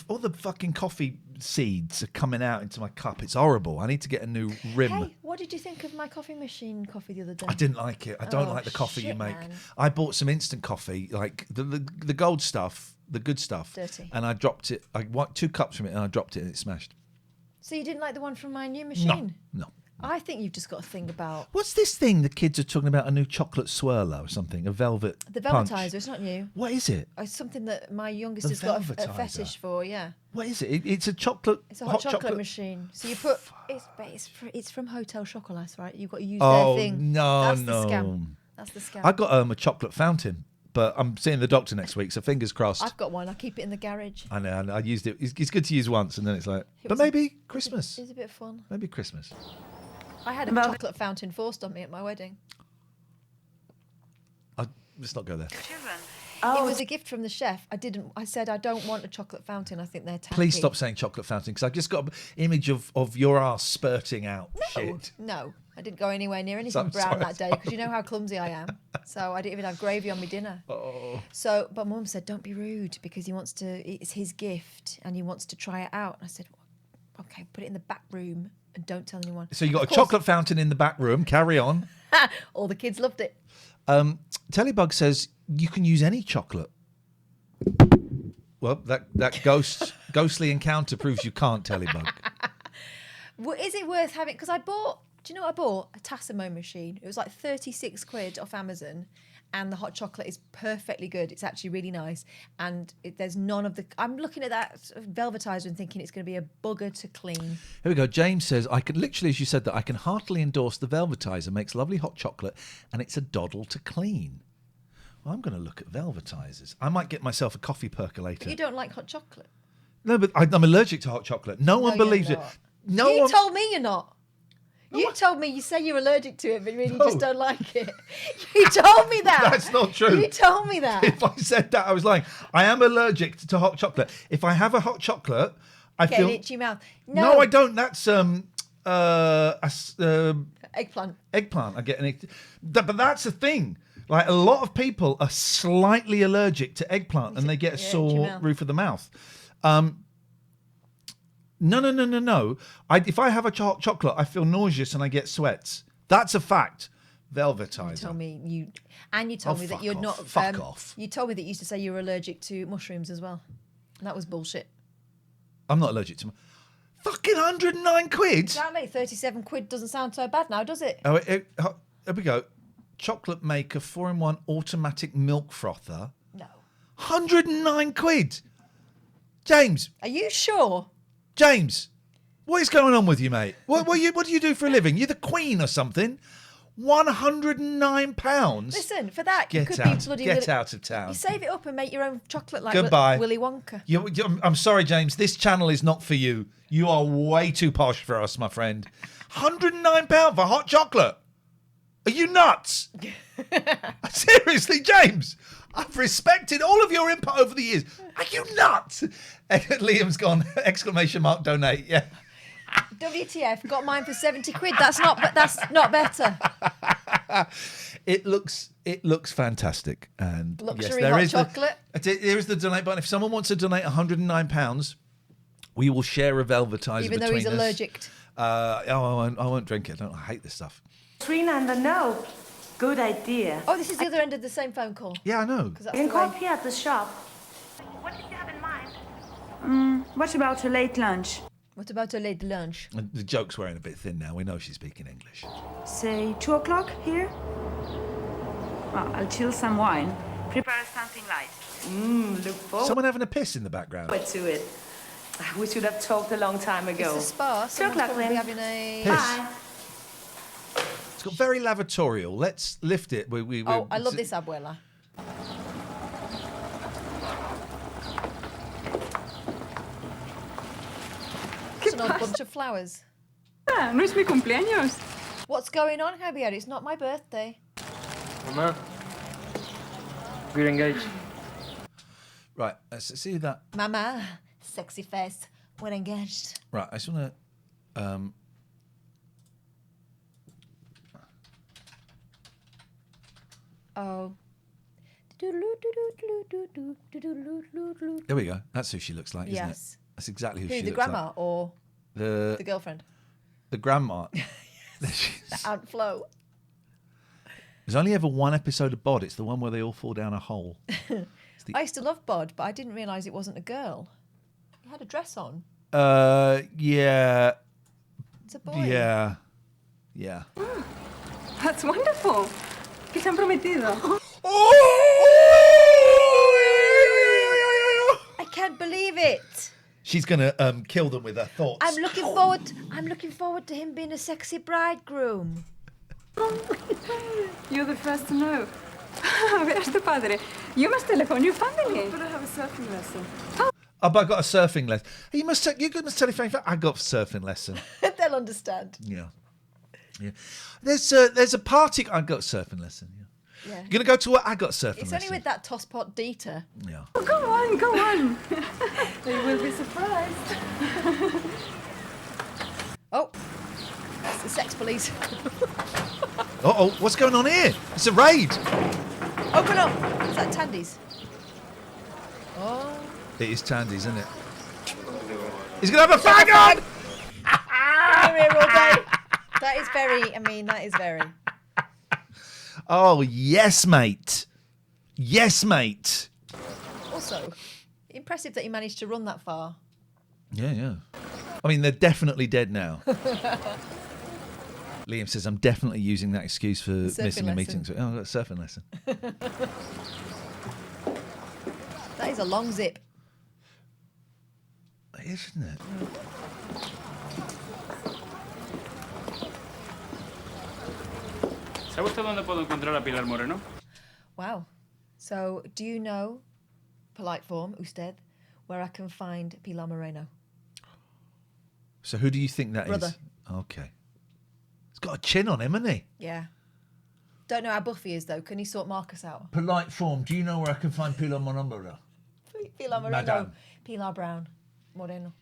All the fucking coffee seeds are coming out into my cup. It's horrible. I need to get a new rim. Hey, what did you think of my coffee machine coffee the other day? I didn't like it. I don't like the coffee you make. Man. I bought some instant coffee, like the gold stuff, the good stuff. Dirty. And I dropped it. I want 2 cups from it and I dropped it and it smashed. So you didn't like the one from my new machine? No. I think you've just got to think about... What's this thing the kids are talking about? A new chocolate swirler or something? A velvet The punch? velvetizer, it's not new. What is it? It's something that my youngest The has got a velvetizer. fetish for, yeah. What is it? It's a chocolate... It's a hot chocolate machine. So you put... It's from Hotel Chocolat, right? You've got to use Oh, their thing. no, That's no. the scam. That's the scam. I got a chocolate fountain, but I'm seeing the doctor next week, so fingers crossed. I've got one. I keep it in the garage. I know. I used it. It's good to use once, and then it's like... It But was maybe Christmas. It's a bit of fun. Maybe Christmas. I had a chocolate fountain forced on me at my wedding. Let's not go there. It was a gift from the chef. I said I don't want a chocolate fountain. I think they're tacky. Please stop saying chocolate fountain, because I've just got an image of your ass spurting out shit. No, I didn't go anywhere near anything I'm brown sorry, that day because you know how clumsy I am. So I didn't even have gravy on my dinner. Oh. So, but Mum said, don't be rude because it's his gift and he wants to try it out. And I said, okay, put it in the back room and don't tell anyone. So you got Of a course, chocolate fountain in the back room. Carry on. all the kids loved it. Tellybug says you can use any chocolate. Well, that ghostly encounter proves you can't, Tellybug. Well, is it worth having? Because do you know what I bought? A Tassimo machine. It was like 36 quid off Amazon. And the hot chocolate is perfectly good. It's actually really nice. And there's none of the... I'm looking at that velvetizer and thinking it's going to be a bugger to clean. Here we go. James says, I can literally, as you said that, I can heartily endorse the velvetizer. Makes lovely hot chocolate and it's a doddle to clean. Well, I'm going to look at velvetizers. I might get myself a coffee percolator. But you don't like hot chocolate? No, but I'm allergic to hot chocolate. No one believes it. You told me you're not. You told me, you say you're allergic to it, but really you just don't like it. You told me that. That's not true. You told me that. If I said that, I was lying. I am allergic to hot chocolate. If I have a hot chocolate, I Get feel... an itchy mouth. No, I don't. That's eggplant. Eggplant. I get an itch. But that's the thing. Like, a lot of people are slightly allergic to eggplant and they get a sore roof of the mouth. No. If I have a hot chocolate, I feel nauseous and I get sweats. That's a fact. Velvetizer. You told me that you're not. Fuck off. You told me that you used to say you were allergic to mushrooms as well. And that was bullshit. I'm not allergic to fucking 109 quid. Exactly. 37 quid doesn't sound so bad now, does it? Oh, here we go. Chocolate maker 4-in-1 automatic milk frother. No. 109 quid. James. Are you sure? James, what is going on with you, mate? What do you do for a living? You're the Queen or something? £109? Listen, for that, Get you could out. be bloody... Get out of town. You save it up and make your own chocolate like Goodbye. Willy Wonka. I'm sorry, James. This channel is not for you. You are way too posh for us, my friend. £109 for hot chocolate? Are you nuts? Seriously, James, I've respected all of your input over the years. Are you nuts? Liam's gone, ! Donate. Yeah. WTF, got mine for 70 quid. That's not better. It looks fantastic. And Luxury yes, hot chocolate. There is the donate button. If someone wants to donate £109, we will share a velvetizer Even though between he's us. allergic. I won't drink it. I hate this stuff. Trina and the no. Good idea. Oh, this is the other end of the same phone call. Yeah, I know. You can call Pia at the shop. What did you have in mind? What about a late lunch? What about a late lunch? And the joke's wearing a bit thin now. We know she's speaking English. Say 2 o'clock here? Well, I'll chill some wine. Prepare something light. Look forward Someone having a piss in the background. to it. We should have talked a long time ago. It's a spa. 2 Someone's o'clock probably then. having a... Piss. Bye. It's got very lavatorial. Let's lift it. I love this abuela. an odd bunch of flowers. No es mi cumpleaños. What's going on, Javier? It's not my birthday. Mama, we're engaged. Right, let's see that. Mama, sexy face. We're engaged. Right, I just want to. Oh. There we go. That's who she looks like, isn't Yes. it? That's exactly who Who, she the looks grandma like. or the girlfriend? The grandma. The Aunt Flo. There's only ever one episode of Bod. It's the one where they all fall down a hole. I used to love Bod, but I didn't realise it wasn't a girl. He had a dress on. Yeah. It's a boy. Yeah. Yeah. That's wonderful. ¿Qué se han prometido? I can't believe it. She's gonna kill them with her thoughts. I'm looking forward to him being a sexy bridegroom. You're the first to know. A ver, este padre. You must telephone your family. But I have a surfing lesson. Oh, but I got a surfing lesson. You must tell your family. I got a surfing lesson. They'll understand. Yeah. Yeah. There's a party. I got a surfing lesson. Yeah. Yeah. You're gonna go to what? I got a surfing It's lesson. only with that tosspot Dieter. Yeah. Oh, go on. They will be surprised. Oh, it's the sex police. Uh-oh, what's going on here? It's a raid. Open up. Is that Tandy's? Oh. It is Tandy's, isn't it? He's gonna have a fag on. I'm here all day. That is very. Oh yes, mate. Yes, mate. Also, impressive that you managed to run that far. Yeah, yeah. I mean, they're definitely dead now. Liam says, I'm definitely using that excuse for missing a meeting. So, I've got a surfing lesson. That is a long zip. It is, isn't it? ¿Sabe usted dónde puedo encontrar a Pilar Moreno? Wow. So, do you know, polite form, usted, where I can find Pilar Moreno? So who do you think that is? Brother. Okay. He's got a chin on him, hasn't he? Yeah. Don't know how buff he is, though. Can he sort Marcus out? Polite form. Do you know where I can find Pilar Moreno? Pilar Moreno. Madame. Pilar Brown. Moreno.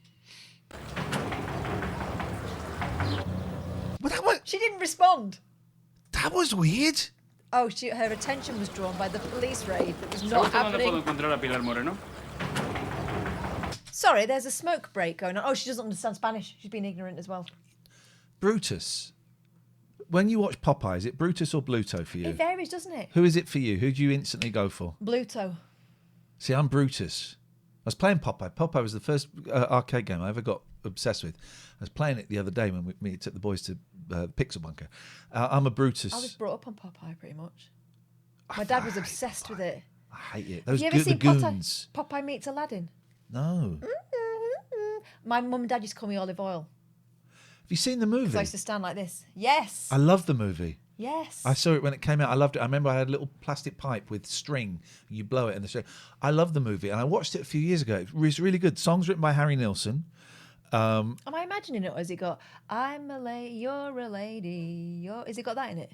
She didn't respond. That was weird. Oh, her attention was drawn by the police raid that was ¿Sabe not usted dónde puedo happening. encontrar a Pilar Moreno? Sorry, there's a smoke break going on. Oh, she doesn't understand Spanish. She's been ignorant as well. Brutus. When you watch Popeye, is it Brutus or Bluto for you? It varies, doesn't it? Who is it for you? Who do you instantly go for? Bluto. See, I'm Brutus. I was playing Popeye. Popeye was the first arcade game I ever got obsessed with. I was playing it the other day when we took the boys to Pixel Bunker. I'm a Brutus. I was brought up on Popeye pretty much. My dad was obsessed with it. I hate it. Those Have you ever seen goons. Popeye Meets Aladdin? No. My mum and dad used to call me Olive Oil. Have you seen the 'Cause movie? I used to stand like this. Yes. I love the movie. Yes. I saw it when it came out. I loved it. I remember I had a little plastic pipe with string. You blow it in the string. I love the movie, and I watched it a few years ago. It was really good. Songs written by Harry Nilsson. Am I imagining it, or has it got "I'm a lady, you're a lady"? Has it got that in it?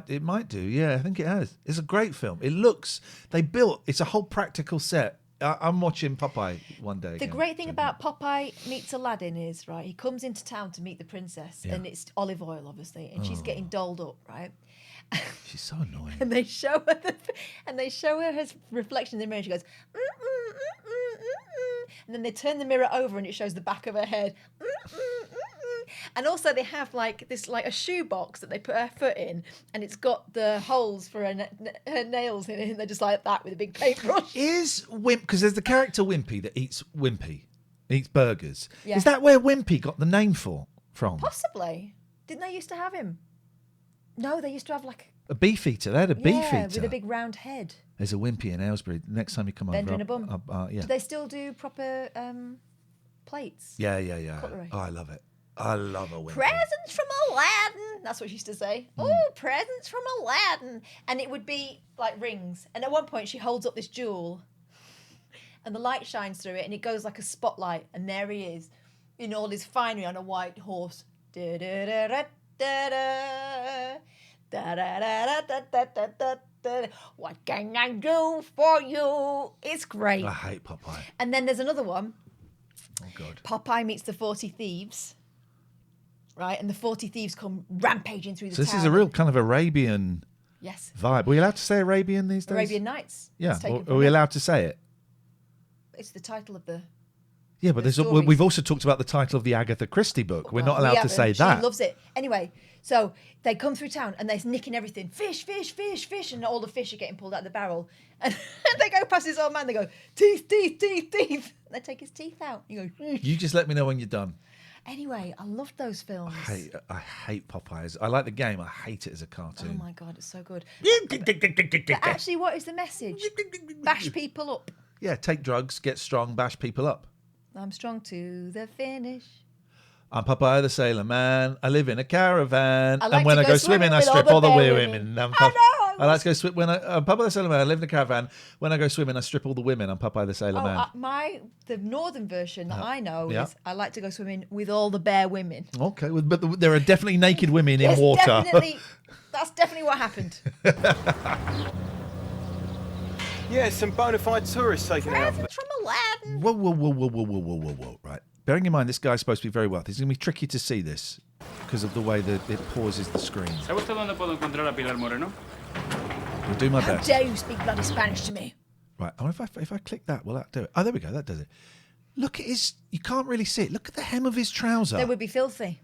It might do. Yeah, I think it has. It's a great film. It looks. It's a whole practical set. I'm watching Popeye one day. The again. great thing about Popeye Meets Aladdin is, right, he comes into town to meet the princess, Yeah. and it's Olive Oil, obviously, and she's Oh. getting dolled up, right? She's so annoying. And they show her his reflection in the mirror. And she goes, and then they turn the mirror over, and it shows the back of her head. And also they have like this, like a shoe box that they put her foot in, and it's got the holes for her nails in it, and they're just like that with a big paintbrush. Is Wimp, because there's the character Wimpy that eats burgers. Yeah. Is that where Wimpy got the name from? Possibly. Didn't they used to have him? No, they used to have like A beef eater. They had a beef yeah, eater. with a big round head. There's a Wimpy in Aylesbury. Next time you come Bender over, in a bum. yeah. Do they still do proper plates? Yeah. Cutlery? Oh, I love it. I love a Wimpy. Presents from Aladdin. That's what she used to say. Oh, presents from Aladdin. And it would be like rings. And at one point she holds up this jewel and the light shines through it and it goes like a spotlight. And there he is. in all his finery on a white horse. What can I do for you? It's great. I hate Popeye. And then there's another one. Oh, God. Popeye meets the 40 Thieves. Right? And the 40 Thieves come rampaging through the So town. this is a real kind of Arabian Yes. vibe. Are we allowed to say Arabian these days? Arabian Nights. Yeah. It's taken Are from we it. allowed to say it? It's the title of the... Yeah, but stories. we've also talked about the title of the Agatha Christie book. We're not We allowed to haven't. say that. She loves it. Anyway, so they come through town and they're nicking everything. Fish, fish, fish, fish. And all the fish are getting pulled out of the barrel. And they go past this old man. They go, teeth, teeth, teeth, teeth. And they take his teeth out. You go, You just let me know when you're done. Anyway, I loved those films. I hate Popeyes. I like the game. I hate it as a Oh cartoon. my God, it's so good. But actually, what is the message? Bash people up. Yeah, take drugs, get strong, bash people up. I'm strong to the finish. I'm Popeye the Sailor Man. I live in a caravan. I like and when to I go go swimming, I with all strip the all the bear women. women. I like to go swim. I'm Popeye the Sailor Man. I live in a caravan. When I go swimming, I strip all the women. I'm Popeye the Sailor Man. The northern version that I know Yeah. is I like to go swimming with all the bear women. Okay, but there are definitely naked women in Yes, water. That's definitely what happened. Yeah, some bona fide tourists taking it out. From Aladdin. Whoa. Right. Bearing in mind, this guy's supposed to be very wealthy. It's going to be tricky to see this because of the way that it pauses the screen. ¿Sabe usted dónde puedo encontrar a Pilar Moreno? I'll do my How best. dare you speak bloody Spanish to me? Right. I wonder if I click that, will that do it? Oh, there we go. That does it. Look at his... You can't really see it. Look at the hem of his trouser. They would be filthy.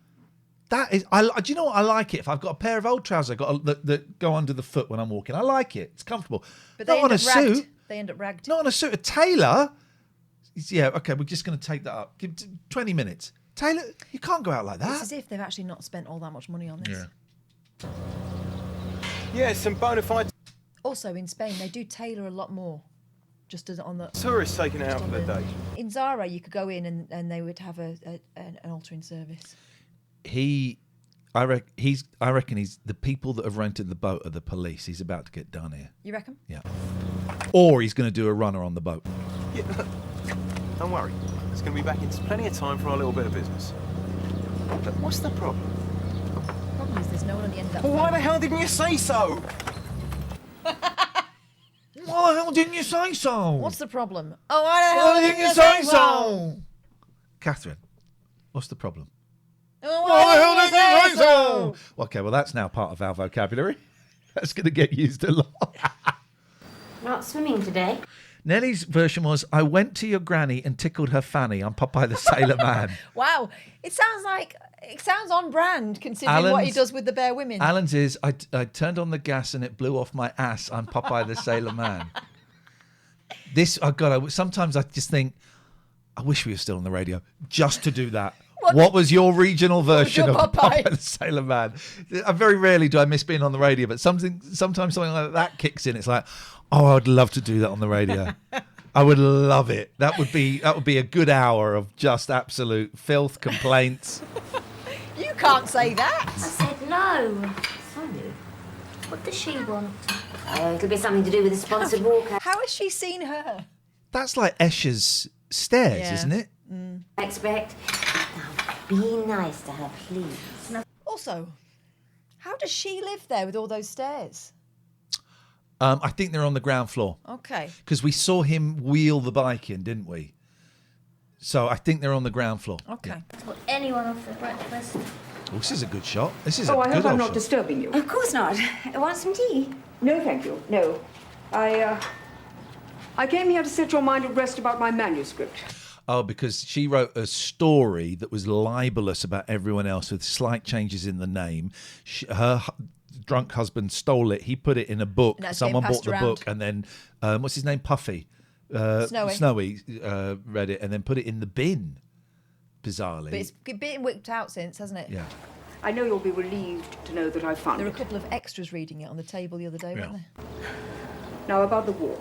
That is... do you know what? I like it. If I've got a pair of old trousers that go under the foot when I'm walking, I like it. It's comfortable. But Not they on end a up ragged. suit. They end up ragged. Not on a suit. A tailor... Yeah, okay, we're just going to take that up. Give 20 minutes. Taylor, you can't go out like that. It's as if they've actually not spent all that much money on this. Yeah. Yeah, some bona fide Also, in Spain, they do tailor a lot more. Just as on the tourists taking it out for the day. In Zara, you could go in and they would have an altering service. I reckon he's the people that have rented the boat are the police. He's about to get done here. You reckon? Yeah. Or he's going to do a runner on the boat. Yeah, don't worry. There's going to be back in plenty of time for our little bit of business. But what's the problem? The problem is there's no one on the end of that. Well, why the hell didn't you say so? Why the hell didn't you say so? What's the problem? Oh, why the hell didn't you say so? Catherine, what's the problem? Oh, Why the hell didn't you say so? Okay, well, that's now part of our vocabulary. That's going to get used a lot. Not swimming today. Nellie's version was, I went to your granny and tickled her fanny. I'm Popeye the Sailor Man. Wow, it sounds on brand considering what he Alan's- does with the bare women. Alan's is, I turned on the gas and it blew off my ass. I'm Popeye the Sailor Man. Sometimes I just think, I wish we were still on the radio just to do that. What was your regional version your of Popeye? Popeye the Sailor Man? Very rarely do I miss being on the radio, but sometimes something like that kicks in. It's like, oh, I would love to do that on the radio. I would love it. That would be a good hour of just absolute filth, complaints. You can't say that. I said no. Sorry. What does she want? Oh, it'll be something to do with the sponsored walkout. How has she seen her? That's like Escher's stairs, Yeah. isn't it? I expect. Now, be nice to her, please. Also, how does she live there with all those stairs? I think they're on the ground floor. Okay. Because we saw him wheel the bike in, didn't we? So I think they're on the ground floor. Okay. Put anyone off for breakfast. Oh, this is a good shot. This is Oh, a I good hope I'm old not shot. disturbing you. Of course not. Want some tea? No, thank you. No. I came here to set your mind at rest about my manuscript. Oh, because she wrote a story that was libelous about everyone else with slight changes in the name. Her drunk husband stole it. He put it in a book. And that's Someone being bought passed the around. book, and then what's his name? Puffy. Snowy. Read it and then put it in the bin. Bizarrely. But it's been whipped out since, hasn't it? Yeah. I know you'll be relieved to know that I found There were it. a couple of extras reading it on the table the other day, weren't there? Now about the walk.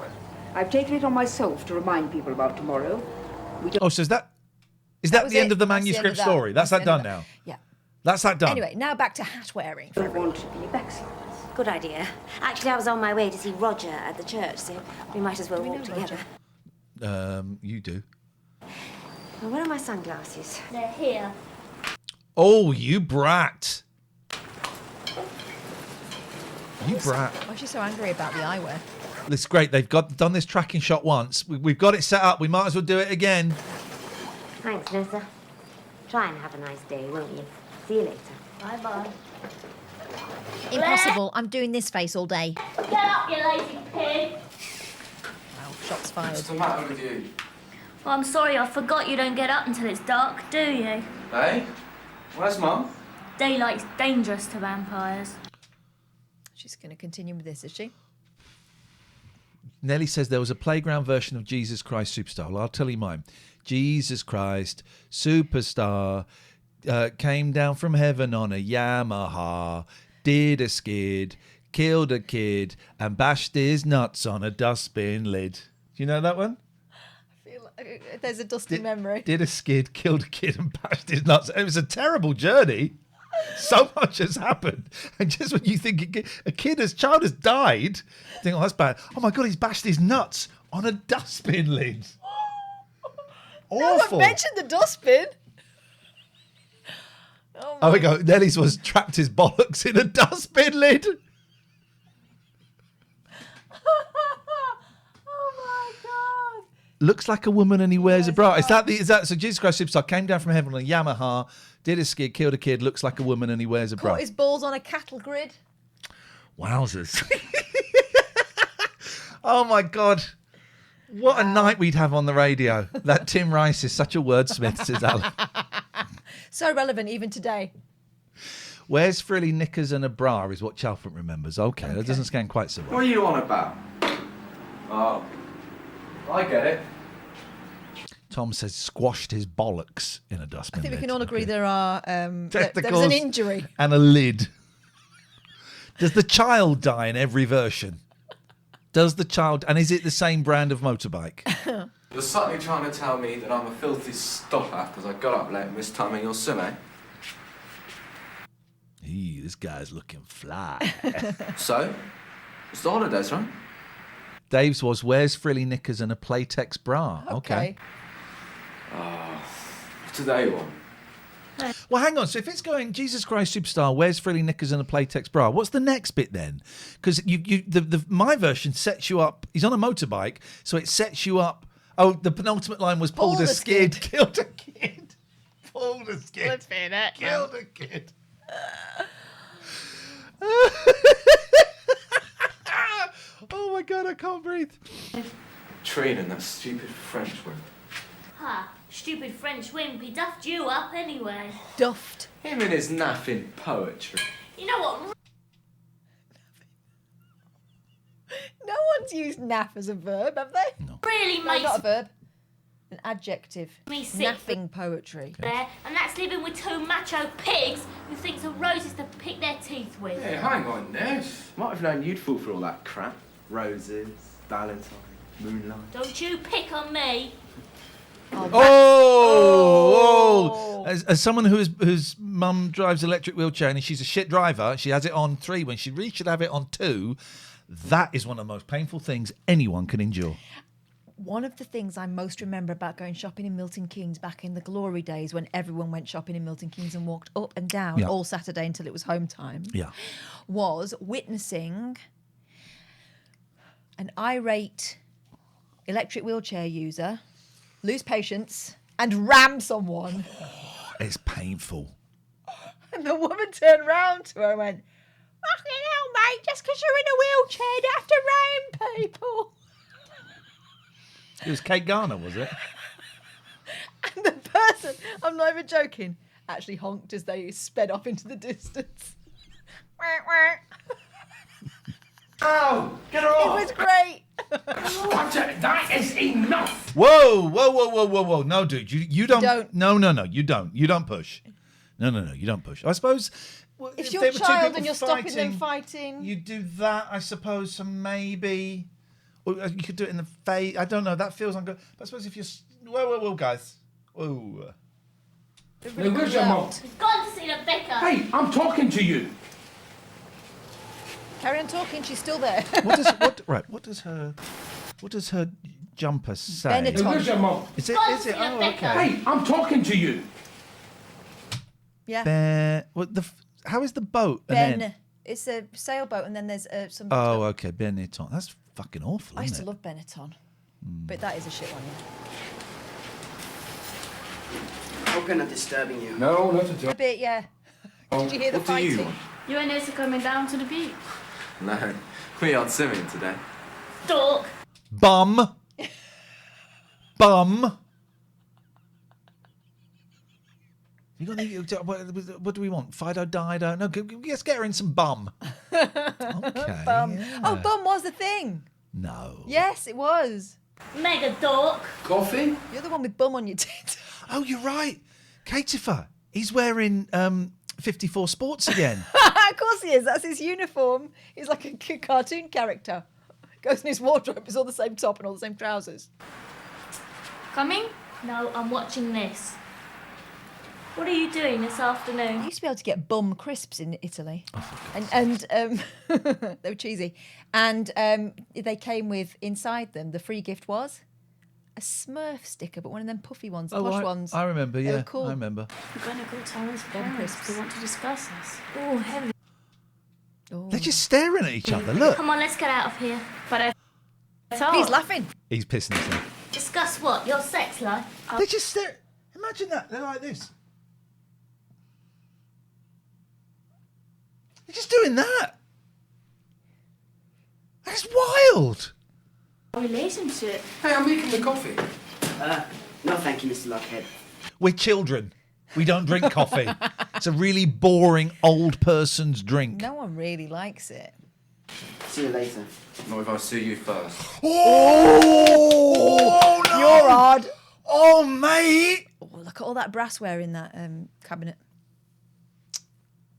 I've taken it on myself to remind people about tomorrow. Oh, so is that was the end it. of the That's the end manuscript of that. story? That's that the end done of now? Yeah. That's that done? Anyway, now back to hat wearing. I don't want to be backsliders. Good idea. Actually, I was on my way to see Roger at the church, so we might as well walk together. You do. Well, where are my sunglasses? They're here. Oh, you brat. You brat. Why is she so angry about the eyewear? This is great. They've done this tracking shot once. We've got it set up. We might as well do it again. Thanks, Nessa. Try and have a nice day, won't you? See you later. Bye-bye. Impossible. I'm doing this face all day. Get up, you lazy pig. Wow, shots fired. What's the matter with you? Well, I'm sorry, I forgot you don't get up until it's dark, do you? Hey? Where's Mum? Daylight's dangerous to vampires. She's going to continue with this, is she? Nellie says there was a playground version of Jesus Christ Superstar. Well, I'll tell you mine. Jesus Christ Superstar came down from heaven on a Yamaha, did a skid, killed a kid, and bashed his nuts on a dustbin lid. Do you know that one? I feel like there's a dusty memory. Did a skid, killed a kid, and bashed his nuts. It was a terrible journey. So much has happened, and just when you think a child has died, you think, oh, that's bad. Oh my God, he's bashed his nuts on a dustbin lid. No Awful. one mentioned the dustbin. Oh, we go. Nellie's was trapped his bollocks in a dustbin lid. Looks like a woman and he wears a bra. Is that so? Jesus Christ Superstar came down from heaven on a Yamaha, did a skid, killed a kid. Looks like a woman and he wears a bra. Caught his balls on a cattle grid. Wowzers! Oh my God! What a night we'd have on the radio. That Tim Rice is such a wordsmith, says Alan. So relevant even today. Wears frilly knickers and a bra is what Chalfont remembers. Okay, that doesn't scan quite so well. What are you on about? Oh, I get it. Tom says squashed his bollocks in a I dustbin. think we lid. can all agree there are there was Testicles an injury. and a lid. Does the child die in every version? Does the child, and is it the same brand of motorbike? You're suddenly trying to tell me that I'm a filthy stopper because I got up late and missed time in your sim, eh? Eee, this guy's looking fly. So, it's the holidays, right? Dave's was wears frilly knickers and a Playtex bra. Okay. Today one. Well, hang on. So if it's going Jesus Christ Superstar, wears frilly knickers and a Playtex bra, what's the next bit then? Because my version sets you up. He's on a motorbike, so it sets you up. Oh, the penultimate line was pulled a skid, killed a kid. Pulled a skid. Let's be that. Killed a kid. Oh my God, I can't breathe. Training that stupid French word. Ha! Stupid French wimp, he duffed you up anyway. Duffed. Him and his naffing poetry. You know what? No one's used naff as a verb, have they? No. Really No, makes not a verb. An adjective. me sick Naffing poetry. there, and that's living with two macho pigs who thinks of roses to pick their teeth with. Hey, hang on, Ness. Might have known you'd fall for all that crap. Roses, Valentine, moonlight. Don't you pick on me. Oh! As someone whose mum drives electric wheelchair and she's a shit driver, she has it on 3 when she really should have it on 2. That is one of the most painful things anyone can endure. One of the things I most remember about going shopping in Milton Keynes back in the glory days when everyone went shopping in Milton Keynes and walked up and down all Saturday until it was home time, was witnessing an irate electric wheelchair user lose patience and ram someone. It's painful. And the woman turned round to her and went, "Fucking hell, mate, just because you're in a wheelchair, you don't have to ram people." It was Kate Garner, was it? And the person, I'm not even joking, actually honked as they sped off into the distance. Oh, get her off! It was great. That is enough! Whoa. No, dude, you don't. No, you don't. You don't push. No, you don't push. I suppose... Well, If there you're a were two child people and you're stopping them fighting... You do that, I suppose, so maybe... Or you could do it in the face. I don't know, that feels ungood. But I suppose if you're... Whoa, guys. Whoa. Hey, where's your mum? He's gone to see the vicar. Hey, I'm talking to you. Carry on talking, she's still there. What does her jumper say? Benetton. Where's your mum? Is it? Is it? Oh, okay. Hey, I'm talking to you. Yeah. How is the boat? And then- It's a sailboat, and then there's some. Oh, okay, Benetton. That's fucking awful. I used to Isn't it? love Benetton, but that is a shit one. Yeah. Hope we're not disturbing you. No, not at all. A bit, yeah. Did you hear the what do you fighting? want? You and Nessa coming down to the beach. No, we aren't swimming today. Dork. Bum. Bum. You got any, what do we want? Fido, Dido? No, let's get her in some bum. Okay. Bum. yeah. Oh, bum was the thing. No. Yes, it was. Mega dork. Coffee? You're the one with bum on your tit. Oh, you're right. Caitifer. He's wearing 54 Sports again. Of course he is. That's his uniform. He's like a cartoon character. Goes in his wardrobe. It's all the same top and all the same trousers. Coming? No, I'm watching this. What are you doing this afternoon? You used to be able to get bum crisps in Italy, and they were cheesy, and they came with inside them. The free gift was a Smurf sticker, but one of them puffy ones, the posh ones. I remember. They Yeah, were cool. I remember. We're going to go tell his Bum parents. crisps. They want to discuss us. Oh, heavy. They're just staring at each other. Look. Come on, let's get out of here. But I told. He's laughing. He's pissing himself. Discuss what? Your sex life? They just stare. Imagine that. They're like this. They're just doing that. That's wild. Relationship. Hey, I'm making the coffee. No, thank you, Mr. Lockhead. We're children. We don't drink coffee. It's a really boring old person's drink. No one really likes it. See you later. Not if I see you first. Oh, no. You're odd. Oh, mate. Oh, look at all that brassware in that cabinet.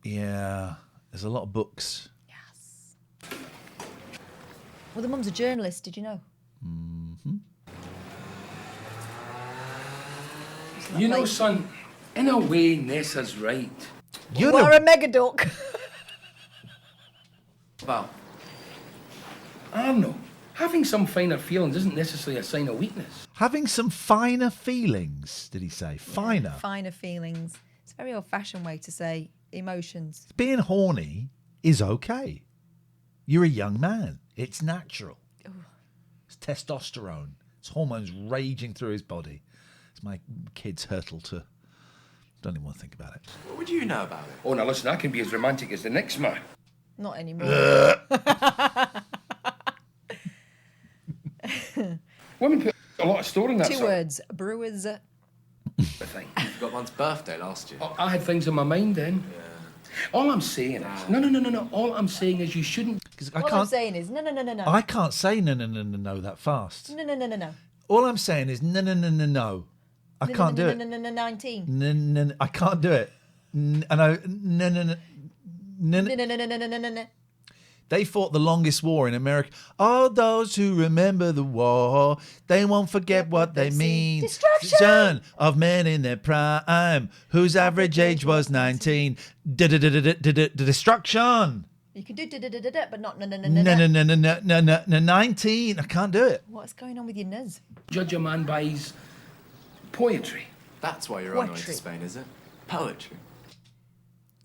Yeah, there's a lot of books. Well, the mum's a journalist. Did you know? Mm-hmm. You know, son, in a way, Nessa's right. You are a mega dork. Well, I don't know. Having some finer feelings isn't necessarily a sign of weakness. Having some finer feelings, did he say? Finer. Finer feelings. It's a very old-fashioned way to say emotions. Being horny is okay. You're a young man. It's natural. It's testosterone. It's hormones raging through his body. It's my kid's hurtle to... Don't even want to think about it. What would you know about it? Oh, now listen, I can be as romantic as the next man. Not anymore. Women put a lot of store in that Two sort words. Brewers. of thing. You got one's birthday last year. I had things in my mind then. All I'm saying is... No. All I'm saying is you shouldn't... All I'm saying is no. I can't say no that fast. No. All I'm saying is no. I can't do it. 19. No. I can't do it. I know. No. No. They fought the longest war in America. All those who remember the war, they won't forget what they mean. Destruction of men in their prime, whose average age was 19. Destruction. You can do but not no. No, 19. I can't do it. What's going on with your nuz? Judge a man by his poetry. That's why you're on the way to Poetry. Spain, is it? Poetry.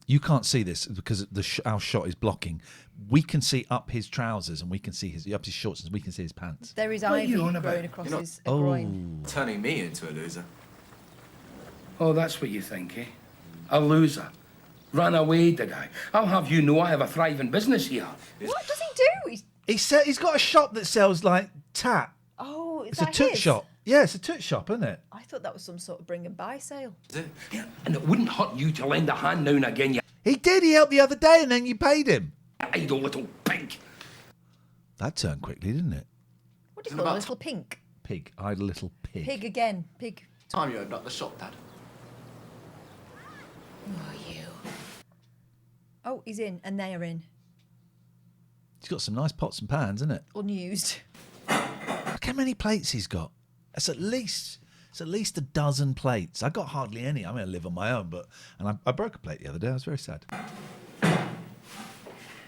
You can't see this because our shot is blocking. We can see up his trousers and we can see up his shorts and we can see his pants. There is What are ivy you on about? growing across You're not- his groin. Turning me into a loser. Oh, that's what you think, eh? A loser. Ran away, did I? I'll have you know I have a thriving business here. What does he do? He's got a shop that sells like tat. Oh, is It's a that toot his? shop. Yeah, it's a toot shop, isn't it? I thought that was some sort of bring and buy sale. Yeah, and it wouldn't hurt you to lend a hand now and again, you He did. He helped the other day and then you paid him. idle little pig. That turned quickly, didn't it? What do you call a little pink? Pig. Idle little pig. Pig again. Pig. Time you opened up the shop, Dad. Oh, he's in, and they are in. He's got some nice pots and pans, isn't it? Unused. Look how many plates he's got. It's at least a dozen plates. I got hardly any. I mean, I live on my own, and I broke a plate the other day. I was very sad.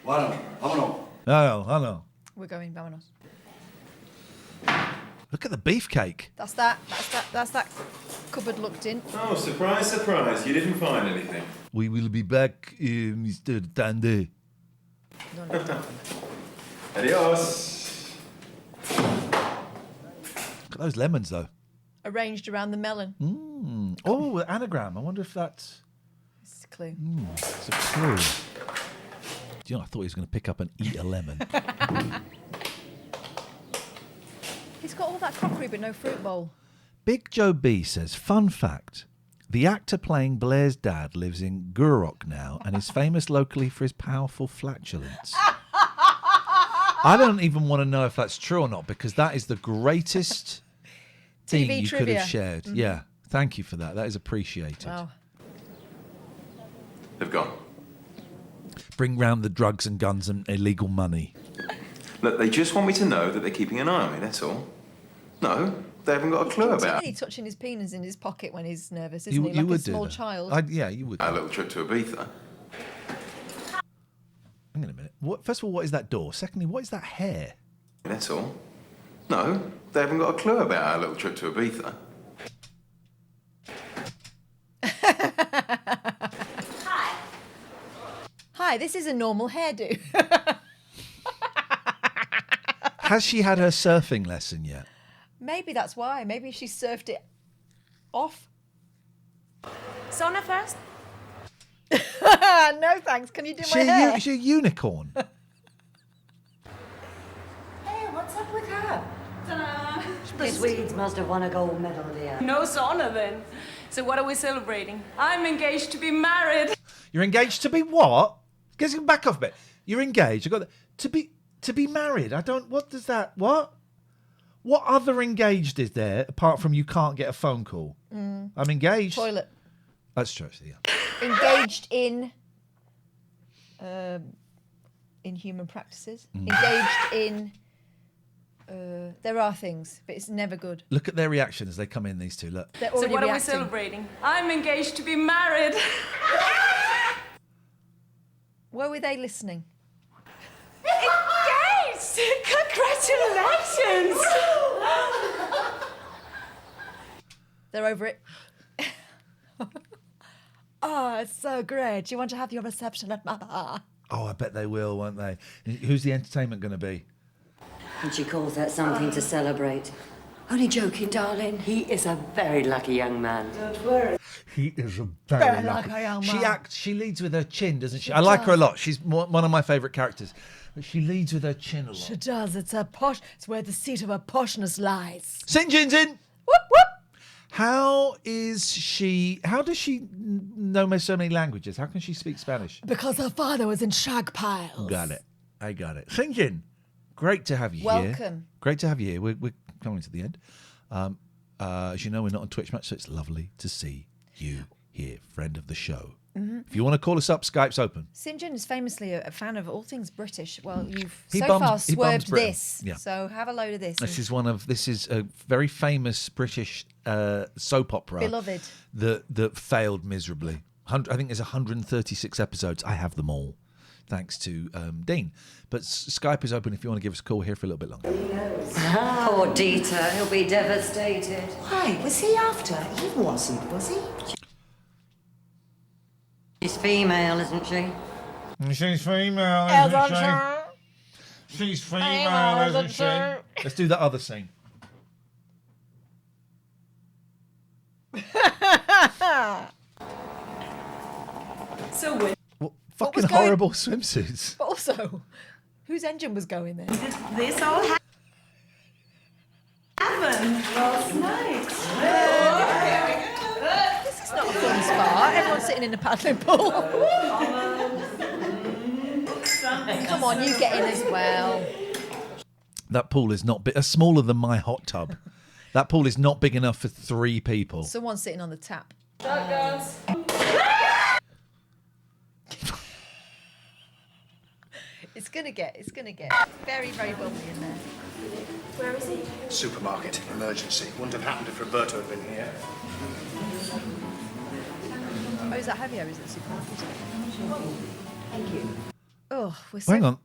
Bueno, vámonos. No. We're going, vámonos. Look at the beefcake. That's that cupboard looked in. Oh, surprise, surprise. You didn't find anything. We will be back, Mr. Tandy. Adios. Look at those lemons, though. Arranged around the melon. Oh, anagram. I wonder if that's... It's a clue. It's a clue. Do you know, I thought he was going to pick up and eat a lemon. He's got all that crockery but no fruit bowl. Big Joe B says, fun fact, the actor playing Blair's dad lives in Gurrock now and is famous locally for his powerful flatulence. I don't even want to know if that's true or not, because that is the greatest thing TV you trivia. could have shared. Mhm. Yeah, thank you for that. That is appreciated. Wow. They've gone. Bring round the drugs and guns and illegal money. Look, they just want me to know that they're keeping an eye on me, that's all. No, they haven't got a clue about it. He's touching his penis in his pocket when he's nervous, You- isn't he? you Like would a do small that. child. Yeah, you would. A little trip to Ibiza. Hang on a minute. First of all, what is that door? Secondly, what is that hair? That's all. No, they haven't got a clue about our little trip to Ibiza. Hi, this is a normal hairdo. Has she had her surfing lesson yet? Maybe that's why. Maybe she surfed it off. Sauna first? No thanks. Can you do my hair? Is she a unicorn? Hey, what's up with her? The Swedes must have won a gold medal there. No sauna then. So what are we celebrating? I'm engaged to be married. You're engaged to be what? Get back off a bit. You're engaged. I got to be married. I don't. What does that? What? What other engaged is there apart from you can't get a phone call? I'm engaged. Toilet. That's true. Yeah. Engaged in human practices. Engaged in. There are things, but it's never good. Look at their reaction as they come in. These two. Look. They're So already what are we reacting. celebrating? I'm engaged to be married. Where were they listening? Engaged! Congratulations! They're over it. Oh, it's so great. You want to have your reception at Mama? Oh, I bet they will, won't they? Who's the entertainment going to be? And she calls that something to celebrate. Only joking, darling. He is a very lucky young man. Don't worry. He is a Very very lucky lucky. young She man. She leads with her chin, doesn't she? She I like her a does. lot. She's one of my favourite characters. But she leads with her chin a lot. She does. It's a posh. It's where the seat of her poshness lies. St. John's in. Whoop whoop. How does she know so many languages? How can she speak Spanish? Because her father was in shag piles. Got it. I got it. St. John, great to have you here. Welcome. Great to have you here. We're coming to the end. As you know, we're not on Twitch much, so it's lovely to see you here, friend of the show. Mhm. If you want to call us up, Skype's open. St. John is famously a fan of all things British. Well, you've He so bums- far he bums swerved Britain. this. Yeah. So have a load of this. This is a very famous British soap opera. Beloved. That failed miserably. I think there's 136 episodes. I have them all, thanks to Dean. But Skype is open if you want to give us a call here for a little bit longer. Poor Dieter, he'll be devastated. Why, was he after? He wasn't, was he? She's female, isn't she? She's female, She's female, isn't she? Let's do that other scene. So when Fucking was going- horrible swimsuits. But also, whose engine was going there? this all happened last night. This is not a fun spa. Everyone's sitting in a paddling pool. Come on, you get in as well. That pool is not big. Smaller than my hot tub. That pool is not big enough for 3 people. Someone's sitting on the tap. Shotguns. It's gonna get very, very bubbly in there. Where is he? Supermarket, emergency. Wouldn't have happened if Roberto had been here. Oh, is that Javier? Is it supermarket? Thank you. Oh, we're so... Hang on,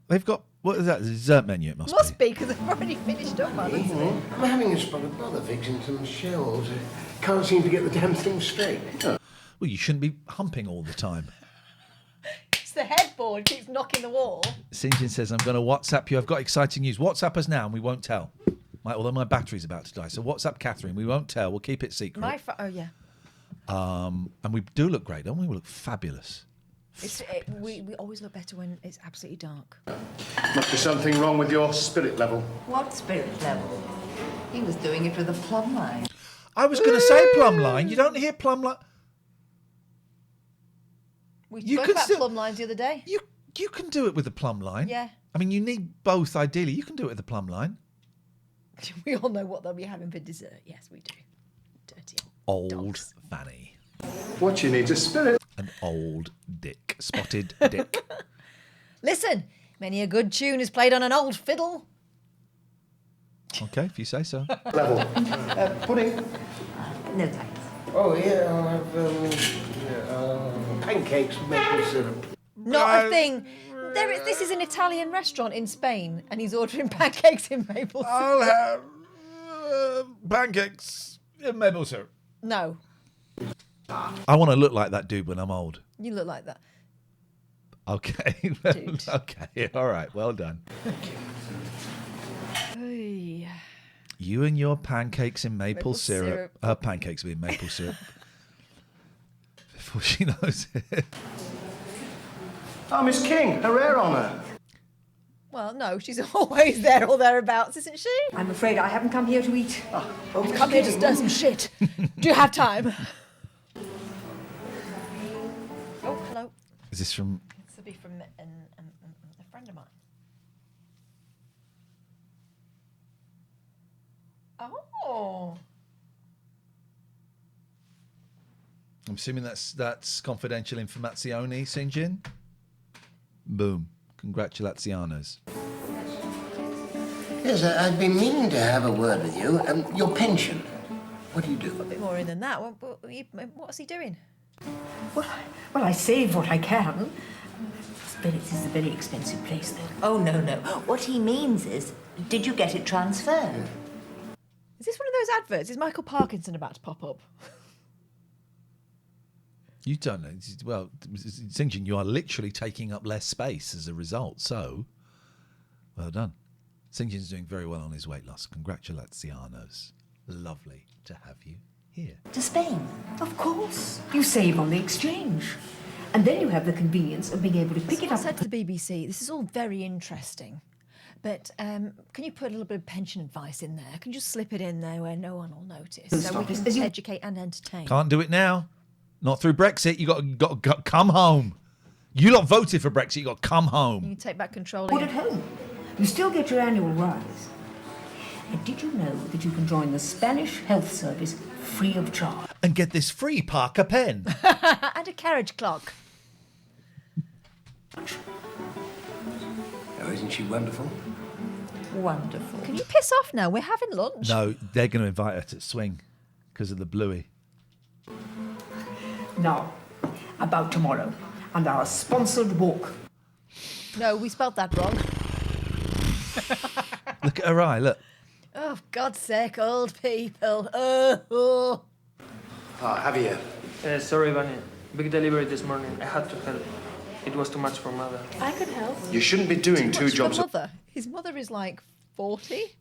What is that? The dessert menu, it must be. Must be, because I've already finished up my list. I'm having a spot of botherfigs in some shells. Can't seem to get the damn thing straight. Well, you shouldn't be humping all the time. It's the headboard keeps knocking the wall. Sinjin says, I'm going to WhatsApp you. I've got exciting news. WhatsApp us now and we won't tell. Although my battery's about to die. So WhatsApp Catherine. We won't tell. We'll keep it secret. Oh, yeah. And we do look great, don't we? We look fabulous. We always look better when it's absolutely dark. Must be something wrong with your spirit level. What spirit level? He was doing it with a plumb line. I was going to say plumb line. You don't hear plumb line. We spoke about plumb lines the other day. You can do it with a plumb line. Yeah. I mean, you need both, ideally. You can do it with a plumb line. We all know what they'll be having for dessert. Yes, we do. Dirty Old dogs. Fanny. What you need is spirit. An old dick. Spotted dick. Listen, many a good tune is played on an old fiddle. Okay, if you say so. Level. Pudding. No thanks. Oh, yeah, I'll have pancakes with maple syrup. Not a thing. This is an Italian restaurant in Spain, and he's ordering pancakes in maple syrup. I'll have pancakes in maple syrup. No. I want to look like that dude when I'm old. You look like that. Okay. Okay. All right. Well done. Hey. You and your pancakes in maple syrup. Her pancakes will be in maple syrup. Before she knows it. Oh, Miss King, a rare honour. Well, no, she's always there or thereabouts, isn't she? I'm afraid I haven't come here to eat. You've come here to stir some shit. Do you have time? Oh, hello. Is this from... This will be from a friend of mine. Oh. I'm assuming that's confidential informazione, Sinjin? Boom. Congratulations. Yes, I've been meaning to have a word with you. Your pension. What do you do? A bit more in than that. What's he doing? Well, I save what I can. Spirits is a very expensive place, though. Oh, no. What he means is, did you get it transferred? Is this one of those adverts? Is Michael Parkinson about to pop up? You don't know. Well, Sinjin, you are literally taking up less space as a result. So, well done. Sinjin's doing very well on his weight loss. Congratulations. Lovely to have you here. To Spain? Of course. You save on the exchange. And then you have the convenience of being able to pick it up. I said to the BBC, this is all very interesting. But can you put a little bit of pension advice in there? Can you just slip it in there where no one will notice? So we can educate and entertain. Can't do it now. Not through Brexit. You got to come home. You lot voted for Brexit. You got to come home. You take back control. Put at home. You still get your annual rise. And did you know that you can join the Spanish health service free of charge? And get this free Parker pen. And a carriage clock. Oh, isn't she wonderful? Wonderful. Can you piss off now? We're having lunch. No, they're going to invite her to swing because of the bluey. Now, about tomorrow and our sponsored walk. No, we spelled that wrong. Look at her eye, look. Oh, for God's sake, old people. Oh. Javier. Sorry, Bunny. Big delivery this morning. I had to help. It was too much for Mother. I could help. You shouldn't be doing two jobs Mother. His mother is like 40.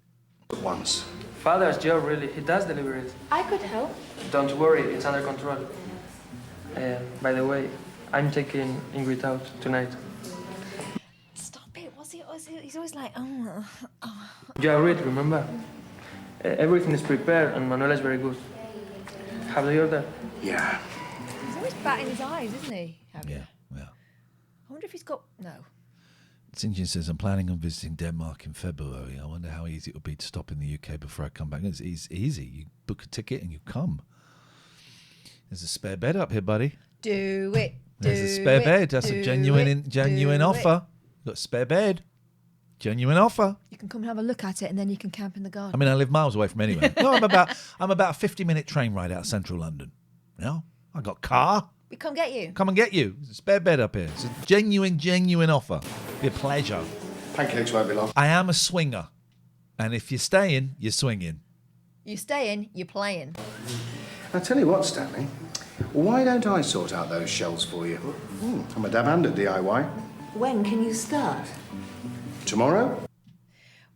at once. Father's job, really. He does deliveries. I could help. Don't worry, it's under control. By the way, I'm taking Ingrid out tonight. Stop it. He's always like, oh. You agreed, remember? Everything is prepared and Manuela is very good. Have they ordered? Yeah. He's always batting his eyes, isn't he? Yeah. I wonder if he's got... No. Sinjin says, I'm planning on visiting Denmark in February. I wonder how easy it would be to stop in the UK before I come back. It's easy. You book a ticket and you come. There's a spare bed up here, buddy. Do it. There's a spare bed. That's a genuine offer. Got a spare bed. Genuine offer. You can come and have a look at it and then you can camp in the garden. I mean, I live miles away from anywhere. No, I'm about a 50-minute train ride out of central London. You know, I got car. We come get you. Come and get you. There's a spare bed up here. It's a genuine offer. Be a pleasure. Pancakes won't be long. I am a swinger. And if you're staying, you're swinging. You staying, you're playing. I tell you what, Stanley. Why don't I sort out those shells for you? I'm a dab hand at DIY. When can you start? Tomorrow?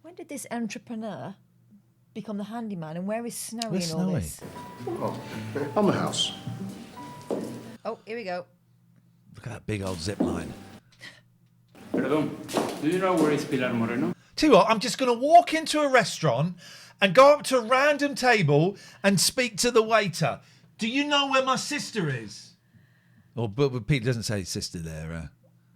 When did this entrepreneur become the handyman, and where is Snowy Where's in all Snowy? this? Oh, on the house. Oh, here we go. Look at that big old zip line. Perdón, do you know where is Pilar Moreno? Tell you what, I'm just going to walk into a restaurant and go up to a random table and speak to the waiter. Do you know where my sister is? But Pete doesn't say sister there.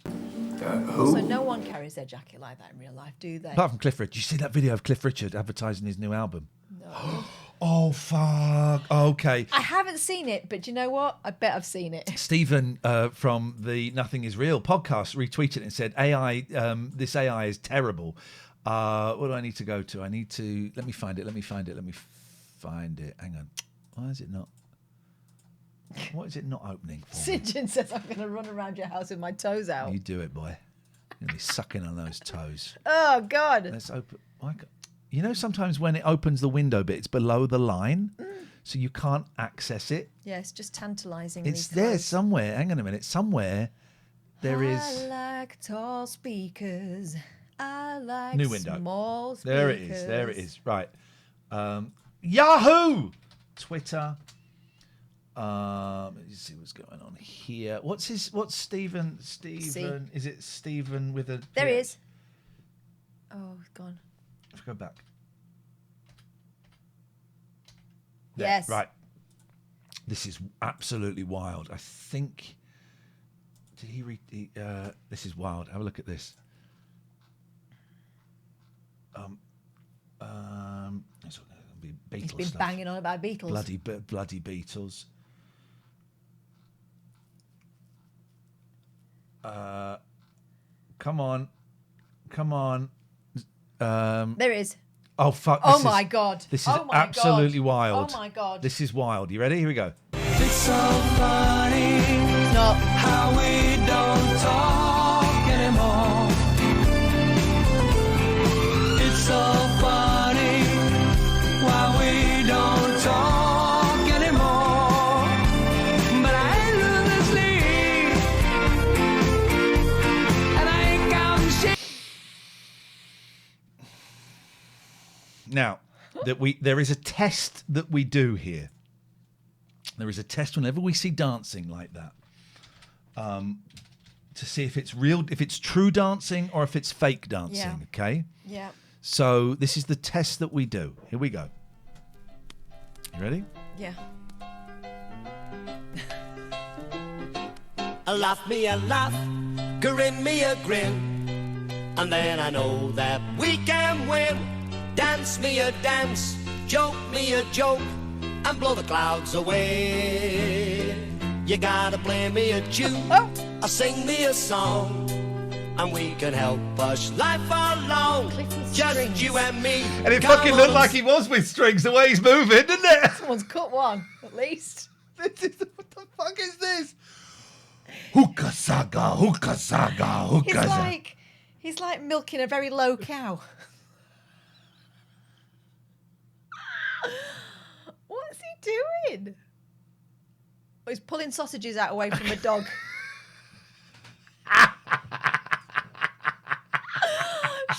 Who? So no one carries their jacket like that in real life, do they? Apart from Cliff Richard. Did you see that video of Cliff Richard advertising his new album? No. Oh, fuck. Okay. I haven't seen it, but do you know what? I bet I've seen it. Stephen from the Nothing Is Real podcast retweeted it and said, AI, this AI is terrible. What do I need to go to? I need to... Let me find it. Hang on. Why is it not... What is it not opening for? St. John says I'm going to run around your house with my toes out. You do it, boy. You're going to be sucking on those toes. Oh, God. Let's open... You know, sometimes when it opens the window bit, it's below the line, so you can't access it. Yeah, it's just tantalising. It's there somewhere. Hang on a minute. Somewhere there is... I like tall speakers. I like New window. small speakers. There it is. Right. Yahoo! Twitter. Let me see what's going on here. What's Stephen? Stephen. Is it Stephen with a... There he is. Oh, it's gone. Let's go back. Yes. Right. This is absolutely wild. I think... Did he read... this is wild. Have a look at this. It's gonna be Beatles He's been stuff. banging on about Beatles. Bloody Beatles. Come on. There it is. Oh, fuck. Oh, my God. This is Oh, my absolutely God. wild. Oh, my God. This is wild. You ready? Here we go. It's so funny not how we don't talk anymore. It's so funny why we don't talk anymore. But I ain't losing sleep, and I ain't counting shit. Now, there is a test that we do here. There is a test whenever we see dancing like that, to see if it's real, if it's true dancing or if it's fake dancing. Yeah. Okay. Yeah. So this is the test that we do. Here we go. You ready? Yeah. Laugh me a laugh, grin me a grin, and then I know that we can win. Dance me a dance, joke me a joke, and blow the clouds away. You gotta play me a tune, or sing me a song, and we can help push life along. Just you and me. And it Come fucking looked on. like he was with strings the way he's moving, didn't it? Someone's cut one, at least. What the fuck is this? Hookah saga, hookah saga, hookah saga. He's like milking a very low cow. What's he doing? Oh, he's pulling sausages out away from the dog.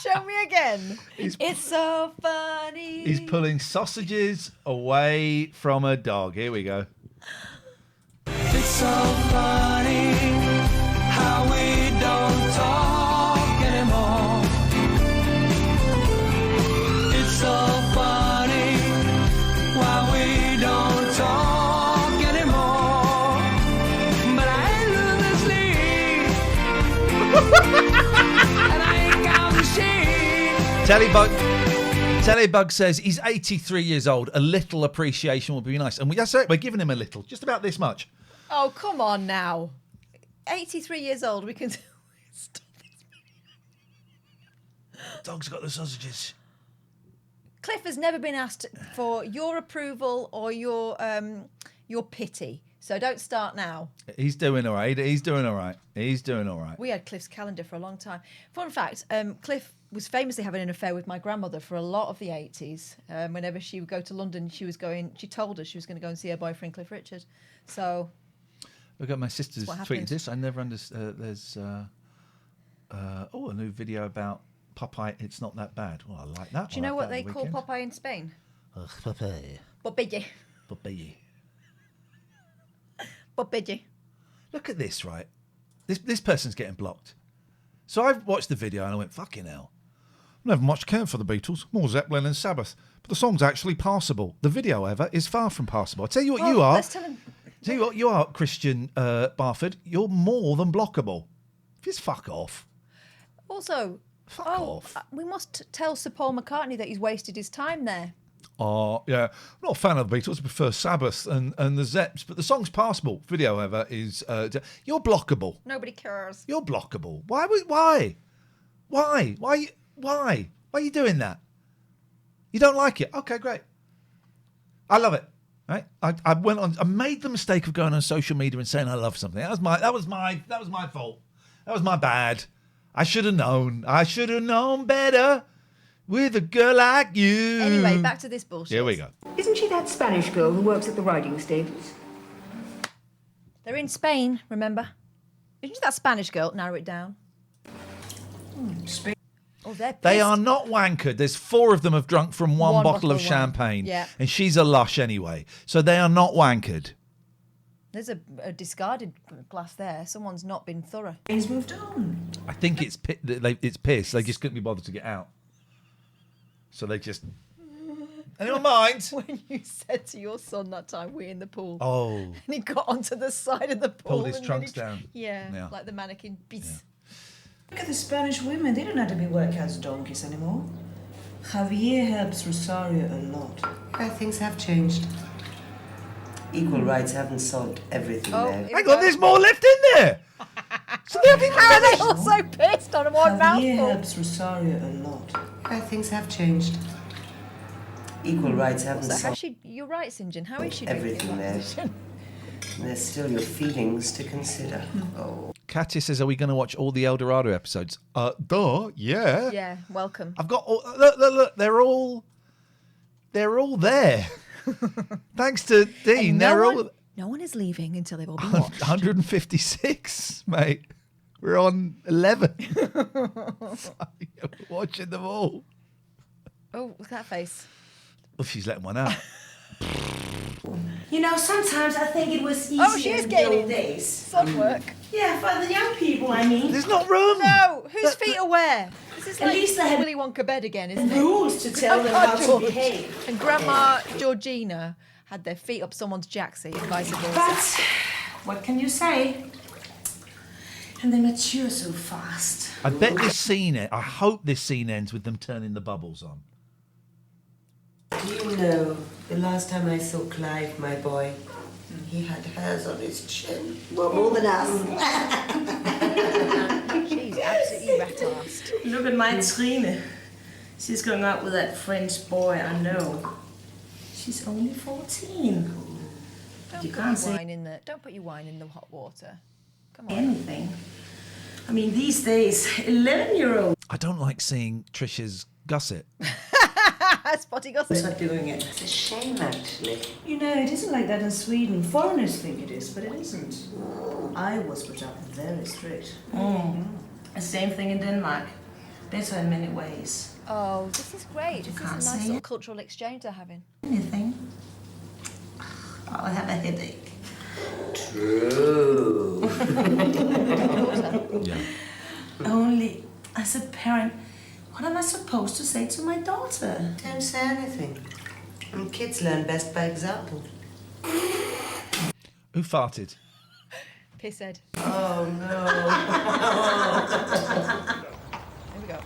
Show me again. It's so funny. He's pulling sausages away from a dog. Here we go. It's so funny how we don't talk anymore. It's so funny why we don't talk anymore. But I ain't losing sleep, and I ain't counting sheep. Tellybug says he's 83 years old. A little appreciation would be nice. And that's it. We're giving him a little. Just about this much. Oh, come on now. 83 years old, we can... Stop this. Dog's got the sausages. Cliff has never been asked for your approval or your pity. So don't start now. He's doing all right. He's doing all right. He's doing all right. We had Cliff's calendar for a long time. Fun fact, Cliff was famously having an affair with my grandmother for a lot of the 80s. Whenever she would go to London, she told us she was going to go and see her boyfriend, Cliff Richard. So... Look at my sister's tweeted this. I never understood. There's a new video about Popeye. It's not that bad. Well, I like that. Do you know what they call Popeye in Spain? Popeye. Popeye. Popeye. Popeye. Look at this, right? This person's getting blocked. So I've watched the video and I went, fucking hell. Never much care for the Beatles, more Zeppelin and Sabbath. But the song's actually passable. The video, however, is far from passable. I tell you what you are. Let's tell him. Tell you what you are, Christian Barford. You're more than blockable. Just fuck off. Also, we must tell Sir Paul McCartney that he's wasted his time there. Oh, yeah. I'm not a fan of the Beatles. I prefer Sabbath and the Zeps. But the song's passable. Video, however, is... you're blockable. Nobody cares. You're blockable. Why? Why are you doing that? You don't like it? Okay, great. I love it. Right? I went on. I made the mistake of going on social media and saying I love something. That was my fault. That was my bad. I should have known. I should have known better with a girl like you. Anyway, back to this bullshit. Here we go. Isn't she that Spanish girl who works at the riding stables? They're in Spain, remember? Isn't she that Spanish girl? Narrow it down. Spain. Oh, they're pissed. They are not wankered. There's 4 of them have drunk from one bottle of wine. champagne. Yeah. And she's a lush anyway. So they are not wankered. There's a discarded glass there. Someone's not been thorough. He's moved on. I think it's piss. They just couldn't be bothered to get out. So they just... Anyone mind? When you said to your son that time, we're in the pool. Oh. And he got onto the side of the pool. Pulled his and trunks then down. Yeah, like the mannequin piece. Look at the Spanish women. They don't have to be workhouse donkeys anymore. Javier helps Rosario a lot. Yeah, things have changed. Equal rights haven't solved everything there. Hang on, there's more left in there. So they haven't How are they all so pissed on one Javier mouthful? helps Rosario a lot. Yeah, things have changed. Equal rights haven't So solved you're right, St. John. How is she doing? everything there. There's still your feelings to consider. Oh. Katia says, are we going to watch all the Eldorado episodes? Duh, yeah. Yeah, welcome. I've got all, look, they're all there. Thanks to Dean, No one is leaving until they've all been watched. 156, mate. We're on 11. We're watching them all. Oh, look at that face. Oh, she's letting one out. You know, sometimes I think it was easier Oh, she is in getting the old it. days. Sun work. Yeah, for the young people, I mean. There's not room. No, whose feet are where? This is At like least they had Willy Wonka bed again, isn't it? rules to tell them Grandma how to George behave. And Grandma Georgina had their feet up someone's jacksie and vice versa. But what can you say? And they mature so fast. I bet I hope this scene ends with them turning the bubbles on. Do you know, the last time I saw Clive, my boy, he had hairs on his chin. Well, more than us. She's absolutely rat-assed. Look at my Trine. She's going out with that French boy, I know. She's only 14. You can't say Don't put your wine in the hot water. Come on. anything. I mean, these days, 11-year-olds I don't like seeing Trisha's gusset. Spotty gossip. are doing it. It's a shame, actually. You know, it isn't like that in Sweden. Foreigners think it is, but it isn't. I was brought up very strict. The same thing in Denmark. Better in many ways. Oh, this is great. This is a can't nice say little it. cultural exchange they're having. Anything. I'll have a headache. True. Yeah. Only, as a parent, what am I supposed to say to my daughter? Don't say anything. And kids learn best by example. Who farted? Pisshead. Oh, no. Here we go.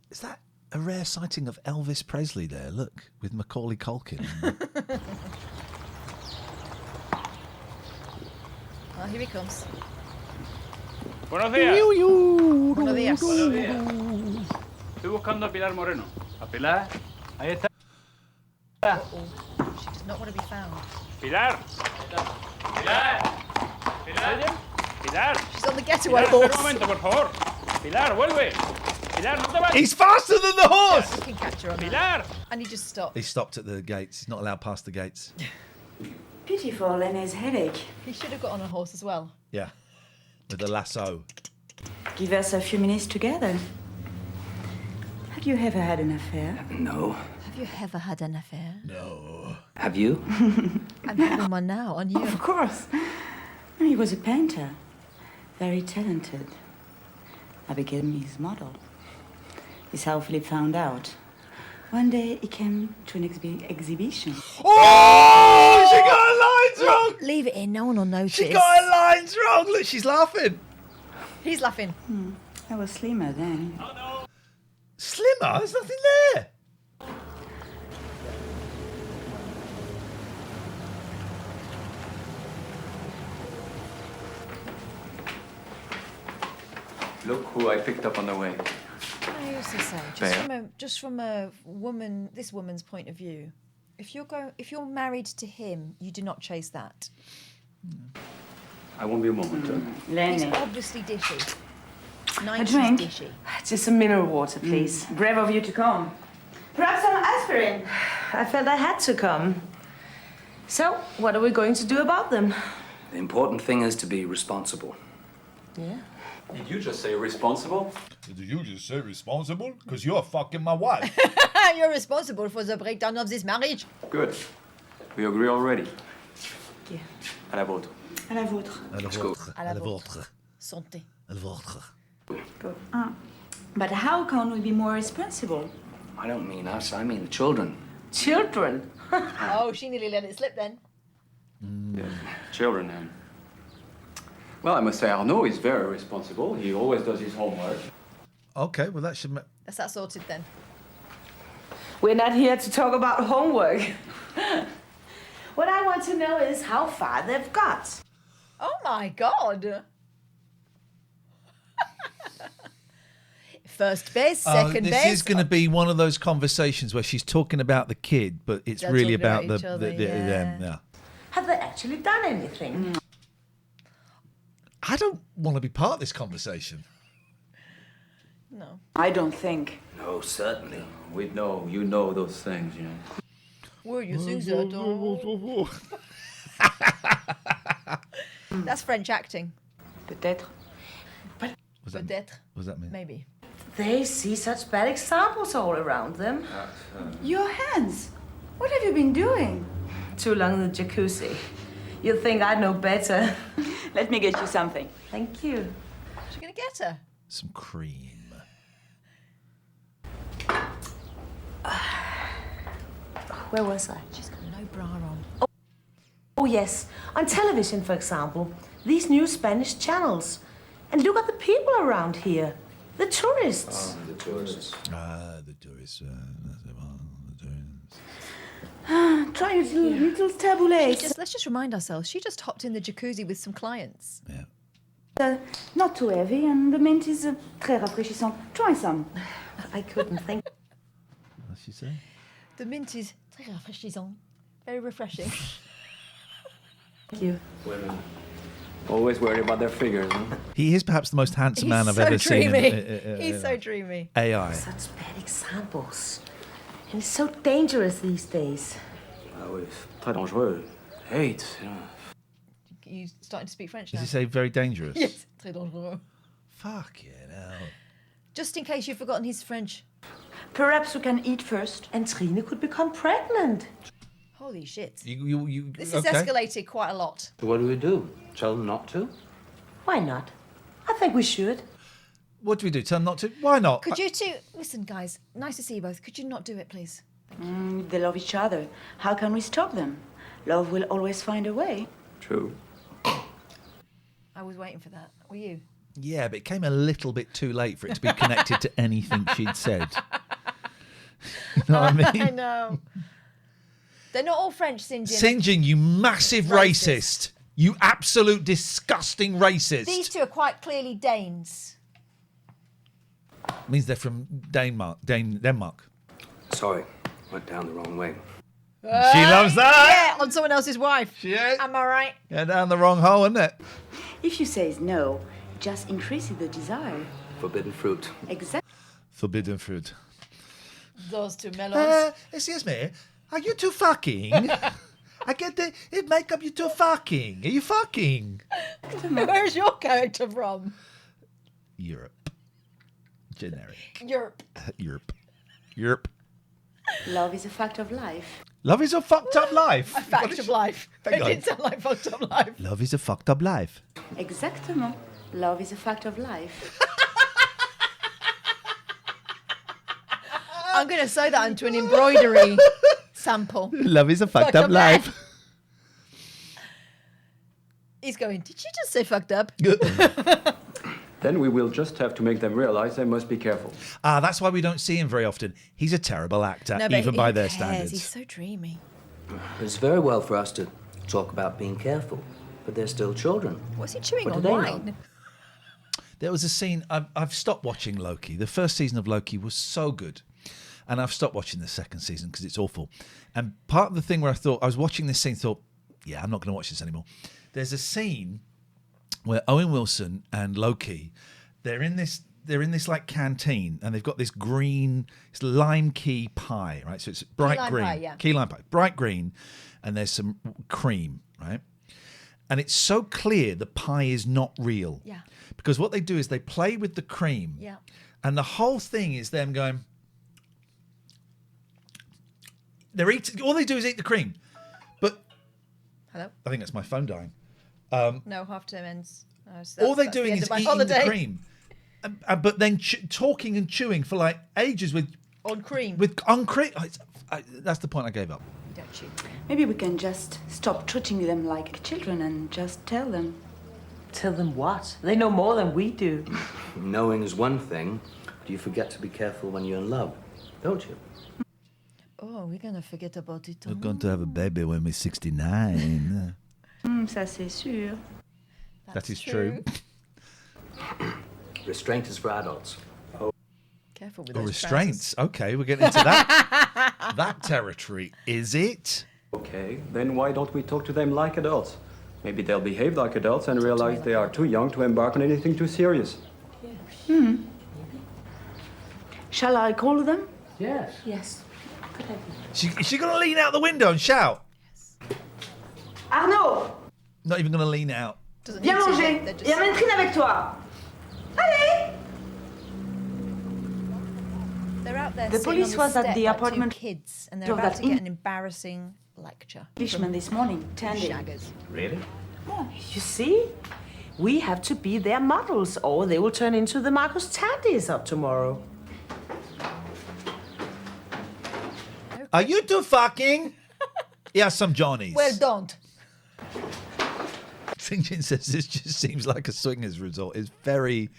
Is that a rare sighting of Elvis Presley there? Look, with Macaulay Culkin. Well, here he comes. Buenos días. Buenos días. Buenos días. Estoy buscando a Pilar Moreno. ¿A Pilar? Ahí está. She doesn't not want to be found. Pilar. Pilar. Pilar. Pilar. She's on the getaway Pilar, horse. espera un momento, por favor. Pilar, vuelve. Pilar, no te vayas. He's faster than the horse! You can catch her on Pilar. that. And he just stopped. He stopped at the gates. He's not allowed past the gates. Pity for Lene's headache. He should have got on a horse as well. Yeah. With a lasso. Give us a few minutes together. Have you ever had an affair? No. Have you ever had an affair? No. Have you? I'm having one now on you. Of course. He was a painter. Very talented. I became his model. This is how Philip found out. One day he came to an exhibition. Oh! She got her lines wrong! Leave it in, no one will notice. She got her lines wrong! Look, she's laughing. He's laughing. I was slimmer then. Slimmer? There's nothing there. Look who I picked up on the way. I also say, just from a woman, this woman's point of view, if you're married to him, you do not chase that. I won't be a moment. He's obviously dishy. A 90s drink? dishy. Just a mineral water, please. Brave of you to come. Perhaps some aspirin. I felt I had to come. So, what are we going to do about them? The important thing is to be responsible. Yeah. Did you just say responsible? Did you just say responsible? Because you're fucking my wife. You're responsible for the breakdown of this marriage. Good. We agree already. Yeah. À la vôtre. À la vôtre. À la vôtre. À la vôtre. Santé. À la vôtre. Good. But how can we be more responsible? I don't mean us, I mean the children. Children? Oh, she nearly let it slip then. Yeah. Children, then. Well, I must say, Arnaud is very responsible. He always does his homework. Okay, well, that should... That's that sorted then. We're not here to talk about homework. What I want to know is how far they've got. Oh my God. First base, second base. This is going to be one of those conversations where she's talking about the kid, but it's They're really talking about about each other, them. yeah. Yeah. Have they actually done anything? I don't want to be part of this conversation. No. I don't think. No, certainly. We know, you know those things, you know. Well, you think so, That's French acting. Peut-être. Peut-être. What does that mean? Maybe. They see such bad examples all around them. Your hands. What have you been doing? Too long in the jacuzzi. You'd think I'd know better. Let me get you something. Thank you. What's she going to get her? Some cream. Where was I? She's got no bra on. Oh, yes. On television, for example, these new Spanish channels. And look at the people around here. The tourists. The tourists. The tourists. Try your little taboulets. Let's just remind ourselves, she just hopped in the jacuzzi with some clients. Yeah. Not too heavy, and the mint is très rafraîchissant. Try some. I couldn't think. What's she say? The mint is très rafraîchissant. Very refreshing. Thank you. Women. Always worried about their figures, huh? He is perhaps the most handsome man I've so ever dreamy. seen. He's so dreamy. AI. Such bad examples. And it's so dangerous these days. Ah oui, très dangereux. Hate, you know. You starting to speak French Does now? he say very dangerous? Yes. Très dangereux. Fucking hell. Just in case you've forgotten his French. Perhaps we can eat first. And Trine could become pregnant. Holy shit. You, This has escalated quite a lot. So what do we do? Tell them not to? Why not? I think we should. What do we do? Tell them not to? Why not? Could you two... Listen, guys. Nice to see you both. Could you not do it, please? They love each other. How can we stop them? Love will always find a way. True. I was waiting for that. Were you? Yeah, but it came a little bit too late for it to be connected to anything she'd said. You know what I mean? I know. They're not all French, St. John. St. John, you massive racist. You absolute disgusting racist. These two are quite clearly Danes. Means they're from Denmark. Sorry, went down the wrong way. She loves that. Yeah, on someone else's wife. She is. Am I right? Yeah, down the wrong hole, isn't it? If you say no, it just increases the desire. Forbidden fruit. Exactly. Forbidden fruit. Those two melons. Excuse me, are you two fucking? I get it make up you two fucking. Are you fucking? Where's your character from? Europe. Generic. Europe. Europe. Love is a fact of life. Love is a fucked up life. A fact of life. It Hang on. didn't sound like fucked up life. Love is a fucked up life. Exactement. Love is a fact of life. I'm going to sew that into an embroidery sample. Love is a fucked up life. He's going, did you just say fucked up? Then we will just have to make them realize they must be careful. That's why we don't see him very often. He's a terrible actor, No, but even who by their cares? standards. He's so dreamy. It's very well for us to talk about being careful, but they're still children. What's he chewing What on? do they know? Wine? There was a scene, I've stopped watching Loki. The first season of Loki was so good. And I've stopped watching the second season because it's awful. And part of the thing where I was watching this scene, thought, yeah, I'm not going to watch this anymore. There's a scene where Owen Wilson and Loki, they're in this like canteen, and they've got this green, it's lime key pie, right? So it's bright lime green, pie, yeah. key lime pie, bright green, and there's some cream, right? And it's so clear the pie is not real. Yeah. Because what they do is they play with the cream. Yeah. And the whole thing is them going, they're eating, all they do is eat the cream. But Hello? I think that's my phone dying. No, half term ends. All they're doing is eating the cream. But then talking and chewing for like ages with on cream. On cream. That's the point I gave up. Don't you? Maybe we can just stop treating them like children and just tell them. Tell them what? They know more than we do. Knowing is one thing, but you forget to be careful when you're in love, don't you? Oh, we're going to forget about it. We're going to have a baby when we're 69. Ça c'est sûr. That is true. Restraint is for adults. Oh. Careful with Oh, those restraints. Okay, we're getting into that territory. Is it? Okay, then why don't we talk to them like adults? Maybe they'll behave like adults and realize they are too young to embark on anything too serious. Shall I call them? Yes. Yes. Is she going to lean out the window and shout? Arnaud, Not even going to lean out. viens manger. Il y a Métrine avec toi. Allez. They're out there The sitting police on was the at step the like apartment two kids, and they're of about that to get an embarrassing lecture. Englishman this morning, tending. Shaggers. Really? You see? We have to be their models, or they will turn into the Marcus Tandys up tomorrow. Are you two fucking? Yeah, some Johnnies. Well, don't. Sinjin says this just seems like a swingers resort. It's very,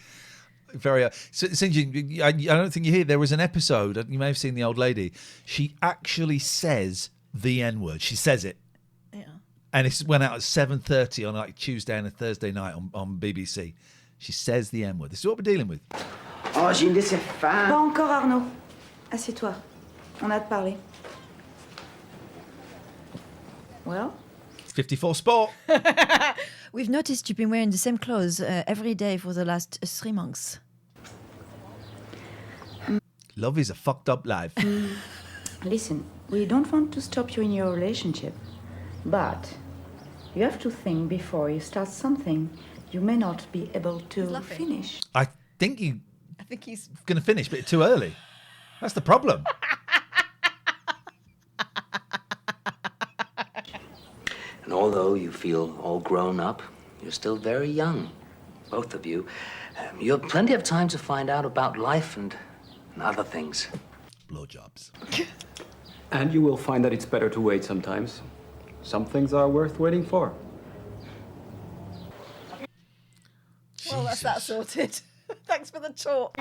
very. So, Sinjin, I don't think you hear. There was an episode. You may have seen the old lady. She actually says the N word. She says it. Yeah. And it went out at 7:30 on like Tuesday and a Thursday night on BBC. She says the N word. This is what we're dealing with. Oh, j'ai une laissée faim. Pas encore, Arnaud. Assieds-toi. On a te parler. Well? 54 Sport. We've noticed you've been wearing the same clothes every day for the last 3 months. Love is a fucked up life. Listen, we don't want to stop you in your relationship, but you have to think before you start something you may not be able to finish. I think he's going to finish, but too early. That's the problem. And although you feel all grown up, you're still very young, both of you. You have plenty of time to find out about life and other things. Blowjobs. And you will find that it's better to wait sometimes. Some things are worth waiting for. Well, that's that sorted. Thanks for the talk.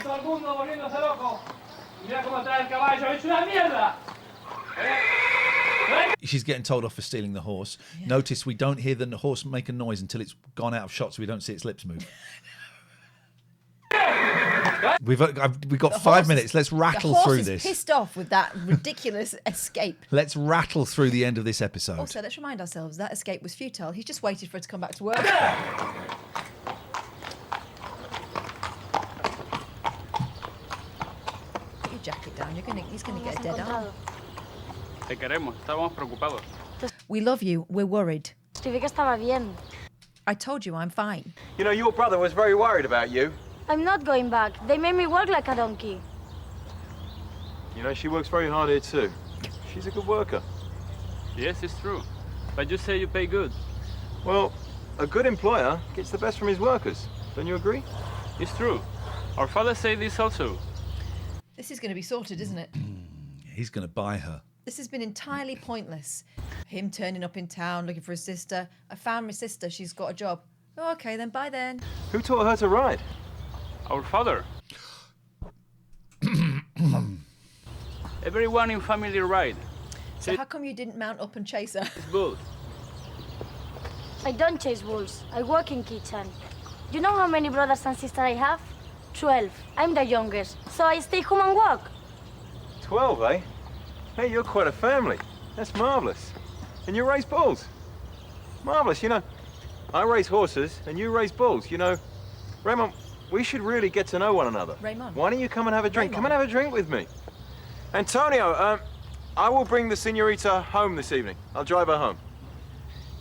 She's getting told off for stealing the horse. Yeah. Notice we don't hear the horse make a noise until it's gone out of shot, so we don't see its lips move. We've got 5 minutes. Let's rattle the horse through is this. pissed off with that ridiculous escape. Let's rattle through the end of this episode. Also, let's remind ourselves that escape was futile. He's just waited for her to come back to work. Put your jacket down. He's gonna get a dead arm. Te queremos, estábamos preocupados. We love you. We're worried. Escribí que estaba bien. I told you I'm fine. You know, your brother was very worried about you. I'm not going back. They made me work like a donkey. You know, she works very hard here too. She's a good worker. Yes, it's true. But you say you pay good. Well, a good employer gets the best from his workers. Don't you agree? It's true. Our father said this also. This is going to be sorted, isn't it? He's going to buy her. This has been entirely pointless. Him turning up in town looking for his sister. I found my sister. She's got a job. Oh, okay, then bye then. Who taught her to ride? Our father. Everyone in family ride. So how come you didn't mount up and chase her? It's bulls. I don't chase bulls. I work in kitchen. You know how many brothers and sisters I have? 12. I'm the youngest, so I stay home and work. 12, eh? Hey, you're quite a family. That's marvellous. And you raise bulls. Marvellous, you know. I raise horses and you raise bulls. You know, Raymond, we should really get to know one another. Raymond. Why don't you come and have a drink? Raymond. Come and have a drink with me. Antonio, I will bring the señorita home this evening. I'll drive her home.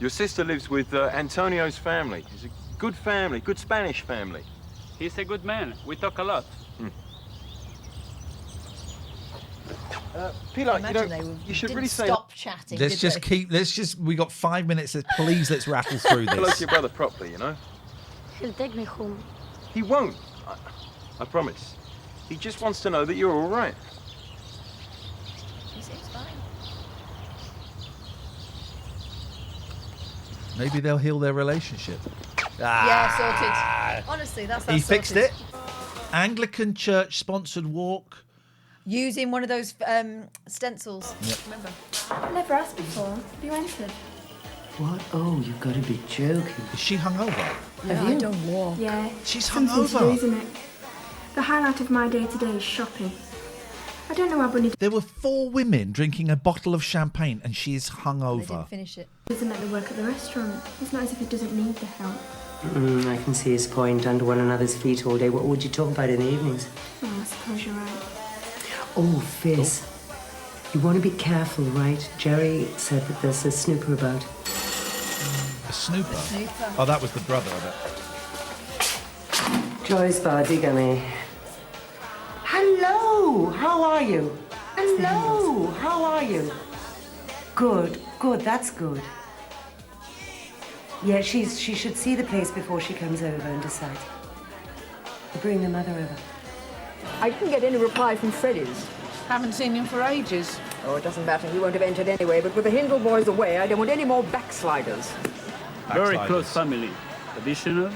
Your sister lives with Antonio's family. He's a good family, good Spanish family. He's a good man. We talk a lot. Pilar, Imagine you should really say... Stop chatting. We got 5 minutes. Please, let's rattle through this. Hello to your brother properly, you know? He'll take me home. He won't. I promise. He just wants to know that you're all right. She seems fine. Maybe they'll heal their relationship. Yeah, sorted. Honestly, that's He fixed sorted. it. Anglican church sponsored walk. Using one of those stencils. Yep. Remember? Never asked before. Have you entered? What? Oh, you've got to be joking. Is she hungover? Yeah, I don't walk. Yeah. She's something to do, hungover. isn't it? The highlight of my day today is shopping. I don't know how Bunny There were 4 women drinking a bottle of champagne and she is They hungover. didn't finish it. doesn't let the work at the restaurant. It's not as if he doesn't need the help. I can see his point. Under one another's feet all day. What would you talk about in the evenings? Oh, I suppose you're right. Oh, Fizz. You want to be careful, right? Jerry said that there's a snooper about. A snooper? Snooper. Oh, that was the brother of it. Joyce Bardigamy. Hello! How are you? Hello! How are you? Good, that's good. Yeah, she should see the place before she comes over and decide. Bring the mother over. I didn't get any reply from Freddy's. Haven't seen him for ages. Oh, it doesn't matter. He won't have entered anyway, but with the Hindle boys away, I don't want any more backsliders. Very close family. Traditional,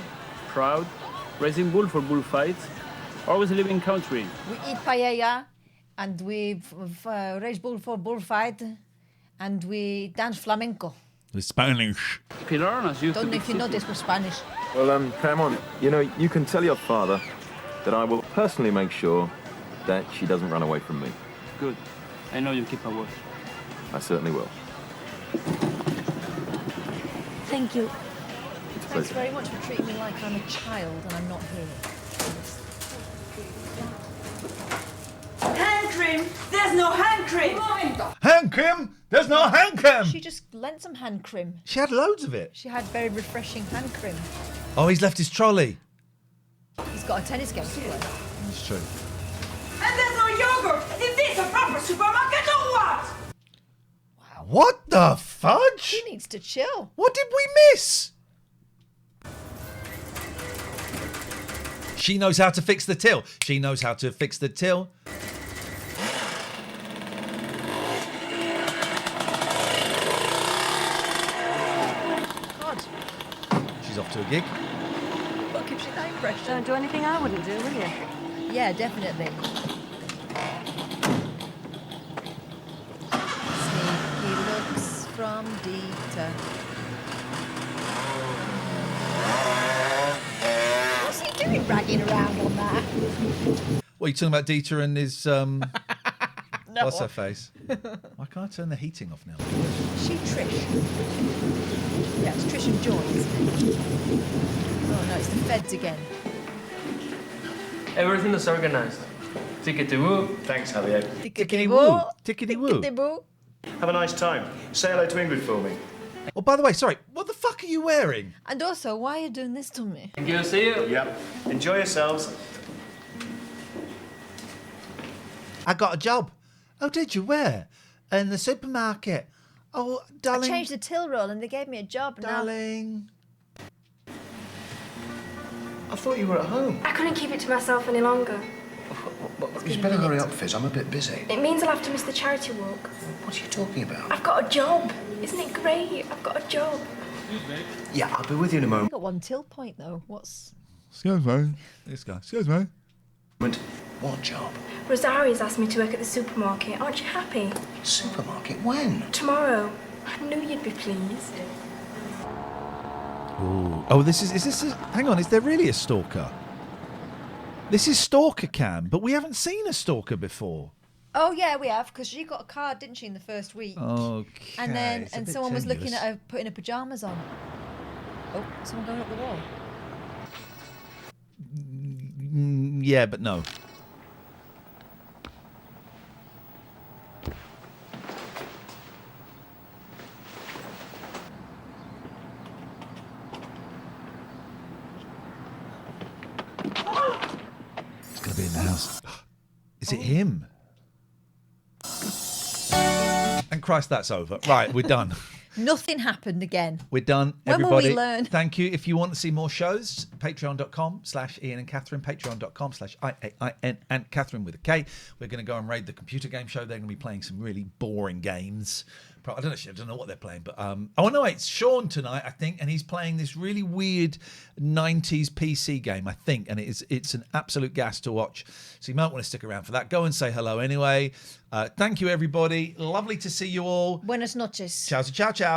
proud, raising bull for bullfights, always living country. We eat paella, and we raise bull for bullfight, and we dance flamenco. The Spanish. Pilar used to Don't know be if you know city. this was Spanish. Well, Paramount, you know, you can tell your father that I will personally make sure that she doesn't run away from me. Good. I know you keep her word. I certainly will. Thank you. It's a Thanks pleasure. very much for treating me like I'm a child and I'm not here. Hand cream! There's no hand cream! Hand cream? There's no hand cream! She just lent some hand cream. She had loads of it. She had very refreshing hand cream. Oh, he's left his trolley. He's got a tennis game to play. That's true. And there's no yogurt! Is this a proper supermarket or what? What the fudge? He needs to chill. What did we miss? She knows how to fix the till. She knows how to fix the till. God. She's off to a gig. What gives you that impression? Don't do anything I wouldn't do, will you? Yeah, definitely. Sneaky looks from Dieter. What's he doing? ragging around on that. What are you talking about, Dieter and his No. what's her face? Why can't I turn the heating off now? She Trish. Yeah, it's Trish and Joy, isn't it? Oh no, it's the feds again. Everything is organized. Tickety-woo. Thanks, Javier. Tickety-woo. Tickety-woo. Tickety-woo. Have a nice time. Say hello to Ingrid for me. Oh, by the way, sorry, what the fuck are you wearing? And also, why are you doing this to me? Thank you. See you. Yep. Enjoy yourselves. I got a job. Oh, did you? Where? In the supermarket. Oh, darling. I changed the till roll and they gave me a job. Darling. I thought you were at home. I couldn't keep it to myself any longer. You better hurry up, Fizz. I'm a bit busy. It means I'll have to miss the charity walk. What are you talking about? I've got a job. Isn't it great? I've got a job. Yeah, I'll be with you in a I've moment. got one till point though. What's... Excuse me. This guy. Excuse me. What job? Rosaria's asked me to work at the supermarket. Aren't you happy? Supermarket? When? Tomorrow. I knew you'd be pleased. Ooh. Oh, this is this a, hang on, is there really a stalker? This is Stalker Cam, but we haven't seen a stalker before. Oh yeah, we have, because she got a card, didn't she, in the first week? Okay. And then It's a bit someone was looking tenuous. at her putting her pajamas on. Oh, someone going up the wall. Yeah, but no. It's going to be in the house. Is it him? And Christ, that's over. Right, we're done. Nothing happened again. We're done, When will everybody. we learn? Thank you. If you want to see more shows, patreon.com/Ian and Catherine, patreon.com/IAIN and Catherine with a K. We're going to go and raid the computer game show. They're going to be playing some really boring games. I don't know what they're playing, but oh no, it's Sean tonight, I think, and he's playing this really weird 90s PC game, I think, and it's an absolute gas to watch. So you might want to stick around for that. Go and say hello anyway. Thank you, everybody. Lovely to see you all. Buenas noches. Ciao, ciao, ciao.